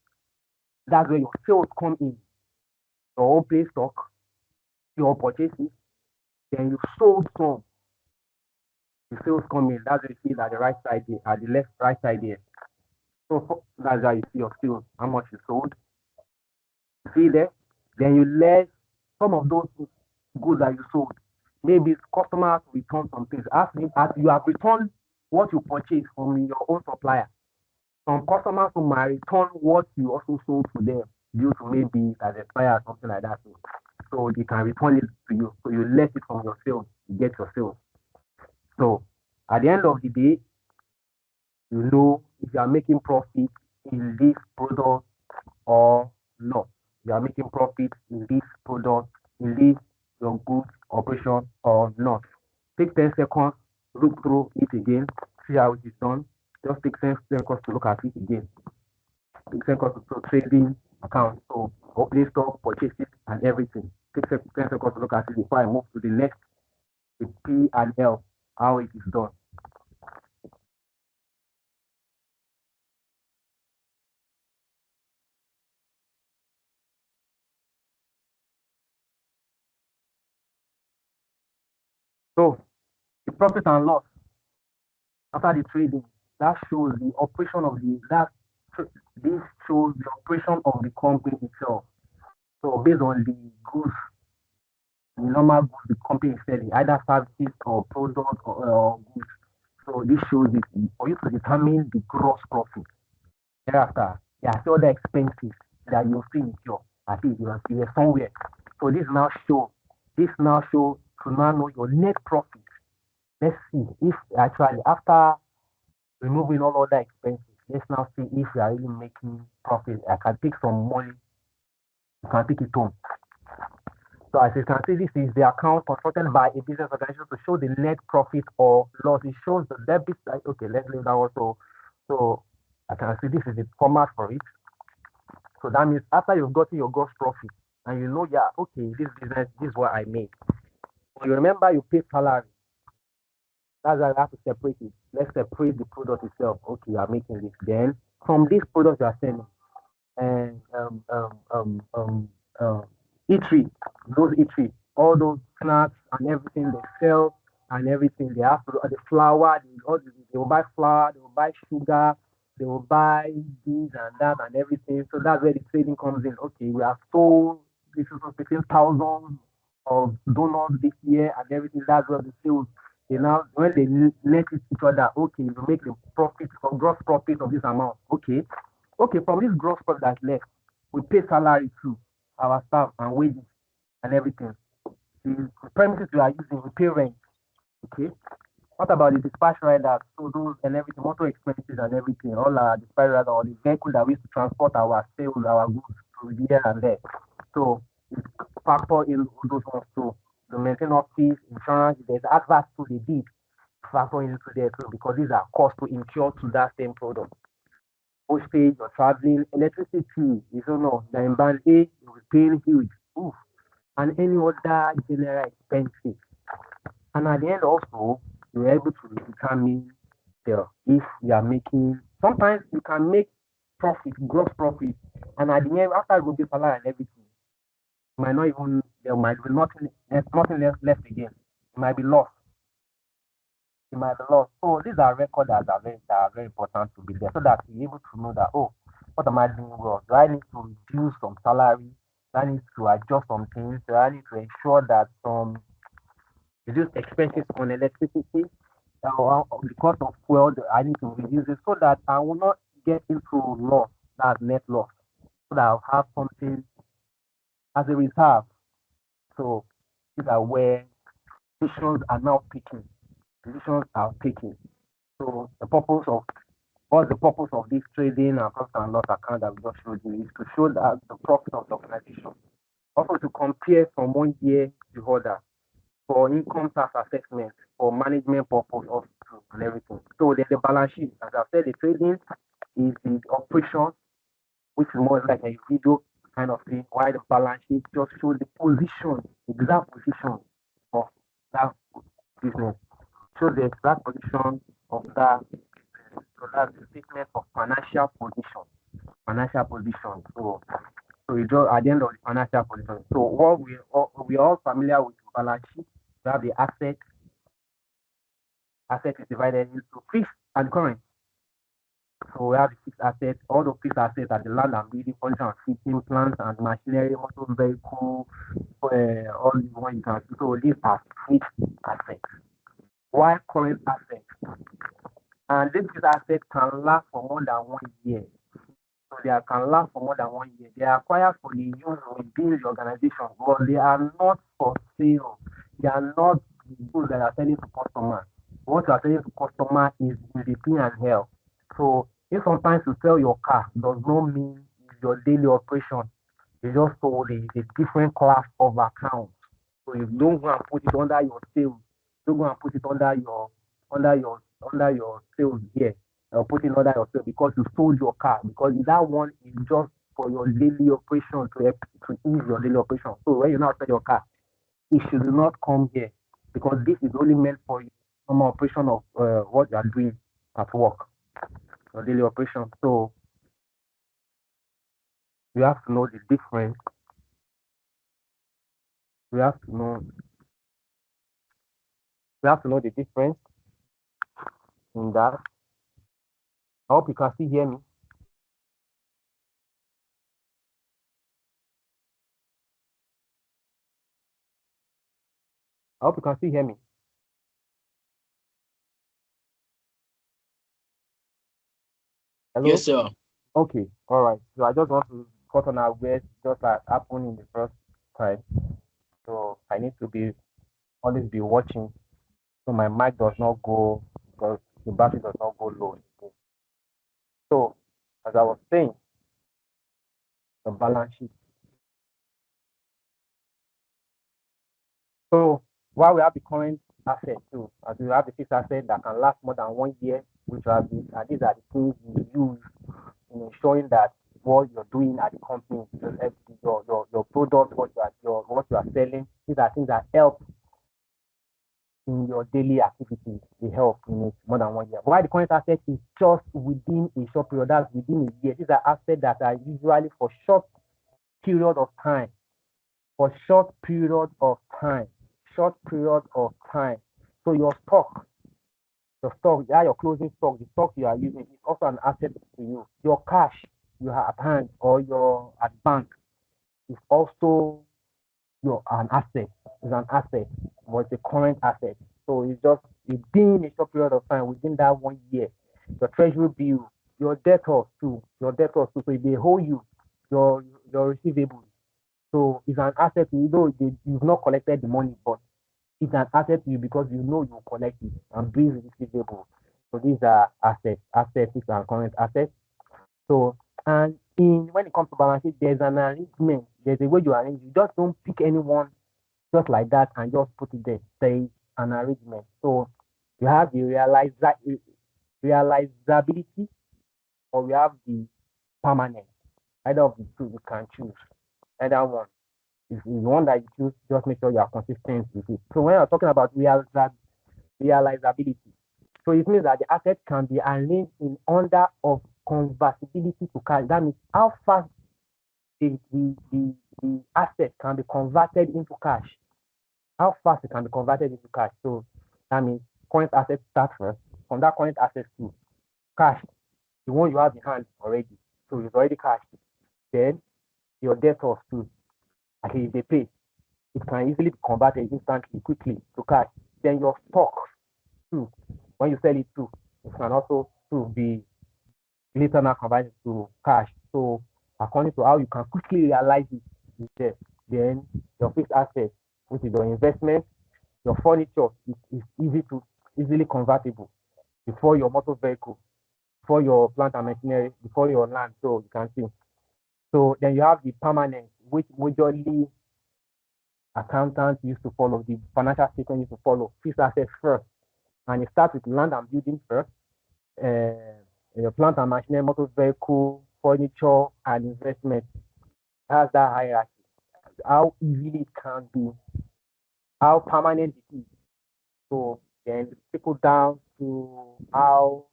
That's where your sales come in. Your opening stock, your purchases, then you sold some. The sales come in. That's where you see it at the right side here, at the left right side here. So that's how you see your sales, how much you sold. See there? Then you let some of those goods that you sold. Maybe customers return some things. As you have returned what you purchased from your own supplier, some customers who might return what you also sold to them due to maybe as expire or something like that. So they can return it to you. So you let it from your sales, you get your sales. So at the end of the day, you know if you are making profit in this product or not. You are making profit in this product, in this your goods operation or not. Take 10 seconds, look through it again, see how it is done. Just take 10 seconds to look at it again. Take 10 seconds to trading account, so opening stock, purchases, and everything. Take 10 seconds to look at it before I move to the next, the P and L, how it is done. So the profit and loss after the trading, that shows the operation of this shows the operation of the company itself. So based on the goods, the normal goods the company is selling, either services or products or goods. So this shows it for you to determine the gross profit. Thereafter, there are still other expenses that you see incur. I think you are somewhere. So this now show to now know your net profit. Let's see if actually after removing all other expenses, let's now see if you are really making profit. I can take some money, you can take it home. So as you can see, this is the account constructed by a business organization to show the net profit or loss. It shows the debit side. Okay, let's leave that also. So I can see this is the format for it. So that means after you've gotten your gross profit and you know, yeah, okay, this business, this is what I made. But you remember you pay salary. That's why you have to separate it. Let's separate the product itself. Okay, you are making this. Then from this product you are selling, and eatery, those eatery, all those snacks and everything they sell and everything they have to the flour, they will buy flour, they will buy sugar, they will buy this and that and everything. So that's where the trading comes in. Okay, we have sold this is between thousands of donuts this year and everything. That's where the sales. They now when they net it each other, okay, you make the profit or gross profit of this amount. Okay, from this gross profit that's left, we pay salary to our staff and wages and everything. The premises we are using, we pay rent. Okay. What about the dispatch riders? So those and everything, motor expenses and everything, all our dispatch riders or the vehicle that we use to transport our sales, our goods to here and there. So it factor in all those ones too. The maintenance fees, insurance, there's adverse to the deed factor into there too, because these are costs to incur to that same product. Postage or traveling, electricity, you don't know, the in band A, you will pay huge. Oof. And any other general expenses. And at the end also, you're able to determine if you are making, sometimes you can make profit, gross profit, and at the end, after you give salary and everything, might not even, there might be nothing, there's nothing left again. It might be lost. It might be lost. So these are records that are very important to be there so that you're able to know that, oh, what am I doing well? Do I need to reduce some salary? Do I need to adjust some things? Do I need to ensure that some reduce expenses on electricity or the cost of fuel? I need to reduce it so that I will not get into loss, that's net loss. So that I'll have something as a reserve. So these are where decisions are now taken. Decisions are taken. So what's the purpose of this trading and profit and loss account that we just showed you is to show that the profit of the organization. Also to compare from one year to other for income tax assessment, for management purpose also and everything. So there's the balance sheet. As I said, the trading is the operation, which is more like a video kind of thing, while the balance sheet just shows the position, exact position of that business. Shows the exact position of that So that's the statement of financial position. Financial position. So you draw at the end of the financial position. So what we are all familiar with balance sheet. We have the asset. Asset is divided into fixed and current. So we have the fixed assets. All the fixed assets are the land and building, furniture and fitting, plants and machinery, motor vehicle, all the one you can see. So these are fixed assets. Why current assets? And this fixed asset can last for more than 1 year. So they can last for more than 1 year. They are acquired for the use within the organization, but they are not for sale. They are not the goods that are selling to customers. What you are selling to customer is the clean and health. So if sometimes you sell your car, does not mean it's your daily operation. You just sold a different class of account. So you don't go and put it under your sales. Don't go and put it under your under your sales here. Or put it under your sales because you sold your car. Because that one is just for your daily operation to ease your daily operation. So when you now sell your car, it should not come here because this is only meant for normal operation of what you are doing at work, your daily operation. So you have to know the difference. We have to know. We have to know the difference in that. I hope you can still hear me. I hope you can still hear me. Hello? Yes, sir. Okay, all right. So I just want to cut on our way, just like happened in the first time. So I need to always be watching so my mic does not go, because the battery does not go low. So as I was saying, the balance sheet. So while we have the current asset too, as we have the fixed asset that can last more than 1 year, which are these are the things we use in ensuring that what you're doing at the company, your product, what you are selling, these are things that help in your daily activities. They help in it more than 1 year. Why the current asset is just within a short period, that's within a year. These are assets that are usually for short period of time. For short period of time. Short period of time. So your stock, your closing stock, the stock you are using is also an asset to you. Your cash you have at hand or your at bank is also an asset. It's an asset, but it's a current asset. So it's just within a short period of time, within that 1 year, your treasury bill, your debtors too. So if they owe you your receivables. So it's an asset to you, though you've not collected the money, but it's an asset to you because you know you collect it and bring receivable. So these are assets and current assets. So and when it comes to balance sheet, there's an arrangement. There's a way you arrange. You just don't pick anyone just like that and just put it there. There is an arrangement. So you have the realizability or we have the permanent. Either of the two you can choose. Either one. If you one that you choose, just make sure you are consistent with it. So when you're talking about realizability, so it means that the asset can be arranged in order of convertibility to cash. That means how fast the asset can be converted into cash. How fast it can be converted into cash. So that means current asset start first. From that current asset to cash, the one you have in hand already. So it's already cash. Then your debtors too. At least they pay. It can easily be converted instantly, quickly to cash. Then your stock too. When you sell it too, it can also too be later now converted to cash. So according to how you can quickly realize it is there. Then your fixed asset, which is your investment, your furniture is easily convertible before your motor vehicle, before your plant and machinery, before your land. So you can see. So then you have the permanent, which majorly accountants used to follow, the financial statement used to follow fixed assets first. And it starts with land and building first, your plant and machinery, motor vehicle, furniture, and investment. That's that hierarchy. How easily it can be, how permanent it is. So then trickle down to how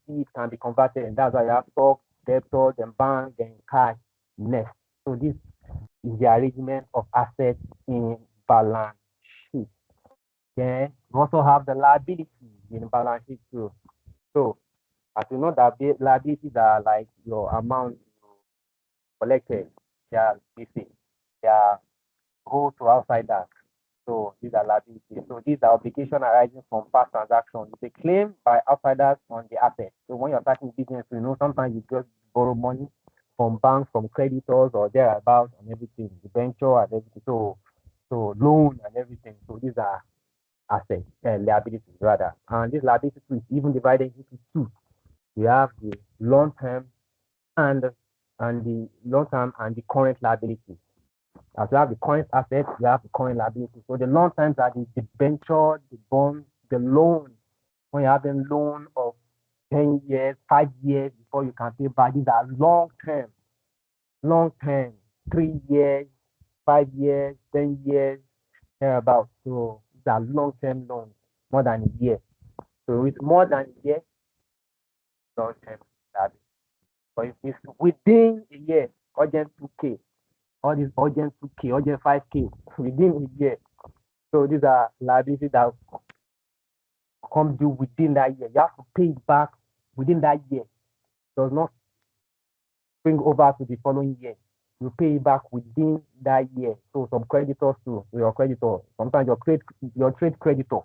it can be converted, and that's why you have stock, debtor, then bank, then cash next. So this is the arrangement of assets in balance sheet. Then we also have the liabilities in balance sheet too. So as you know that liabilities are like your amount collected, they are basic, they are go to outsiders. So these are liabilities. So these are obligations arising from past transactions. It's a claim by outsiders on the asset. So when you're starting business, you know sometimes you just borrow money from banks, from creditors, or thereabouts, and everything, the venture and everything. So loan and everything. So these are assets, liabilities rather. And this liability is even divided into two. We have the long term and the long term and the current liabilities. As you have the current assets, you have the current liabilities. So the long terms are the debenture, the bond, the loan. When you have a loan of 10 years, 5 years before you can pay back, these are long term, 3 years, 5 years, 10 years, thereabouts. So these are long term loans, more than a year. So with more than a year, long term liability. But if it's within a year, urgent 2K, all these urgent 2K, urgent 5K within a year. So these are liabilities that come due within that year. You have to pay it back within that year. Does not bring over to the following year. You pay it back within that year. So some creditors too, your creditor, sometimes your trade creditor,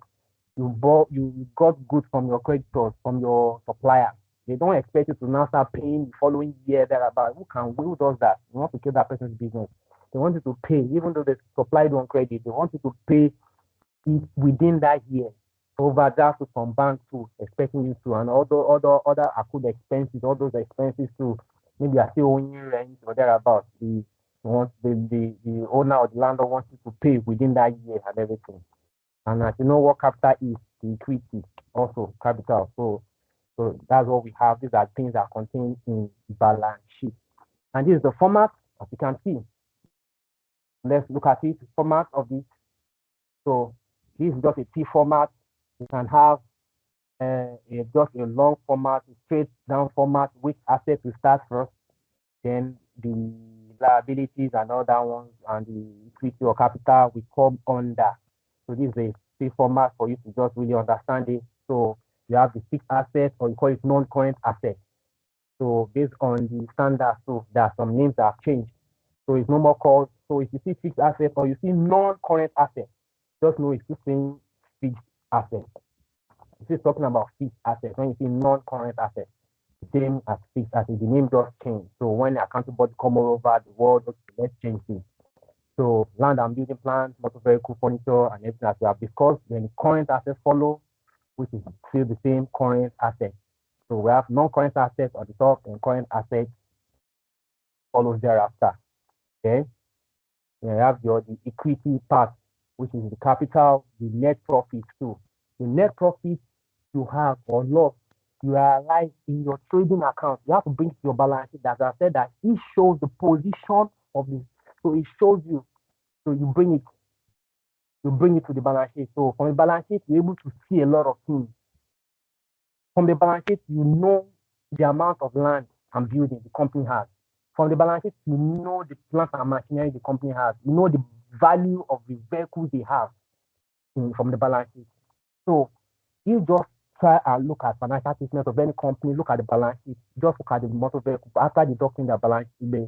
you got goods from your creditors, from your supplier. They don't expect you to now start paying the following year thereabout. Who does that? You want to kill that person's business. They want you to pay, even though they supplied on credit, they want you to pay it within that year. Overdraft to some bank too, expecting you to, and other accrued expenses, all those expenses too. Maybe you're still owing rent or thereabouts. The owner or the landlord wants you to pay within that year and everything. And as you know what capital is, the equity, also capital. So that's what we have. These are things that are contained in balance sheet. And this is the format, as you can see. Let's look at it, format of this. So this is just a T format. You can have just a long format, a straight down format, which assets will start first, then the liabilities and other ones, and the equity or capital will come under. So this is a T format for you to just really understand it. So you have the fixed assets, or you call it non-current assets. So based on the standards, so there are some names that have changed. So it's no more called. So if you see fixed assets or you see non-current assets, just know it's the same fixed assets. This is talking about fixed assets. When you see non-current assets, the same as fixed assets, the name just changed. So when the accounting body come over the world, let's change this. So land and building plans, motor vehicle, furniture, and everything as we have discussed. Then current assets follow, which is still the same current assets. So we have non-current assets on the top, and current assets follows thereafter. Okay. We have the equity part, which is the capital, the net profit too. The net profit you have or loss you realize in your trading account, you have to bring to your balance sheet. As I said, that it shows the position of this. So it shows you. So you bring it to the balance sheet. So from the balance sheet, you're able to see a lot of things. From the balance sheet, you know the amount of land and building the company has. From the balance sheet, you know the plant and machinery the company has. You know the value of the vehicles they have from the balance sheet. So you just try and look at financial statements of any company, look at the balance sheet, just look at the motor vehicle. After deducting the balance, the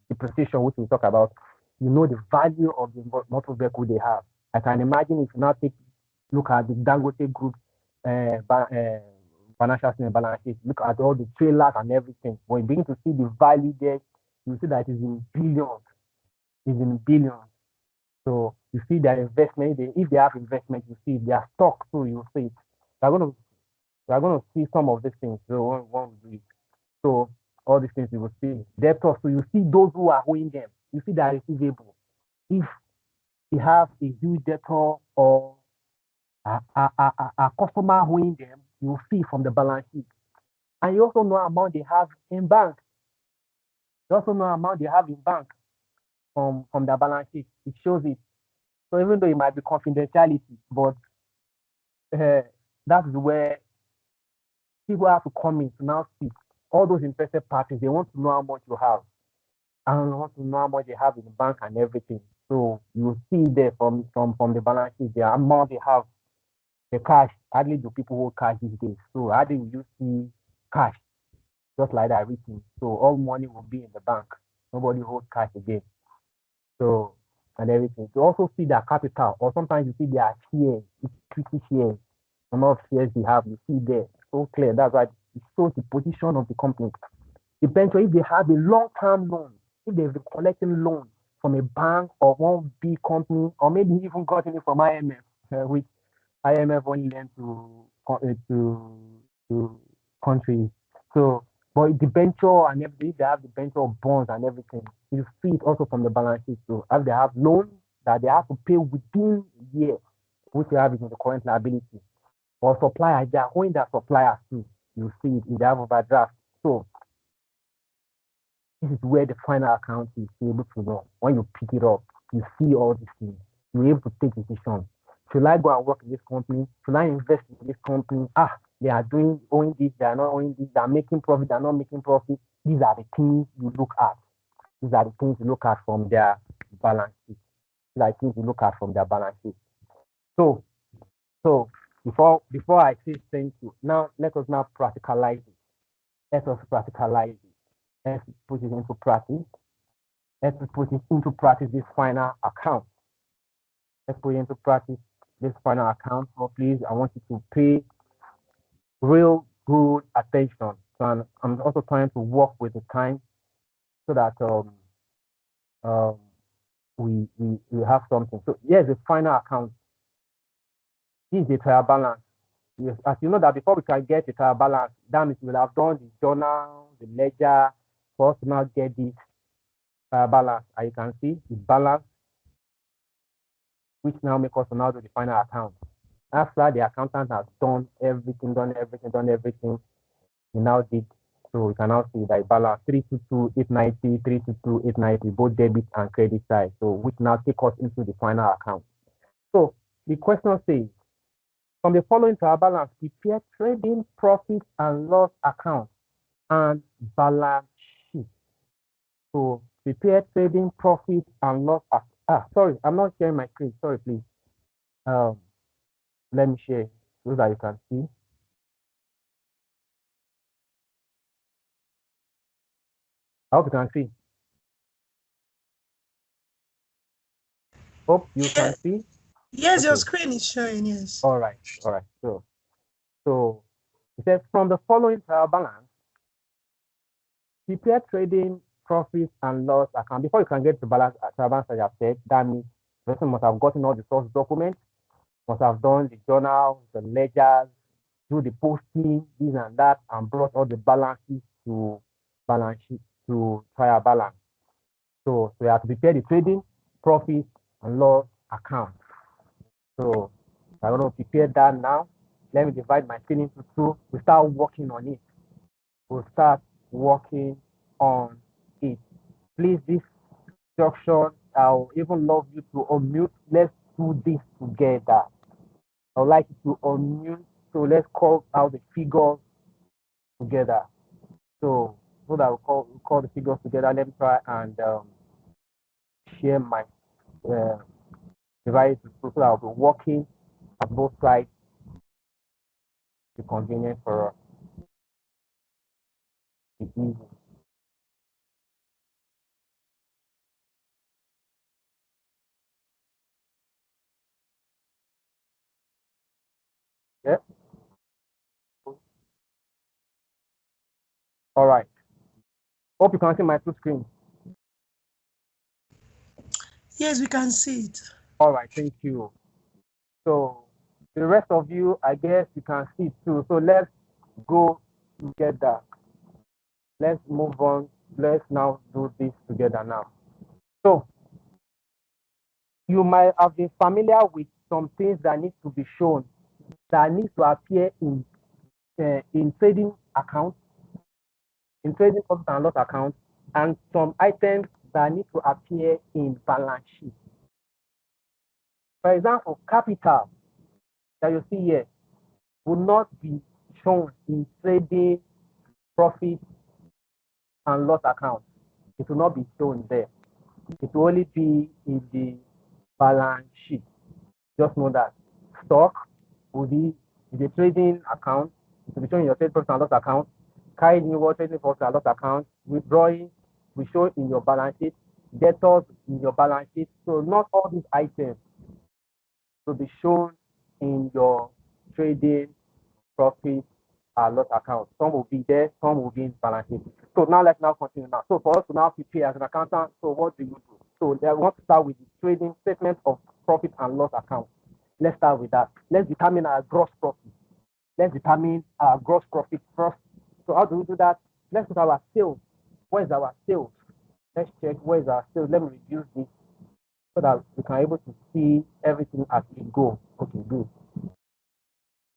depreciation, which we talk about, you know the value of the motor vehicle they have. I can imagine if you now look at the Dangote Group financial statement balance sheet, look at all the trailers and everything. When you begin to see the value there, you see that it's in billions. It's in billions. So you see their investment. If they have investment, you see their stock too. You see it. We are going to see some of these things. So when we do it. So all these things you will see. Debtors. So you see those who are owing them. You see their receivable. If they have a huge debtor or a customer owing them, you will see from the balance sheet. And you also know amount they have in bank. You also know amount they have in bank from the balance sheet. It shows it. So even though it might be confidentiality, but that is where people have to come in to now see all those interested parties. They want to know how much you have and want to know how much they have in the bank and everything. So you see there from the balance sheet, the amount they have, the cash. Hardly do people hold cash these days. So how do you see cash just like that written? So all money will be in the bank. Nobody holds cash again. So and everything. You also see their capital, or sometimes you see their shares, equity shares, the number of shares they have. You see there so clear. That's why it shows the position of the company. Depends on if they have a long-term loan, if they've been collecting loans from a bank or one big company, or maybe even gotten it from IMF, which IMF only lend to countries. So, but the debenture and everything, if they have the debenture bonds and everything, you see it also from the balance sheet. So, as they have loans that they have to pay within a year, which they have is in the current liability, or suppliers, they are owing their suppliers too. You see it if they have overdraft. So, this is where the final account is able to know. When you pick it up, you see all these things. You're able to take decisions. Should I go and work in this company? Should I invest in this company? They are owing this, they are not owing this, they are making profit, they are not making profit. These are the things you look at. These are the things you look at from their balance sheet. These are the things you look at from their balance sheet. So before I say thank you, now let us now practicalize it. Let us practicalize it. Let's put it into practice. Let's put it into practice this final account. Let's put it into practice this final account. So please, I want you to pay real good attention. So I'm also trying to work with the time so that we have something. So here's the final account. This is the trial balance. Yes, as you know that before we can get the trial balance, that means we will have done the journal, the ledger, for us to now get this balance. As you can see, the balance, which now makes us to now do the final account. After the accountant has done everything, we now did. So we can now see that balance 322,890, 322,890, both debit and credit side. So which now take us into the final account. So the question says, from the following trial balance, prepare trading profit and loss account and balance sheet. So prepare trading profit and loss account. Sorry, I'm not sharing my screen. Sorry, please. Let me share so that you can see. I hope you can see. Hope you can see. Yes, your Okay. screen is showing, yes. All right. So it says from the following trial balance, prepare trading profit and loss account. Before you can get to balance trial balance, as I have said, that means the person must have gotten all the source documents, must have done the journals, the ledgers, do the posting, this and that, and brought all the balances to balance sheet to trial balance. So you have to prepare the trading profit and loss account. So I'm going to prepare that now. Let me divide my screen into two. We start working on it. We'll start working on it. Please, this instruction, I'll even love you to unmute. Let's do this together. I would like you to unmute. So let's call out the figures together. So that we'll call the figures together. Let me try and share my device so that I'll be working at both sides to be convenient for us. It's easy. Yeah. All right. Hope you can see my two screens. Yes, we can see it. All right. Thank you. So the rest of you, I guess you can see it too. So let's go together. Let's move on. Let's now do this together now. So you might have been familiar with some things that need to be shown, that need to appear in trading accounts, in trading profit and loss accounts, and some items that need to appear in balance sheet. For example, capital that you see here will not be shown in trading profit and loss account. It will not be shown there. It will only be in the balance sheet. Just know that stock will be in the trading account. It will be shown in your trade profit and loss account. Carried inward trading profit and loss account. Withdrawing will show in your balance sheet. Debtors in your balance sheet. So not all these items will be shown in your trading profit and loss account. Some will be there, some will be in balance sheet. So now let's now continue now. So for us to now prepare as an accountant, so what do you do? So I want to start with the trading statement of profit and loss account. Let's start with that. Let's determine our gross profit. Let's determine our gross profit first. So how do we do that? Let's look at our sales. Where is our sales? Let's check where is our sales. Let me reduce this so that we can be able to see everything as we go. Okay, good.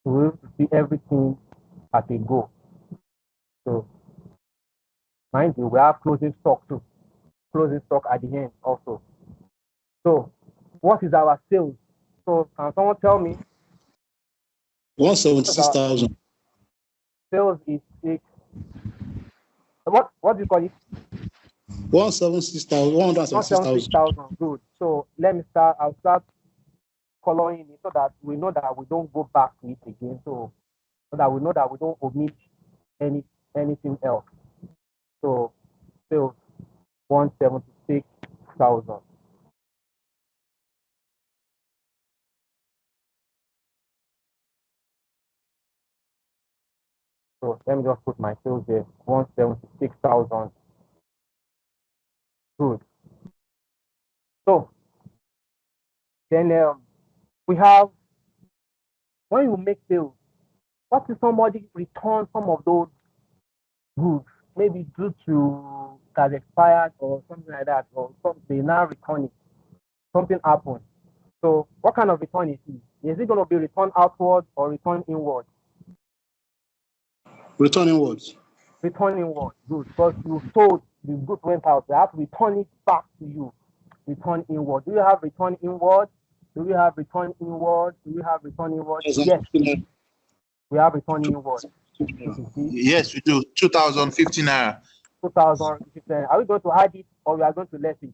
So we're able to see everything as we go. So mind you, we have closing stock too. Closing stock at the end also. So what is our sales? So can someone tell me? 176,000. Sales is 6. What do you call it? 176,000. 176,000. Good. So let me start. I'll start coloring it so that we know that we don't go back to it again. So that we know that we don't omit anything else. So sales 176,000. So let me just put my sales there. 176,000. Good. So then we have, when you make sales, what if somebody return some of those goods, maybe due to has expired or something like that, or they now return it, something happened. So what kind of return is it? Is it going to be return outward or return inward? Return inwards. Return inward, good, because you sold, the goods went out, they have to return it back to you. Return inward. Do you have return inward? Do we have return inward? Do we have return inward? Yes, we have return inward. Yes, we do. 2,050 naira. 2,050. Are we going to add it or we are going to let it?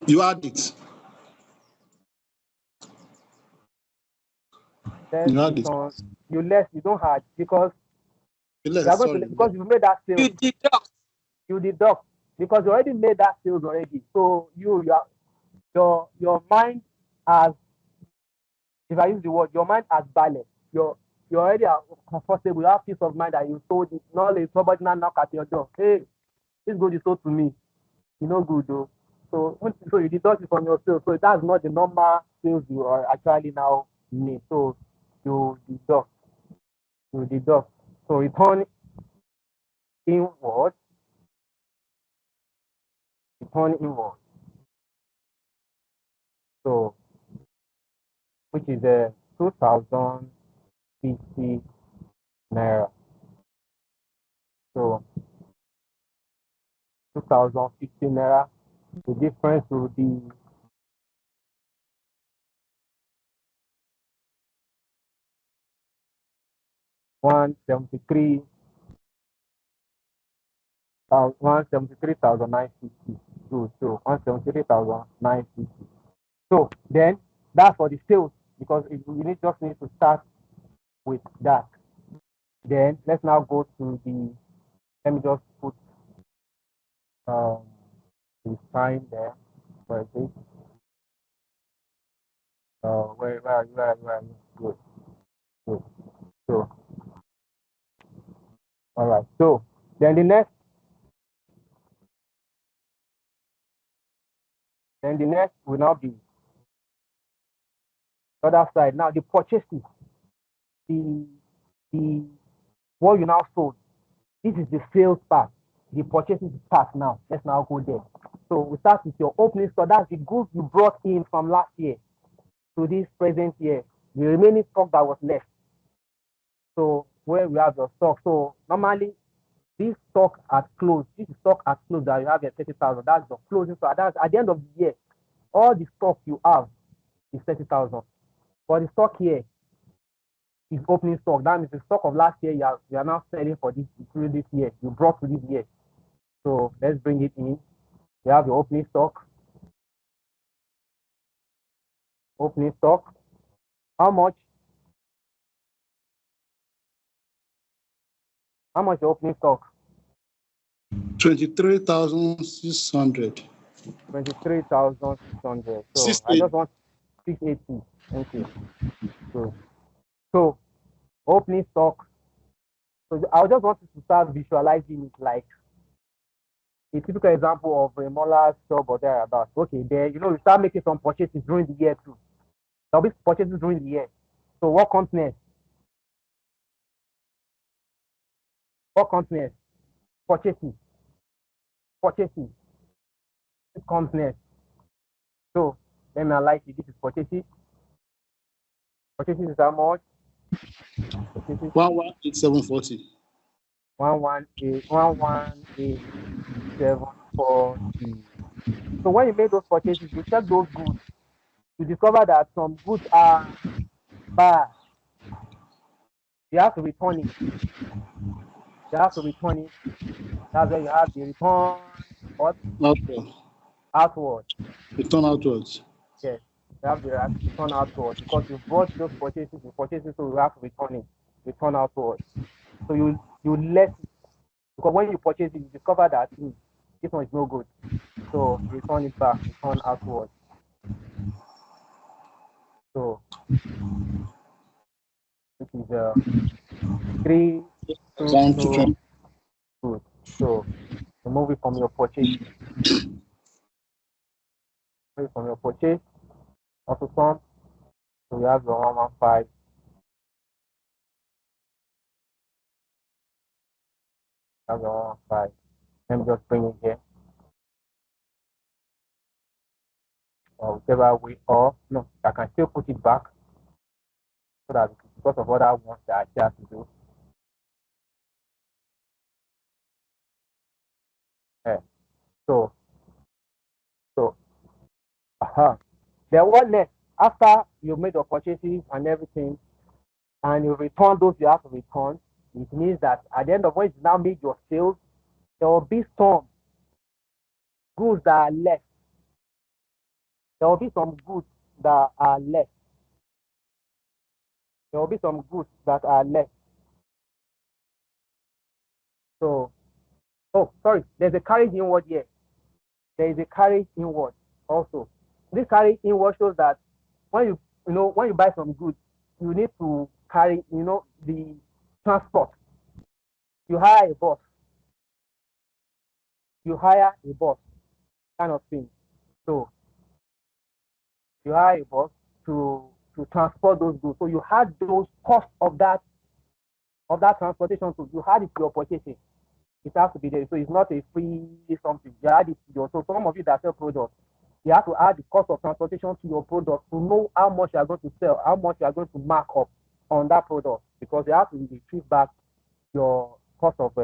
You add it. Then you less, you don't add because you are going to, because you made that sale. You deduct. You deduct because you already made that sales already. So your mind has, if I use the word, your mind has balance. You already are comfortable. You have peace of mind that you sold it. Not like somebody now knock at your door. Hey, this good is sold to me. You know good though. So you deduct it from your sales. So that's not the normal sales you are actually now need. So you deduct. You deduct. So return inward. Return inward. So which is 2,050 naira. So 2,050 naira. The difference will be 173,950. Good. So 173,950. So then that's for the sales because just need to start with that. Then let's now go to the. Let me just put the sign there. Where is it? Where are you? Where are you? Good. Good. So all right. So then the next will now be the other side. Now the purchases, the what you now sold. This is the sales part. The purchases part now. Let's now go there. So we start with your opening stock. That's the goods you brought in from last year to this present year. The remaining stock that was left. So where we have your stock. So normally this stock at close. This is stock at close that you have at 30,000. That's the closing stock. That's at the end of the year. All the stock you have is 30,000. But the stock here is opening stock. That means the stock of last year you are now selling for this through this year. You brought to this year. So let's bring it in. You have your opening stock. Opening stock. How much? How much your opening stock? 23,600. 23,600. So I 680. just want 680. Thank you. So opening stock. So I just want you to start visualizing it like a typical example of a Mola shop or thereabouts. Okay, there, you start making some purchases during the year too. There'll be purchases during the year. So what comes next? What comes next? Purchases. Purchases. It comes next. So let me highlight it. This is purchases. Purchases is how much? Purchases 118,740. 118,740. So when you make those purchases, you check those goods. You discover that some goods are bad. You have to return it. You have to return it. That's where you have the return what? Outward. Return outwards. Yes. You have the return outward because you brought those purchases, so you have to return it. Return outward. So you let it. Because when you purchase it, you discover that this one is no good. So you return it back, return outward. So this is 3, 2, 2, good. So remove it from your purchase. Remove it from your purchase. Also some. So you have your 115. Have your 115. Let me just bring it here. Or whichever way, or no, I can still put it back so that because of other ones that I still have to do. Yeah. So then what next? After you made your purchases and everything, and you return those you have to return, it means that at the end of when you now made your sales, there will be some goods that are left. There will be some goods that are left. There will be some goods that are left. So, oh, sorry, there's a carriage inward here. There is a carriage inward also. This carriage inward shows that when when you buy some goods, you need to carry, the transport. You hire a bus. You hire a bus, kind of thing. So you hire a bus to transport those goods. So you had those costs of that transportation. So you had it to your purchasing. It has to be there. So it's not a free something. You add it to your. So some of you that sell products, you have to add the cost of transportation to your product to know how much you are going to sell, how much you are going to mark up on that product, because you have to retrieve back your cost of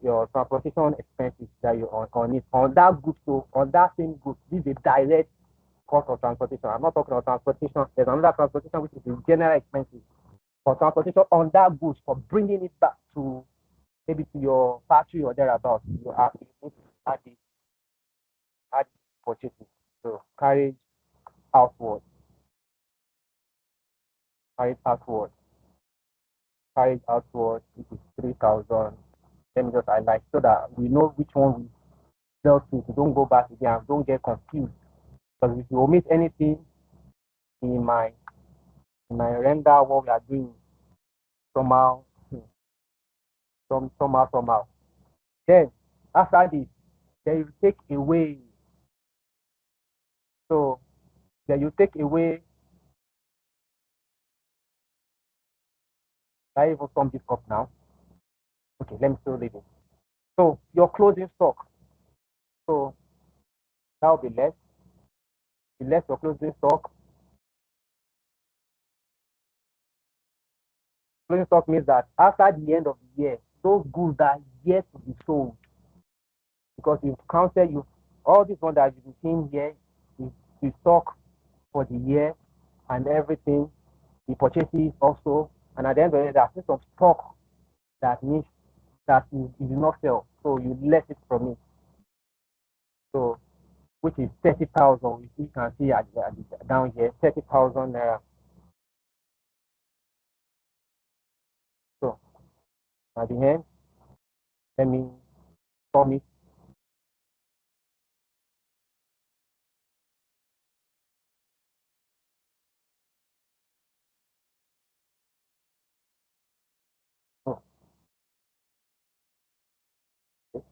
your transportation expenses that you on it on that good. So on that same good, this is a direct cost of transportation. I'm not talking about transportation. There's another transportation which is the general expenses for transportation on that goods for bringing it back to maybe to your factory or thereabouts. You need to add purchases. So carriage outward, carriage outward, carriage outward. This is 3,000. Let me just highlight so that we know which one we sell to. So don't go back again and don't get confused. Because if you omit anything in my render, what we are doing somehow, somehow. Then after this, then you take away. So then you take away. I even sum this up now. Okay, let me still leave it. So your closing stock. So that will be less. The less your closing stock. Closing stock means that after the end of the year, those goods that are yet to be sold, because you've counted all this one that you've seen here is the stock for the year, and everything, the purchases also, and at the end of the day, there's some stock that needs that you do not sell, so you left it from it. So which is 30,000. You can see down here 30,000 naira. So at the end, let me sum it. Oh, okay.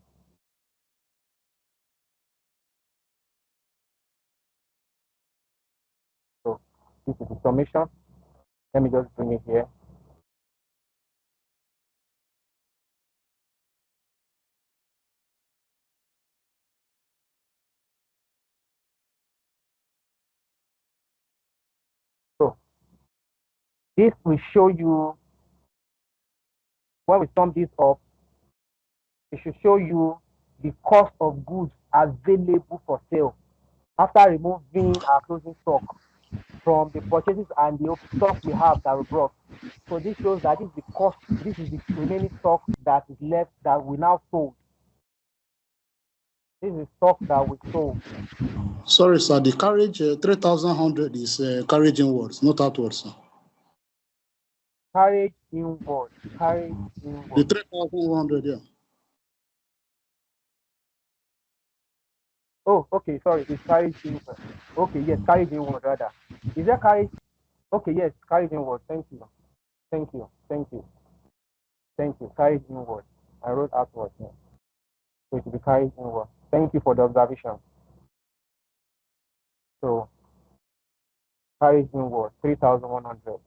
So this is the summation. Let me just bring it here. So this will show you, when we sum this up, it should show you the cost of goods available for sale after removing our closing stock from the purchases and the stock we have that we brought. So this shows that this is the cost, this is the remaining stock that is left that we now sold. This is stock that we sold. Sorry, sir. The carriage 3,100 is carriage inwards, not outwards, sir. Carriage inward. Carriage The inward. 3,100, yeah. Oh, okay, sorry, it's carriage inward. Okay, yes, carriage inward rather. Is there carriage? Okay, yes, carriage inward. Thank you. Thank you. Thank you. Thank you. Carriage inward. I wrote outward here. So it will be carriage inward. Thank you for the observation. So carriage inward, 3,100.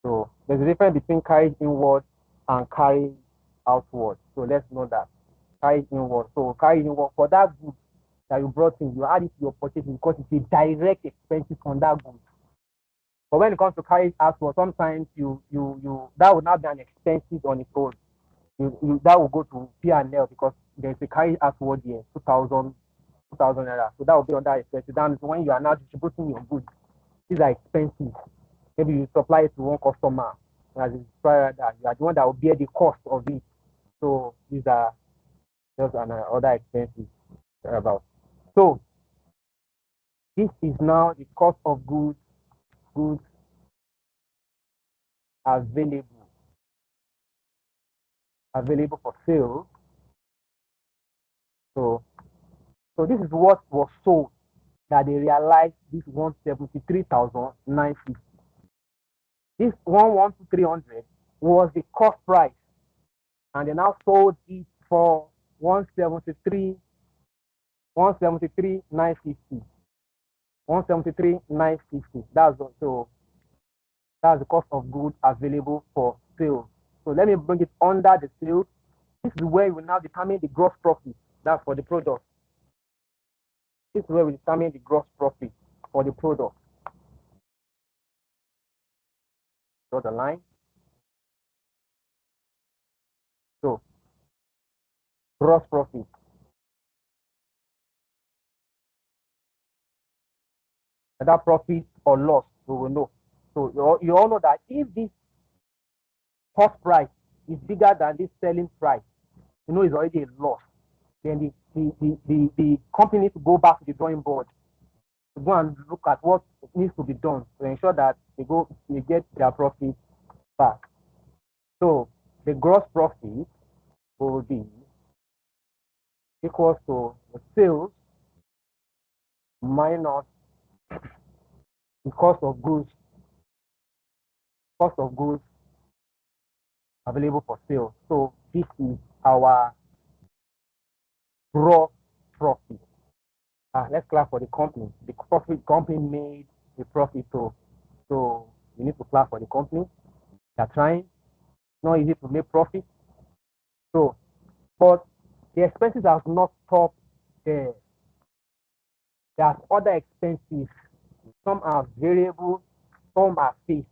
So there's a difference between carriage inward and carriage outward. So let's know that. Carriage inward. So carriage inward, for that good that you brought in, you add it to your purchase because it's a direct expenses on that good. But when it comes to carriage outward, sometimes you that would not be an expenses on its own. That will go to P&L because there's a carriage outward here, 2,000 naira. So that will be under expenses. That means when you are now distributing your goods, these are expenses. Maybe you supply it to one customer as a supplier, that you are the one that will bear the cost of it. So these are just other expenses about. So this is now the cost of goods available for sale. So this is what was sold that they realized this 173,950. This 112,300 was the cost price, and they now sold it for 173,950. 173,950. That's the cost of goods available for sale. So let me bring it under the sales. This is where we now determine the gross profit. That's for the product. This is where we determine the gross profit for the product. Draw the line. So gross profit. Whether profit or loss, we will know. So you all know that if this cost price is bigger than this selling price, you know it's already a loss. Then the company needs to go back to the drawing board to go and look at what needs to be done to ensure that they get their profit back. So the gross profit will be equals to the sales minus the cost of goods available for sale. So this is our gross profit. Let's clap for the company. The company made the profit, so we need to clap for the company. They're trying. It's not easy to make profit. So, but the expenses have not stopped there. There's other expenses. Some are variable, some are fixed.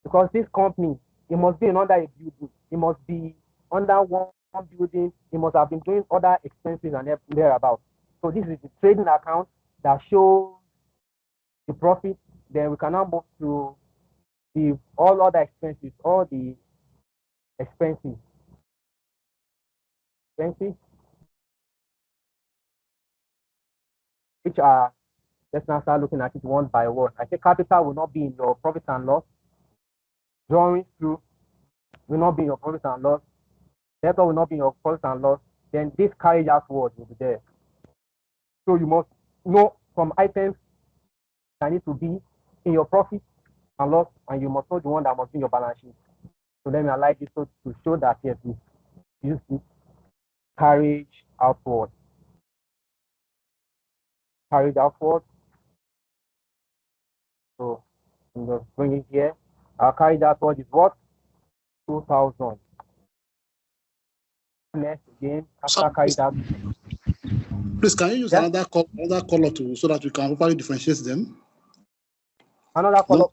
Because this company, it must be under a building. It must be under one building. It must have been doing other expenses and thereabouts. So this is the trading account that shows the profit. Then we can now move to the all other expenses, all the expenses, which are, let's now start looking at it one by one. I say capital will not be in your profit and loss. Drawings through will not be in your profit and loss. Debtor will not be in your profit and loss. Then this carriage outward will be there. So you must know some items that need to be in your profit and loss, and you must know the one that must be in your balance sheet. So let me highlight this to show that yes, we use this carriage outward. Carriage outward. So I'm just bring it here. Our carriage outward is what? 2,000. Next again, after carried out. Please, can you use Yes? another color to so that we can properly differentiate them? Another color. No?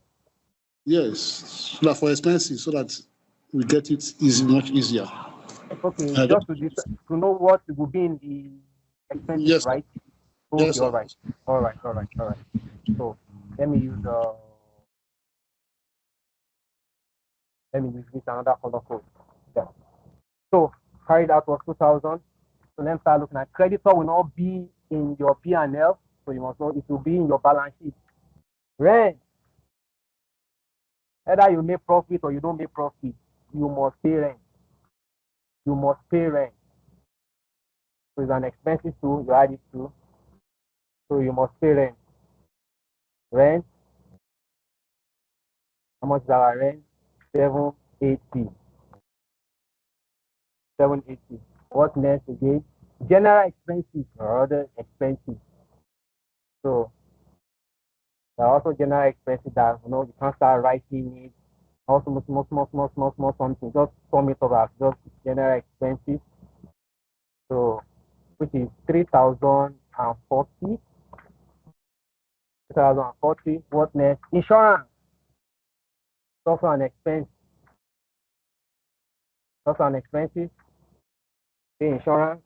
Yes, so that for expenses, so that we get it easy, much easier. Okay, just to know what will be in the expenses, yes, right? Okay, yes, all right. All right. So let me use this another color code. Yeah. So carried out was 2,000. So let's start looking at creditor will not be in your P&L, so you must know it will be in your balance sheet. Rent. Either you make profit or you don't make profit, you must pay rent. You must pay rent. So it's an expensive too, you add it to. So you must pay rent. Rent. How much is our rent? 780. 780. What next again? General expenses or other expenses. So there are also general expenses that you can't start writing it. Also small something. Just sum it up as just general expenses. So which is 3,040. 3,040. What next? Insurance. Also an expense. Also an expenses. Pay insurance.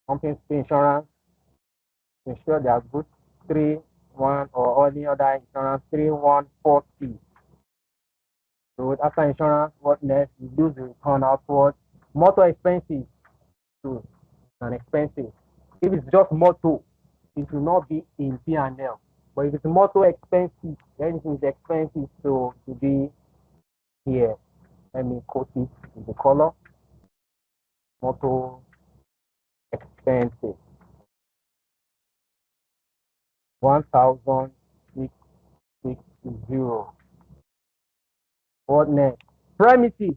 Companies pay insurance. Ensure they are good. 3,1 or any other insurance. 3,140. So after insurance, what next? Reduce the return outward. Motor expenses. So an expenses. If it's just motor, it will not be in P&L. But if it's motor expenses, anything is expensive, so to be here. Let me quote it in the color. Motor expenses. 1,660. What next? Premises.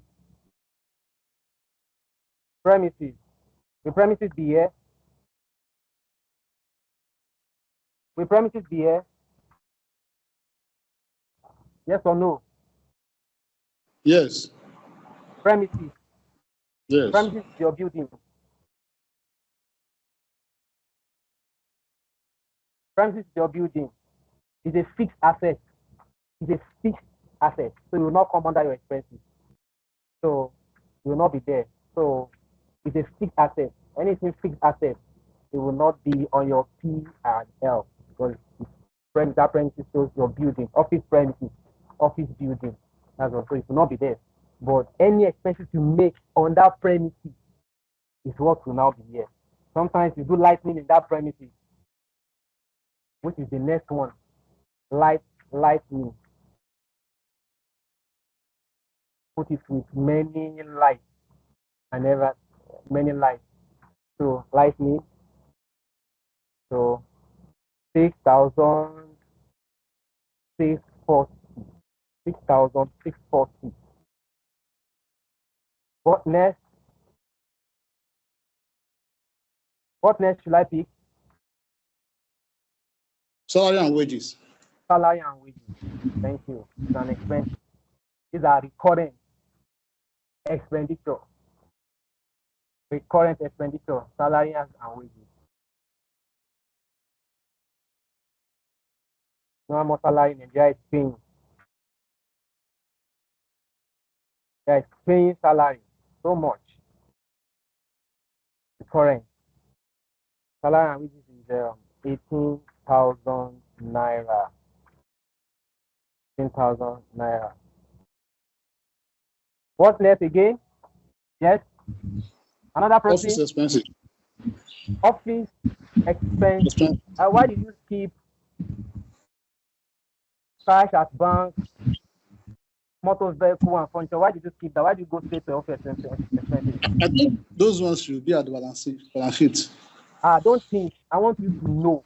Premises. Will premises be here? Will premises be here? Yes or no? Yes. Premises. Yes. Premises is your building. Premises is your building. It's a fixed asset. It's a fixed asset. So it will not come under your expenses. So it will not be there. So it's a fixed asset. Anything fixed asset, it will not be on your P&L because that premises shows your building, office premises, office building. That's also it will not be there. But any expenses you make on that premises is what will now be here. Sometimes you do lightning in that premises, which is the next one. Lightning. Put it with many lights and many lights. So lightning. So 6,640. 6,640. What next? What next should I pick? Salary and wages. Salary and wages. Thank you. It's an expense. These are recurrent expenditure. Recurrent expenditure, salary and wages. Normal salary in Nigeria is paying. There is paying salary so much. Recurrent. Salary and wages is 18,000. 15,000 naira. 15,000 naira. What's left again? Yes. Another person. Office expenses. Office expenses. Why did you skip cash at bank, motor vehicle, and furniture? Why did you skip that? Why did you go straight to office expenses? I think those ones should be at the balance sheet. I don't think. I want you to know.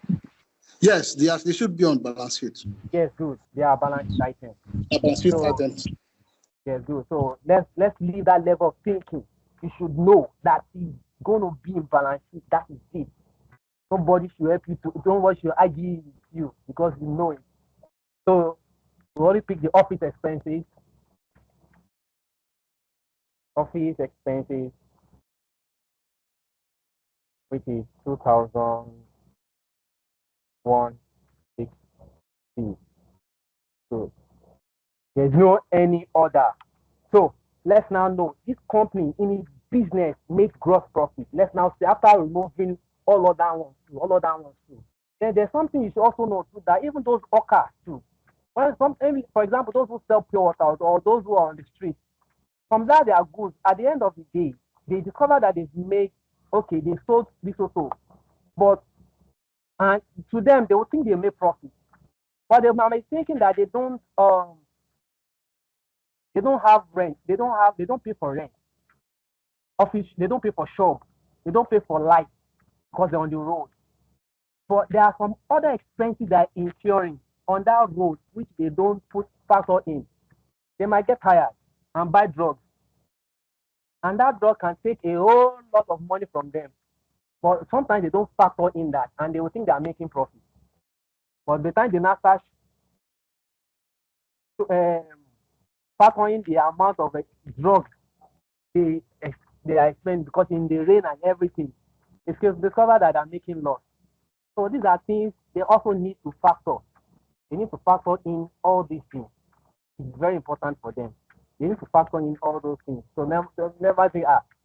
Yes, they should be on balance sheet. Yes, good. They are balance sheet items. Balance sheet items. Yes, good. So let's leave that level of thinking. You should know that it's going to be in balance sheet. That is it. Nobody should help you to. Nobody should argue with you because you know it. So we only pick the office expenses. Office expenses, which is 2,160. So there's no any other. So let's now know this company in its business makes gross profit. Let's now say after removing all other ones too. Then there's something you should also know too, that even those hawkers too. For example, those who sell pure water or those who are on the street, from that they are goods. At the end of the day, they discover that they sold this also, but and to them they will think they make profit, but they might be thinking that they don't have rent, they don't pay for rent, office, they don't pay for shop, they don't pay for light because they're on the road. But there are some other expenses that are incurring on that road which they don't factor in. They might get tired and buy drugs, and that drug can take a whole lot of money from them. But sometimes they don't factor in that, and they will think they are making profit. But by the time they now start factoring the amount of drugs they are spending, because in the rain and everything, they discover that they are making loss. So these are things they also need to factor. They need to factor in all these things. It's very important for them. They need to factor in all those things. So never say,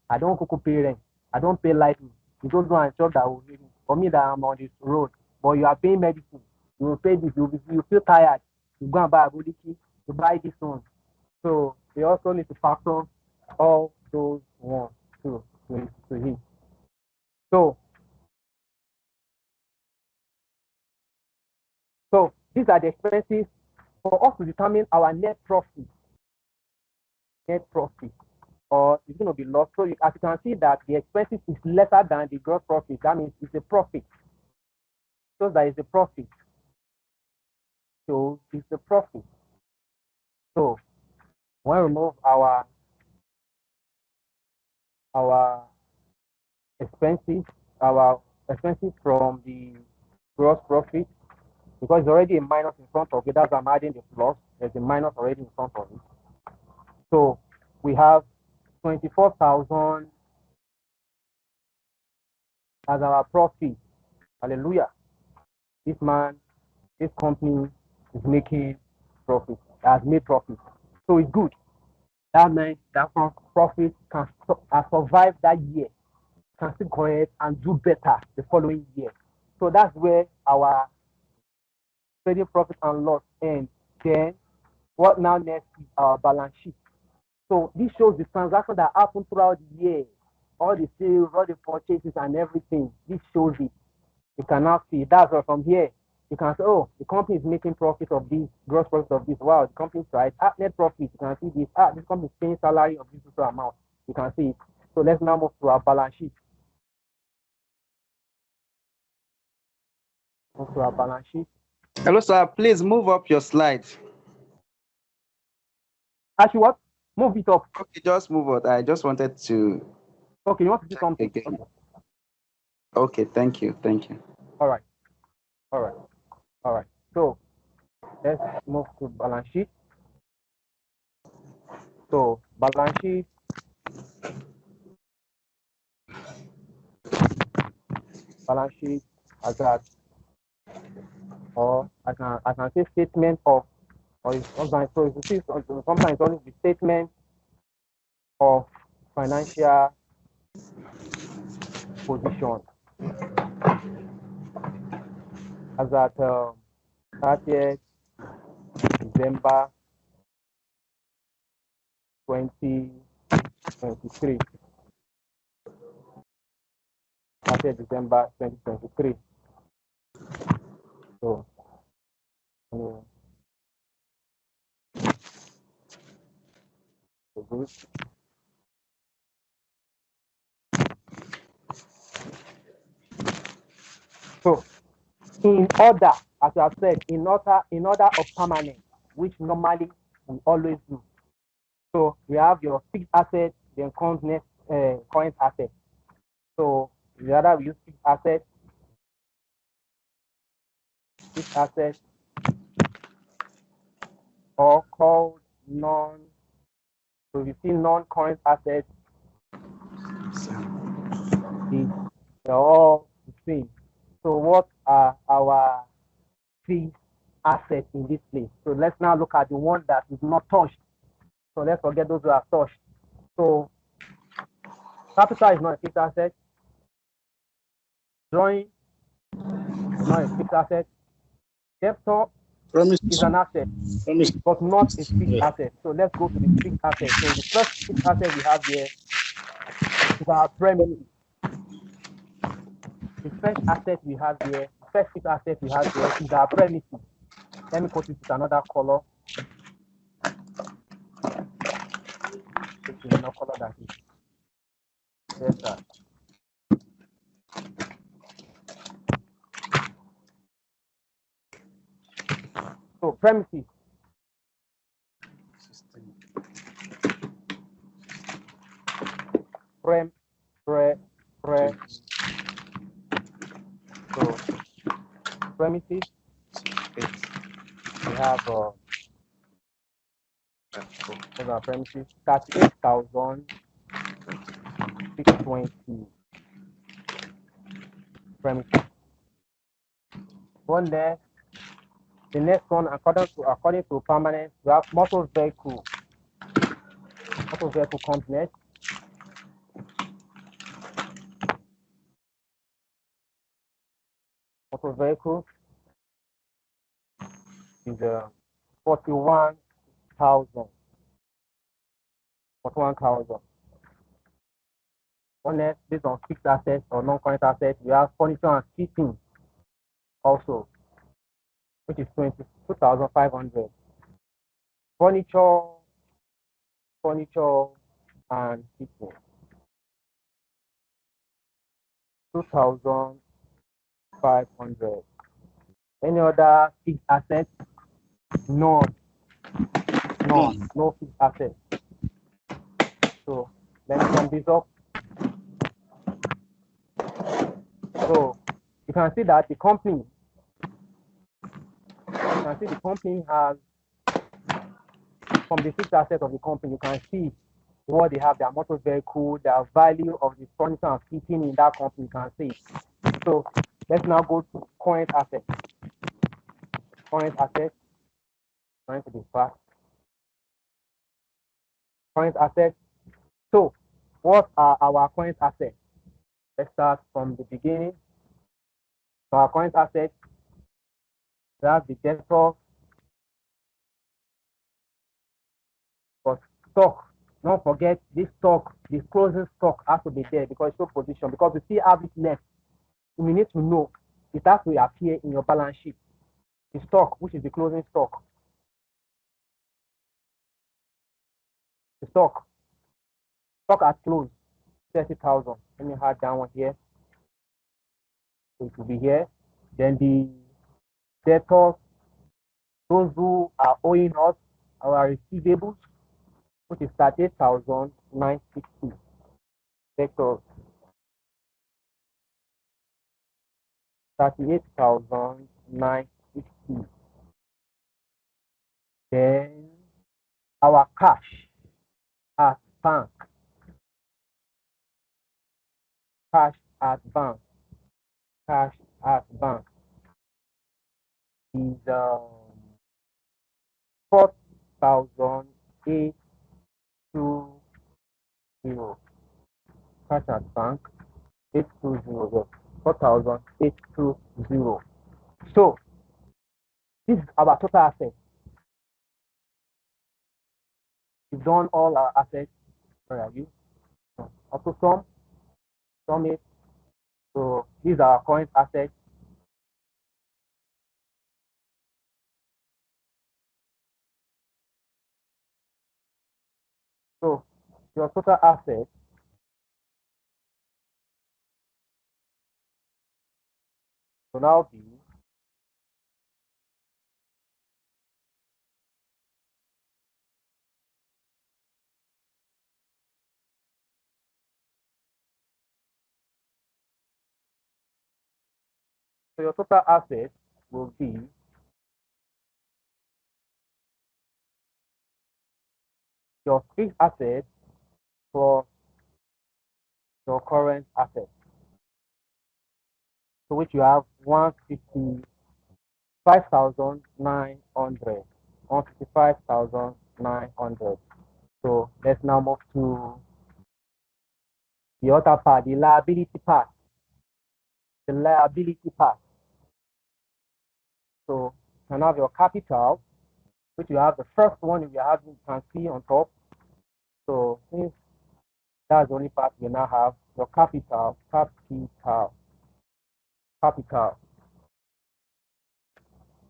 I don't pay rent, I don't pay light. You don't go and chop that will give for me that I'm on this road, but you are paying medicine. You will pay this. You feel tired. You go and buy a body key. You buy this one. So they also need to factor all those ones to hit. So these are the expenses for us to determine our net profit. Net profit, or it's going to be lost. So as you can see that the expenses is lesser than the gross profit. That means it's a profit. So that is a profit. So it's a profit. So when we remove our expenses, from the gross profit, because it's already a minus in front of it. That's why I'm adding the plus. There's a minus already in front of it. So we have 24,000 as our profit. Hallelujah. This company is making profit, has made profit. So it's good. That means that profit can survive that year, can still go ahead and do better the following year. So that's where our trading profit and loss ends. Then what now next is our balance sheet. So this shows the transaction that happened throughout the year, all the sales, all the purchases and everything. This shows it. You can now see that's why from here you can say, oh, the company is making profit of this, gross profit of this. Wow, the company's right. Net profit, you can see this. This company is paying salary of this amount. You can see it. So let's now move to our balance sheet. Move to our balance sheet. Hello, sir. Please move up your slides. Actually, what? Move it up. Okay, just move it. I just wanted to. Okay, you want to do something? Again. Okay, thank you. All right. So let's move to balance sheet. So balance sheet. Balance sheet as that, or I can say statement of, or it's sometimes so you see sometimes only the statement of financial position. as at 30th December 2023. 30th December 2023. So, good. So, in order, as I said, in order of permanence, which normally we always do. So we have your fixed asset, then comes next current asset. So the other we use fixed asset, or called non. So you see non-current assets, they're all the same. So what are our fixed assets in this place? So let's now look at the one that is not touched. So let's forget those who are touched. So capital is not a fixed asset. Drawing is not a fixed asset. Debtor is an asset, but not a fixed asset. So let's go to the fixed asset. So the first fixed asset we have here is our premises. The first asset we have here, the first fixed asset we have here is our premises. Let me put it with another color. It's another color that is better. So premises. So premises. We have our premises 38,620 premises. One there. The next one, according to permanence, we have motor vehicle. Motor vehicle comes next. Motor vehicle is 41,000. 41,000. One next, based on fixed assets or non-current assets, we have furniture and fitting also, which is 22,500. Furniture and fitting 2,500. Any other fixed assets? None. No fixed assets. So let me sum this up. So you can see that the company has, from the fixed asset of the company, you can see what they have, their motor vehicle, their value of the furniture and fitting in that company, you can see. So let's now go to current assets. Current assets, trying to be fast. Current assets. So what are our current assets? Let's start from the beginning. So our current assets, we have the debtor, but stock. Don't forget this stock, the closing stock has to be there because it's your position. Because you still have it left, you need to know it has to appear in your balance sheet. The stock, which is the closing stock. The stock at close, 30,000. Let me add that one here. So it will be here. Then the debtors, those who are owing us our receivables, which is 38,960. Debtors, 38,960. Then our cash at bank. Cash at bank is 4,820. Cash at bank 820. 4,820. So this is our total assets. We've done all our assets. Where are you? Also sum it. So these are our current assets. So your total assets will now be so your total assets will be your fixed assets plus your current assets. So which you have 155,900. 155,900. So let's now move to the other part, the liability part. The liability part. So you can have your capital, which you have the first one you can see on top. So since that's the only part you now have, your capital.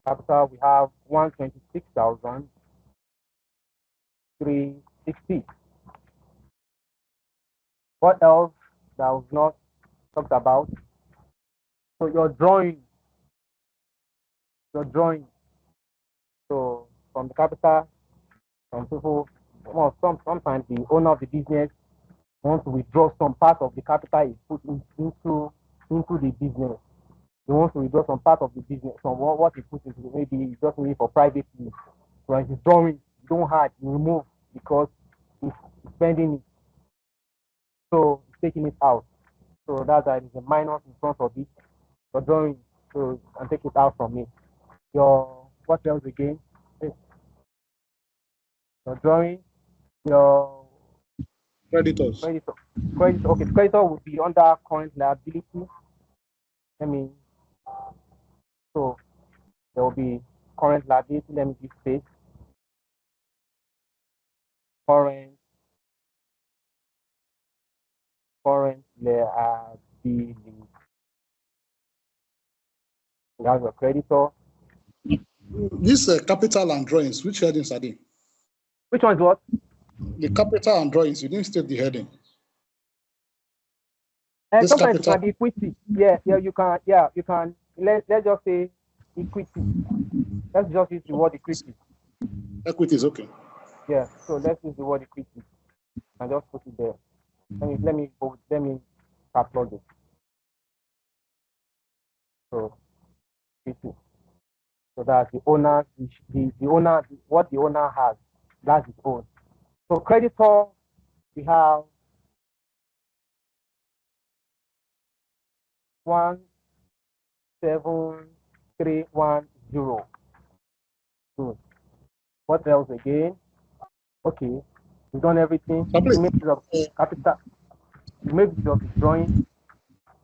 Capital, we have 126,360. What else that was not talked about? So your drawing. So from the capital, some people, well, sometimes the owner of the business wants to withdraw some part of the capital is put into the business. He wants to withdraw some part of the business from what he put into, maybe he's just maybe for private use. When he's drawing, you don't hide, you remove because he's spending it. So he's taking it out. So that's why there's a minus in front of it. For drawing, so you can take it out from it. Your what else again? Your drawing, your Creditors. creditor. Okay, the creditor would be under current liability. I mean, so there will be current liability. Let me give space. Current liability. That's your creditor. This capital and drawings, which headings are they? Which one is what? The capital and drawings, you didn't state the heading. And This sometimes capital. it can be equity. Yeah, you can. Let's just say equity. Let's just use the word equity. Equity is okay. Yeah, so let's use the word equity and just put it there. Let me upload it. So equity. So that's the owner, the owner, what the owner has, that's his own. So creditor, we have 17310. Good. What else again? Okay, we've done everything. Please. Image of capital, image of drawing,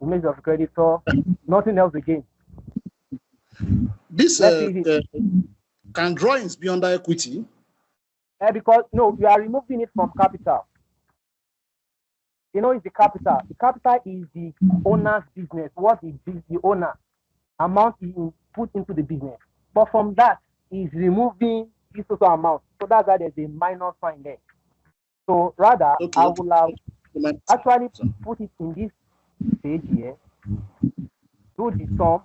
image of creditor, nothing else again. This can drawings be under equity? Because no, you are removing it from capital. You know, it's the capital. The capital is the owner's business. What is the owner amount he put into the business. But from that, he's removing this total amount. So that's why there's a minus sign there. So rather, Okay, I will have actually put it in this page here. Do the sum,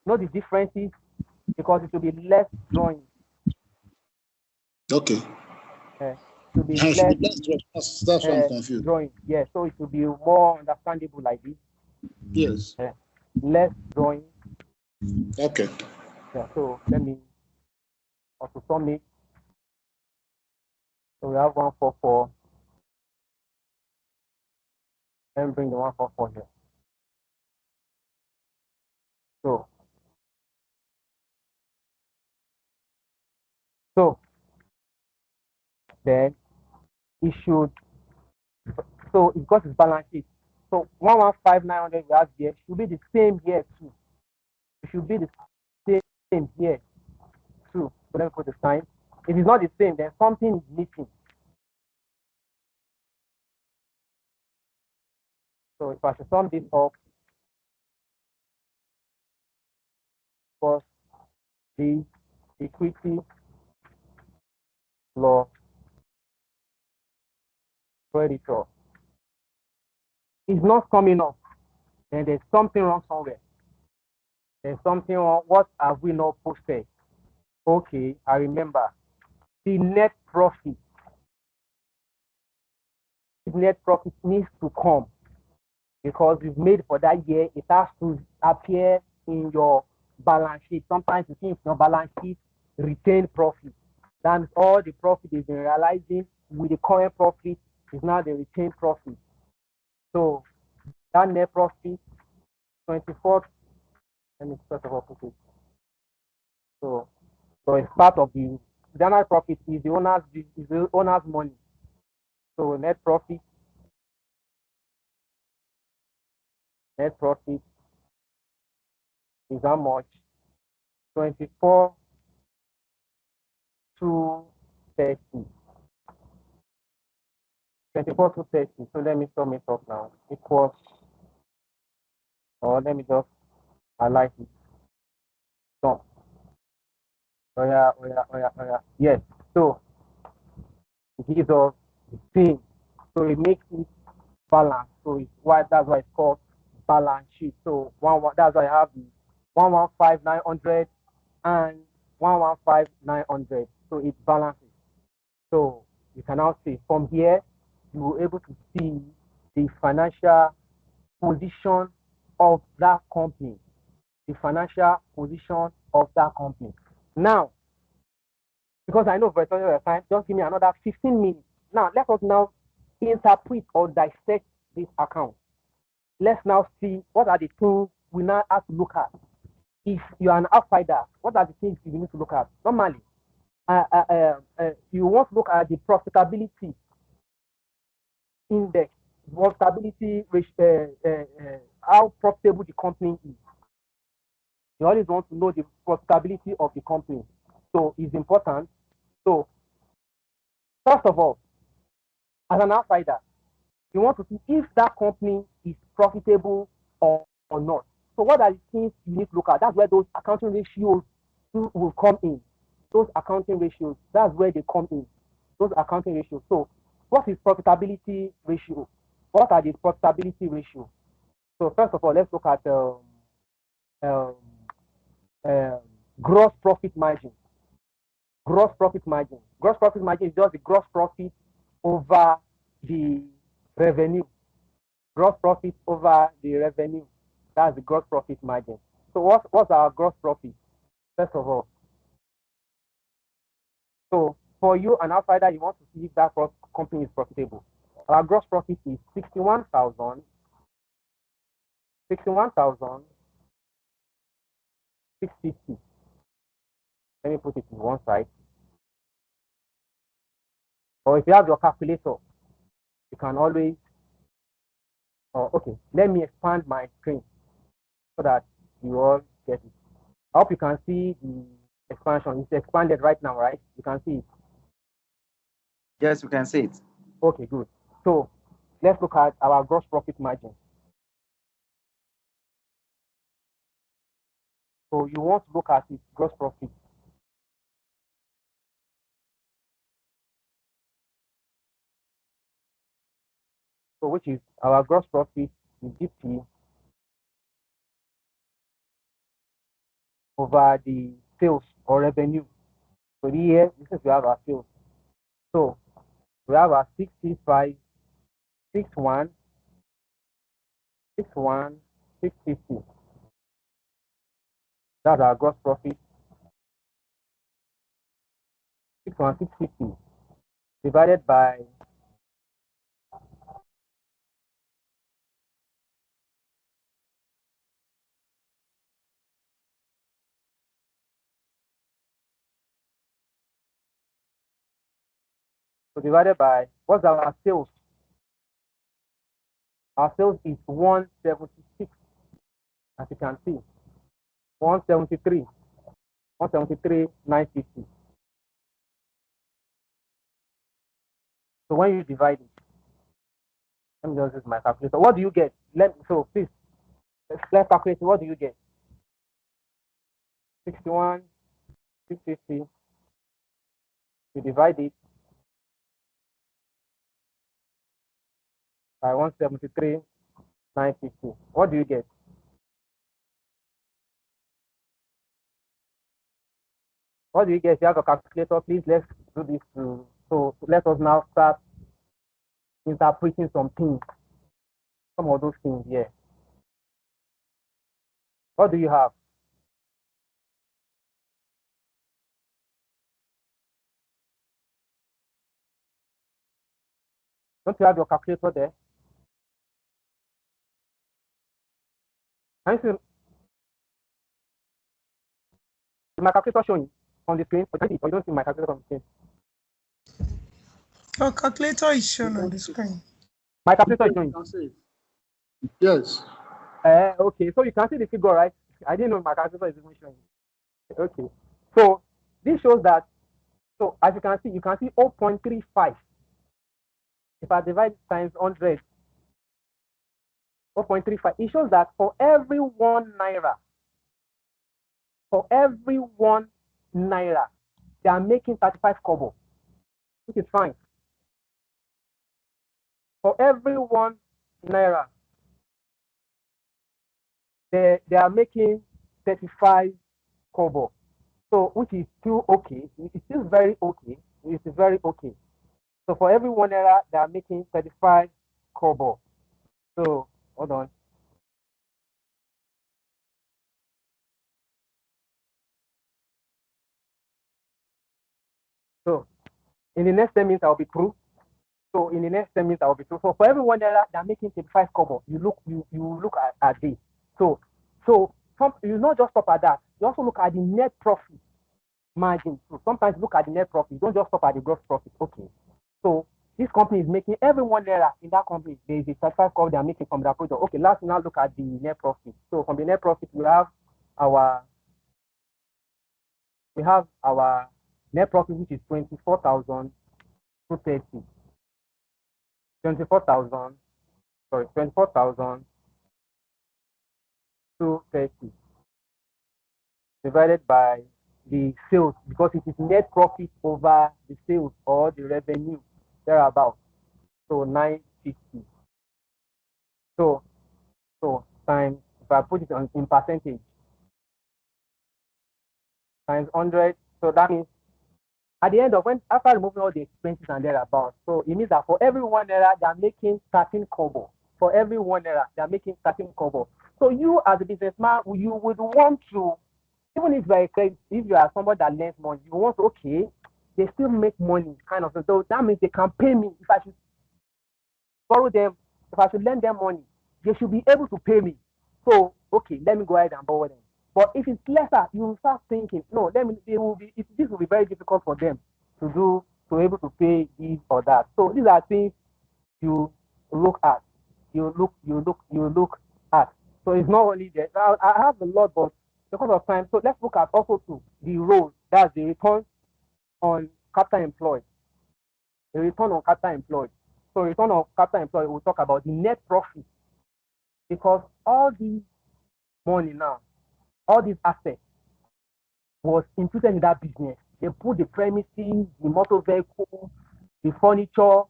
know the differences, because it will be less drawing. Okay. It will be less that's why I'm confused. Drawing. Yeah, so it will be more understandable like this. Yes. Less drawing. Okay. Yeah, so let me also sum it. So we have 144. Let me bring the 144 here. So then it should, so because it's balance sheet, so 115,900 we have here should be the same here too. It should be the Same here. True. So let me put the sign. If it's not the same, then something is missing. So if I should sum this up, plus the equity plus creditor is not coming up, then there's something wrong somewhere. There's something wrong. What have we not posted? Okay, I remember. The net profit. The net profit needs to come because you've made for that year. It has to appear in your balance sheet. Sometimes you see in your balance sheet retained profit. That means all the profit is been realizing with the current profit is now the retained profit. So that net profit 24. Let me first of all put it. So it's part of the net profit is the owner's money. So net profit is how much? 24 to 30. 24 to 30. So let me sum it up now. Equals, or let me just highlight it. Sum. Oh yeah. Yes. So it gives us the same. So it makes it balance. So that's why it's called balance sheet. So that's why I have the 115,900 and 115,900. So it balances. So you can now see from here you will able to see the financial position of that company. The financial position of that company. Now, because I know very time, just give me another 15 minutes. Now let us now interpret or dissect this account. Let's now see what are the things we now have to look at. If you are an outsider, what are the things you need to look at? Normally, you want to look at the profitability index, profitability, how profitable the company is. You always want to know the profitability of the company. So it's important. So first of all, as an outsider, you want to see if that company is profitable or not. So what are the things you need to look at? That's where those accounting ratios will come in. Those accounting ratios, that's where they come in. Those accounting ratios. So what is profitability ratio? What are the profitability ratios? So first of all, let's look at gross profit margin. Gross profit margin. Gross profit margin is just the gross profit over the revenue. Gross profit over the revenue. That's the gross profit margin. So what's our gross profit? First of all. So for you, an outsider, you want to see if that company is profitable. Our gross profit is 61,000. 61,650. Let me put it to one side. Or if you have your calculator, you can always. Okay, let me expand my screen so that you all get it. I hope you can see the expansion. It's expanded right now, right? You can see it. Yes, we can see it. Okay, good. So let's look at our gross profit margin. So you want to look at its gross profit. So which is our gross profit is GP over the sales or revenue. So here, this is we have our sales. So we have our 65, 61, 61, 650. That's our gross profit. 61, 650 divided by what's our sales? Our sales is 176, as you can see, 173. 173,950. So when you divide it, let me just use my calculator. What do you get? So please, let's calculate. What do you get? 61,650. You divide it by 173,950. What do you get? What do you get? If you have a calculator, please let's do this. So let us now start interpreting some things, some of those things here. What do you have? Don't you have your calculator there? Can you see my calculator showing on the screen? Or you don't see my calculator on the screen? Your calculator is shown on the screen. My calculator is showing. Yes. Okay, so you can see the figure, right? I didn't know my calculator is even showing. Okay, so this shows that, so as you can see 0.35. If I divide times 100, 0.35, it shows that for every 1 naira, they are making 35 kobo, which is fine. For every 1 naira, they are making 35 kobo. So which is still okay. It's still very okay. It's very okay. So for every 1 naira, they are making 35 kobo. So hold on. So in the next 10 minutes, I'll be through. So in the next 10 minutes, I'll be through. So for every 1 naira, they're making 35 kobo. You look at this. So you not just stop at that. You also look at the net profit margin. So sometimes look at the net profit. Don't just stop at the gross profit. Okay. So this company is making every 1 naira in that company. There is a 35 kobo they are making from that product. Okay, let's now look at the net profit. So from the net profit, we have our net profit, which is 24,230. 24,230 divided by the sales, because it is net profit over the sales or the revenue thereabout. So 950. So times, if I put it in percentage, times 100. So that means at the end of after removing all the expenses and thereabout, so it means that for every 1 naira, they are making 13 kobo. For every 1 naira, they are making 13 kobo. So you as a businessman, you would want to, even if you are somebody that lends money, you want to, okay, they still make money, kind of. So that means they can pay me. If I should borrow them, if I should lend them money, they should be able to pay me. So okay, let me go ahead and borrow them. But if it's lesser, you start thinking, no, this will be very difficult for them to able to pay this or that. So these are things you look at. You look at. So it's not only there. I have a lot, but because of time, so let's look at also too the role, that's the return on capital employed. The return on capital employed. So return on capital employed, we'll talk about the net profit, because all this money now, all these assets was included in that business. They put the premises, the motor vehicle, the furniture,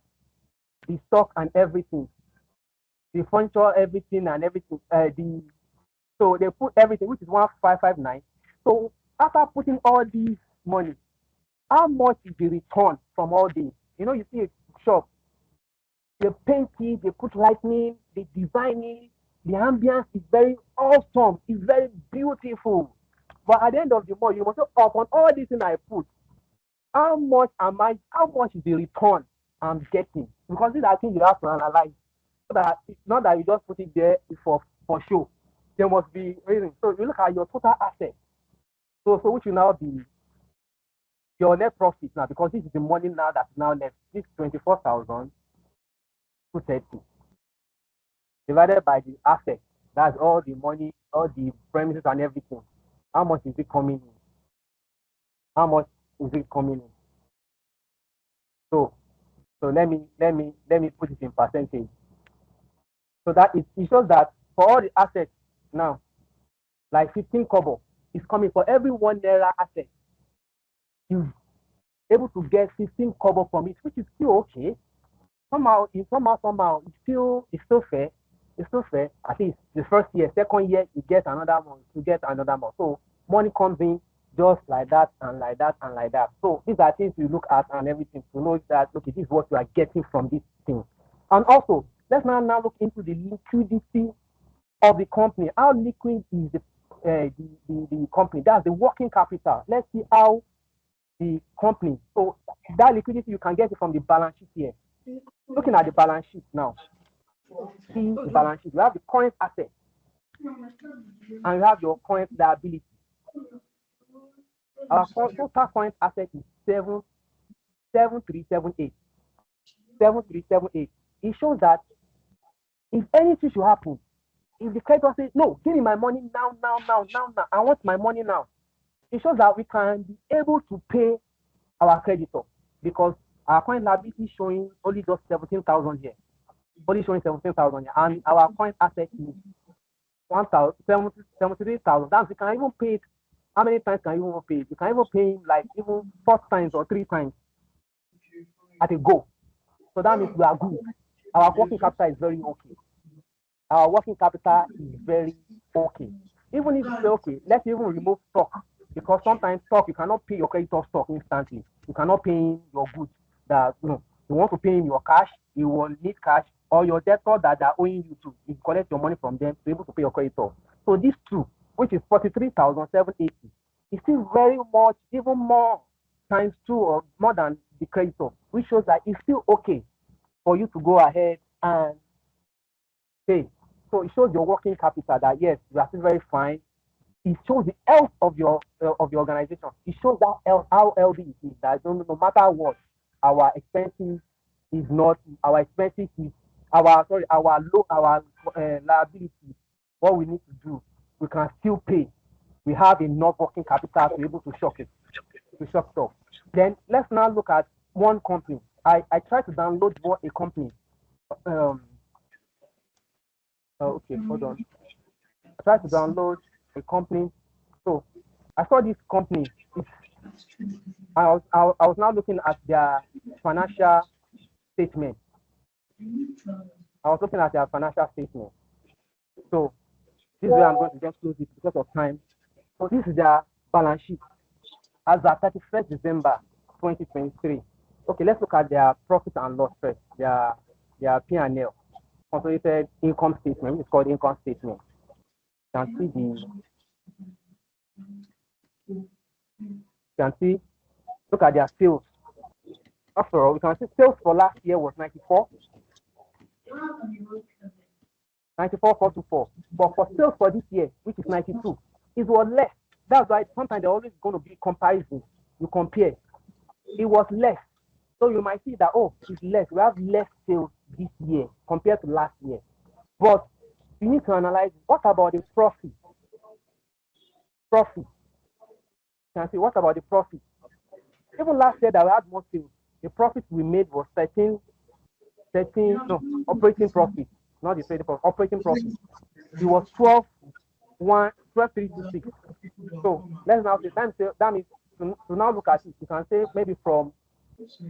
the stock and everything. The furniture, everything and everything. So they put everything, which is 1559. So after putting all this money, how much is the return from all this? You see a shop, they paint it, they put lightning, they design it, the ambience is very awesome, it's very beautiful. But at the end of the month, you must say, upon all this thing I put, how much is the return I'm getting? Because these are things you have to analyze. So that it's not that you just put it there for show. There must be reason. So you look at your total asset. So which will now be your net profit now, because this is the money now that's now left. This 24,230 divided by the asset. That's all the money, all the premises and everything. How much is it coming in? How much is it coming in? So let me put it in percentage. So that it shows that for all the assets now, like 15 kobo is coming for every 1 naira asset. You're able to get 15 kobo from it, which is still okay. Somehow, it's still fair. It's still fair. At least the first year, second year, you get another one, you get another one. So money comes in just like that and like that and like that. So these are things you look at and everything to know that okay, this is what you are getting from this thing. And also, let's now look into the liquidity of the company. How liquid is the company? That's the working capital. Let's see how the company. So that liquidity you can get it from the balance sheet here. Looking at the balance sheet now, see the balance sheet. You have the current asset and you have your current liability. Our total current asset is 7378. 7378. It shows that if anything should happen, if the creditor says, no, give me my money now, I want my money now, it shows that we can be able to pay our creditor because our current liability is showing only just 17,000 here. Only showing 17,000 here. And our current asset is 73,000. That's you can even pay it. How many times can you even pay it? You can even pay him like even 4 times or 3 times at a go. So that means we are good. Our working capital is very okay. Our working capital is very okay. Even if you say, okay, let's even remove stock. Because sometimes stock, you cannot pay your creditor stock instantly. You cannot pay him your goods that, you want to pay him your cash, you will need cash, or your debtor that are owing you to, you collect your money from them to be able to pay your creditor. So these two, which is 43,780, is still very much, even more times 2 or more than the creditor, which shows that it's still okay for you to go ahead and pay. So it shows your working capital that yes, you are still very fine. It shows the health of your organization. It shows that health, how healthy it is. That no matter what, our expenses is not our expenses is our liability. What we need to do, we can still pay. We have enough working capital to be able to shock it, to shock stuff. Then let's now look at one company. I tried to download a company. Okay, hold on. I tried to download a company. So I saw this company. I was now looking at their financial statement. I was looking at their financial statement. So this is where I'm going to just close it because of time. So this is their balance sheet as at 31st December 2023. Okay, let's look at their profit and loss first. Their P&L, consolidated income statement, which is called income statement. Look at their sales. After all, we can see sales for last year was 94,424. But for sales for this year, which is 92, it was less. That's why sometimes they're always going to be comparisons. You compare. It was less. So you might see that, oh, it's less. We have less sales this year compared to last year. But you need to analyze what about the profit? Profit. You can see what about the profit? Even last year that we had more sales, the profit we made was operating profit, not the trading profit, operating profit. It was 12,326. So let's now say that means to now look at it, you can say maybe from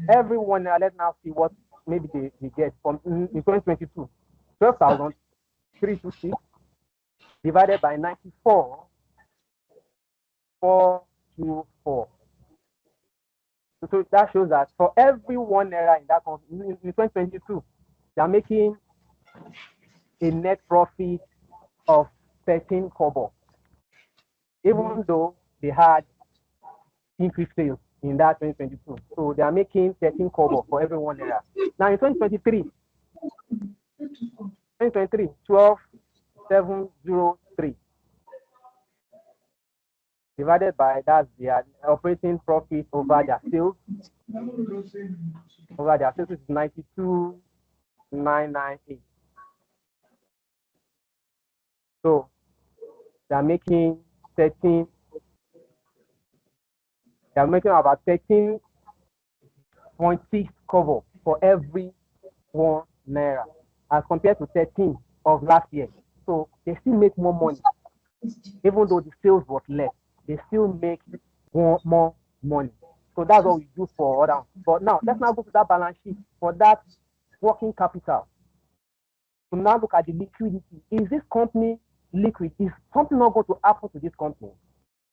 everyone, let's now see what maybe they get from in 2022. 12,326 divided by 94,424. So that shows that for every 1 naira in that company in 2022, they are making a net profit of 13 kobo, even though they had increased sales in that 2022. So they are making 13 kobo for every 1 naira. Now in 2023, 12,703 divided by that's their operating profit over their sales. Over their sales is 92,998. So they are making 13 They are making about 13.6 cover for every 1 naira as compared to 13 of last year. So they still make more money. Even though the sales was less, they still make more money. So that's what we do for other. But now let's now go to that balance sheet for that working capital. So now look at the liquidity. Is this company liquid? Is something not going to happen to this company?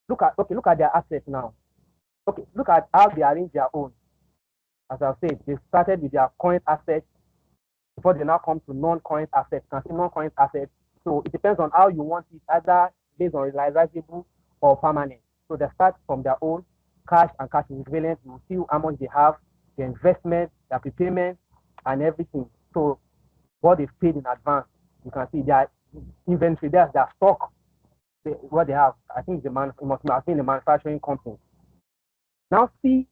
Look at their assets now. Okay, look at how they arrange their own. As I said, they started with their current assets before they now come to non-current assets. You can see non-current assets. So it depends on how you want it, either based on realizable or permanent. So they start from their own cash and cash equivalent. You will see how much they have, their investment, their prepayment, and everything. So what they've paid in advance, you can see their inventory, their stock, what they have. I think it must have been the manufacturing company. Now see,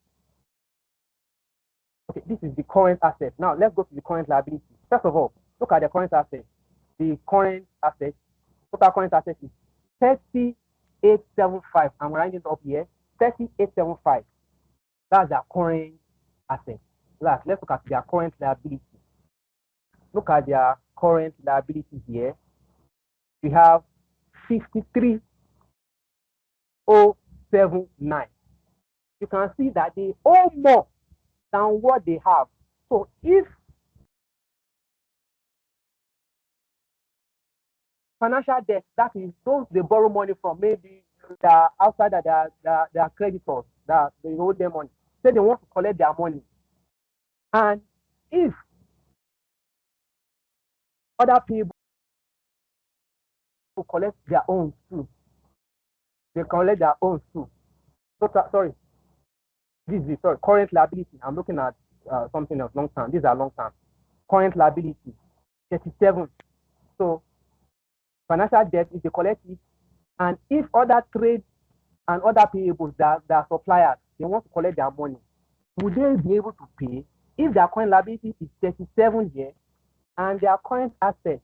okay, this is the current asset. Now let's go to the current liability. First of all, look at the current asset. The current asset, total current asset is 3875. I'm writing it up here. 3875. That's their current asset. Last, let's look at their current liability. Look at their current liabilities here. We have 53,079. You can see that they owe more than what they have. So if financial debt, that is those they borrow money from, maybe they're outside that they are creditors, that they owe them money, say they want to collect their money. And if other people collect their own too, they collect their own too. So, sorry, this is current liability. I'm looking at something else long term. These are long term. Current liability 37. So financial debt, if they collect it, and if other trade and other payables that are suppliers, they want to collect their money, would they be able to pay? If their current liability is 37 here and their current asset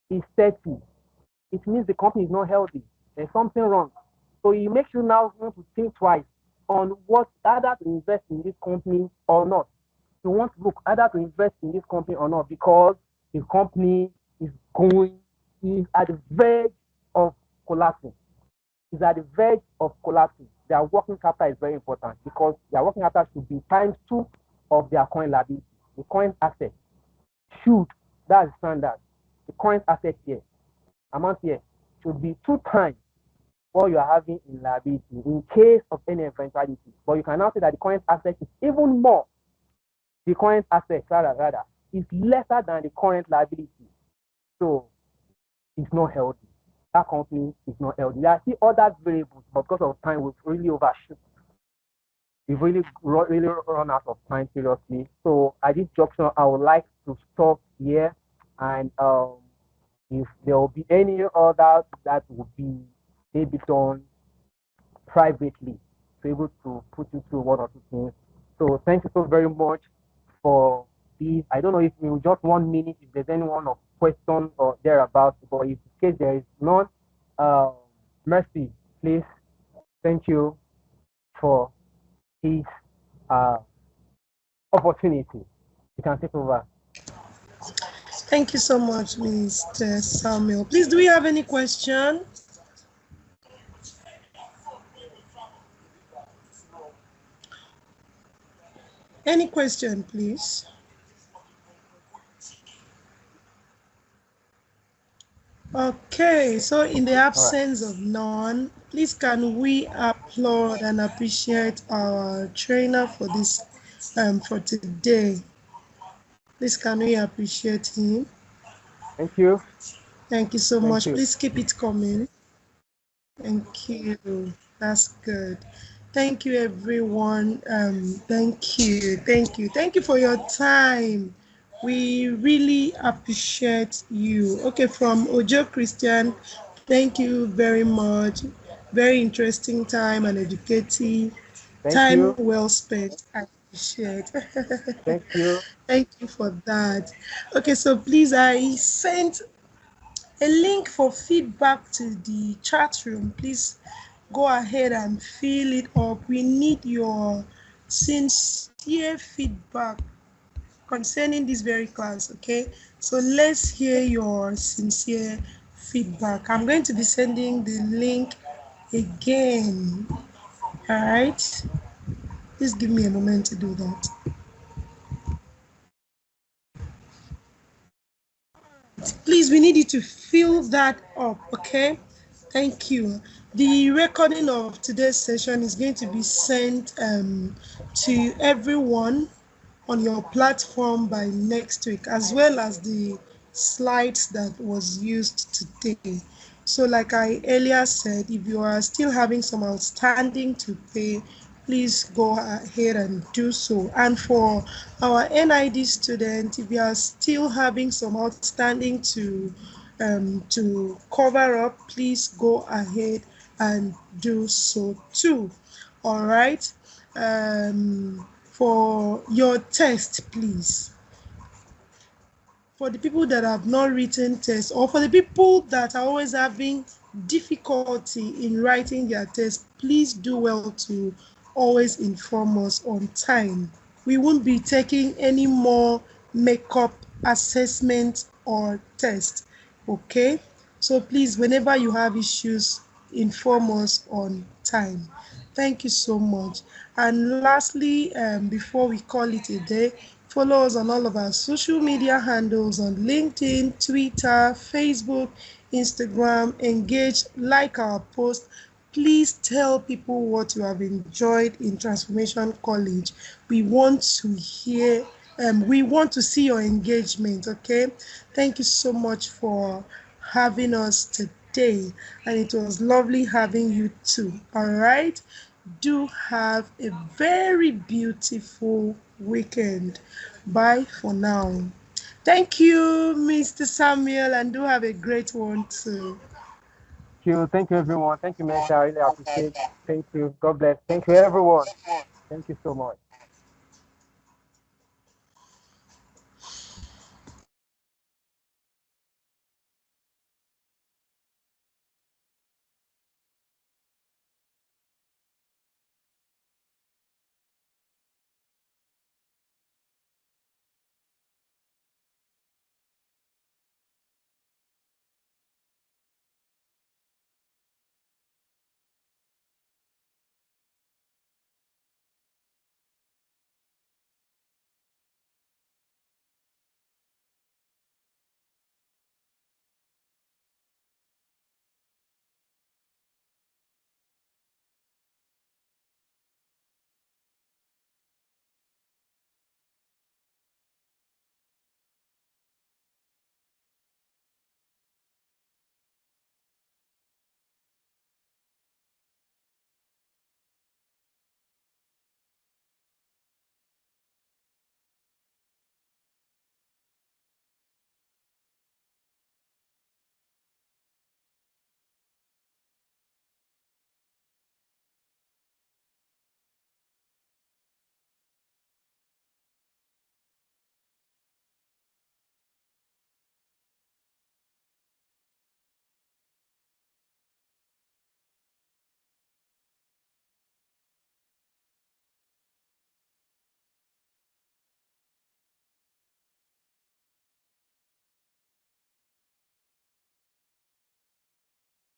is 30, it means the company is not healthy. There's something wrong. So it makes you now want to think twice on what either to invest in this company or not. You want to look either to invest in this company or not, because the company is at the verge of collapsing. Is at the verge of collapsing. Their working capital is very important, because their working capital should be ×2 of their current liability. The current asset should, that's the standard. The current asset here, amount here, should be 2 times what you are having in liability in case of any eventuality. But you can now say that the current asset is even more. The current asset, rather, is lesser than the current liability. So it's not healthy. That company is not healthy. There are still other variables, but because of time, we've really overshoot. We've really run out of time, seriously. So at this junction, I would like to stop here. And if there will be any other that will be maybe done privately, to be able to put you through 1 or 2 things. So thank you so very much for this. I don't know if in just 1 minute, if there's anyone of question or thereabouts, but if in case there is none, Mercy, please. Thank you for this opportunity. You can take over. Thank you so much, Mr. Samuel. Please, do we have any question? Any question, please? Okay, so in the absence of none, please can we applaud and appreciate our trainer for this for today. Please can we appreciate him? Thank you. Thank you so much. Please keep it coming. Thank you. That's good. Thank you, everyone. Thank you for your time. We really appreciate you. Okay, from Ojo Christian, thank you very much. Very interesting time and educative. Time well spent. I appreciate. Thank you. Thank you for that. Okay, so please, I sent a link for feedback to the chat room. Please go ahead and fill it up. We need your sincere feedback concerning this very class, okay? So let's hear your sincere feedback. I'm going to be sending the link again. All right, please give me a moment to do that. Please, we need you to fill that up, okay? Thank you. The recording of today's session is going to be sent to everyone on your platform by next week, as well as the slides that was used today. So like I earlier said, if you are still having some outstanding to pay, please go ahead and do so. And for our NID students, if you are still having some outstanding to cover up, please go ahead and do so too. All right. For your test, please, for the people that have not written tests, or for the people that are always having difficulty in writing their test, please do well to always inform us on time. We won't be taking any more makeup assessment or test, okay? So please, whenever you have issues, inform us on time. Thank you so much. And lastly, before we call it a day, follow us on all of our social media handles on LinkedIn, Twitter, Facebook, Instagram. Engage, like our post. Please tell people what you have enjoyed in Transformation College. We want to hear, we want to see your engagement, okay? Thank you so much for having us today, and it was lovely having you too. All right, do have a very beautiful weekend. Bye for now. Thank you, Mr. Samuel, and do have a great one too. Thank you, everyone. Thank you, Mesha. I really appreciate. Thank you. God bless. Thank you, everyone. Thank you so much.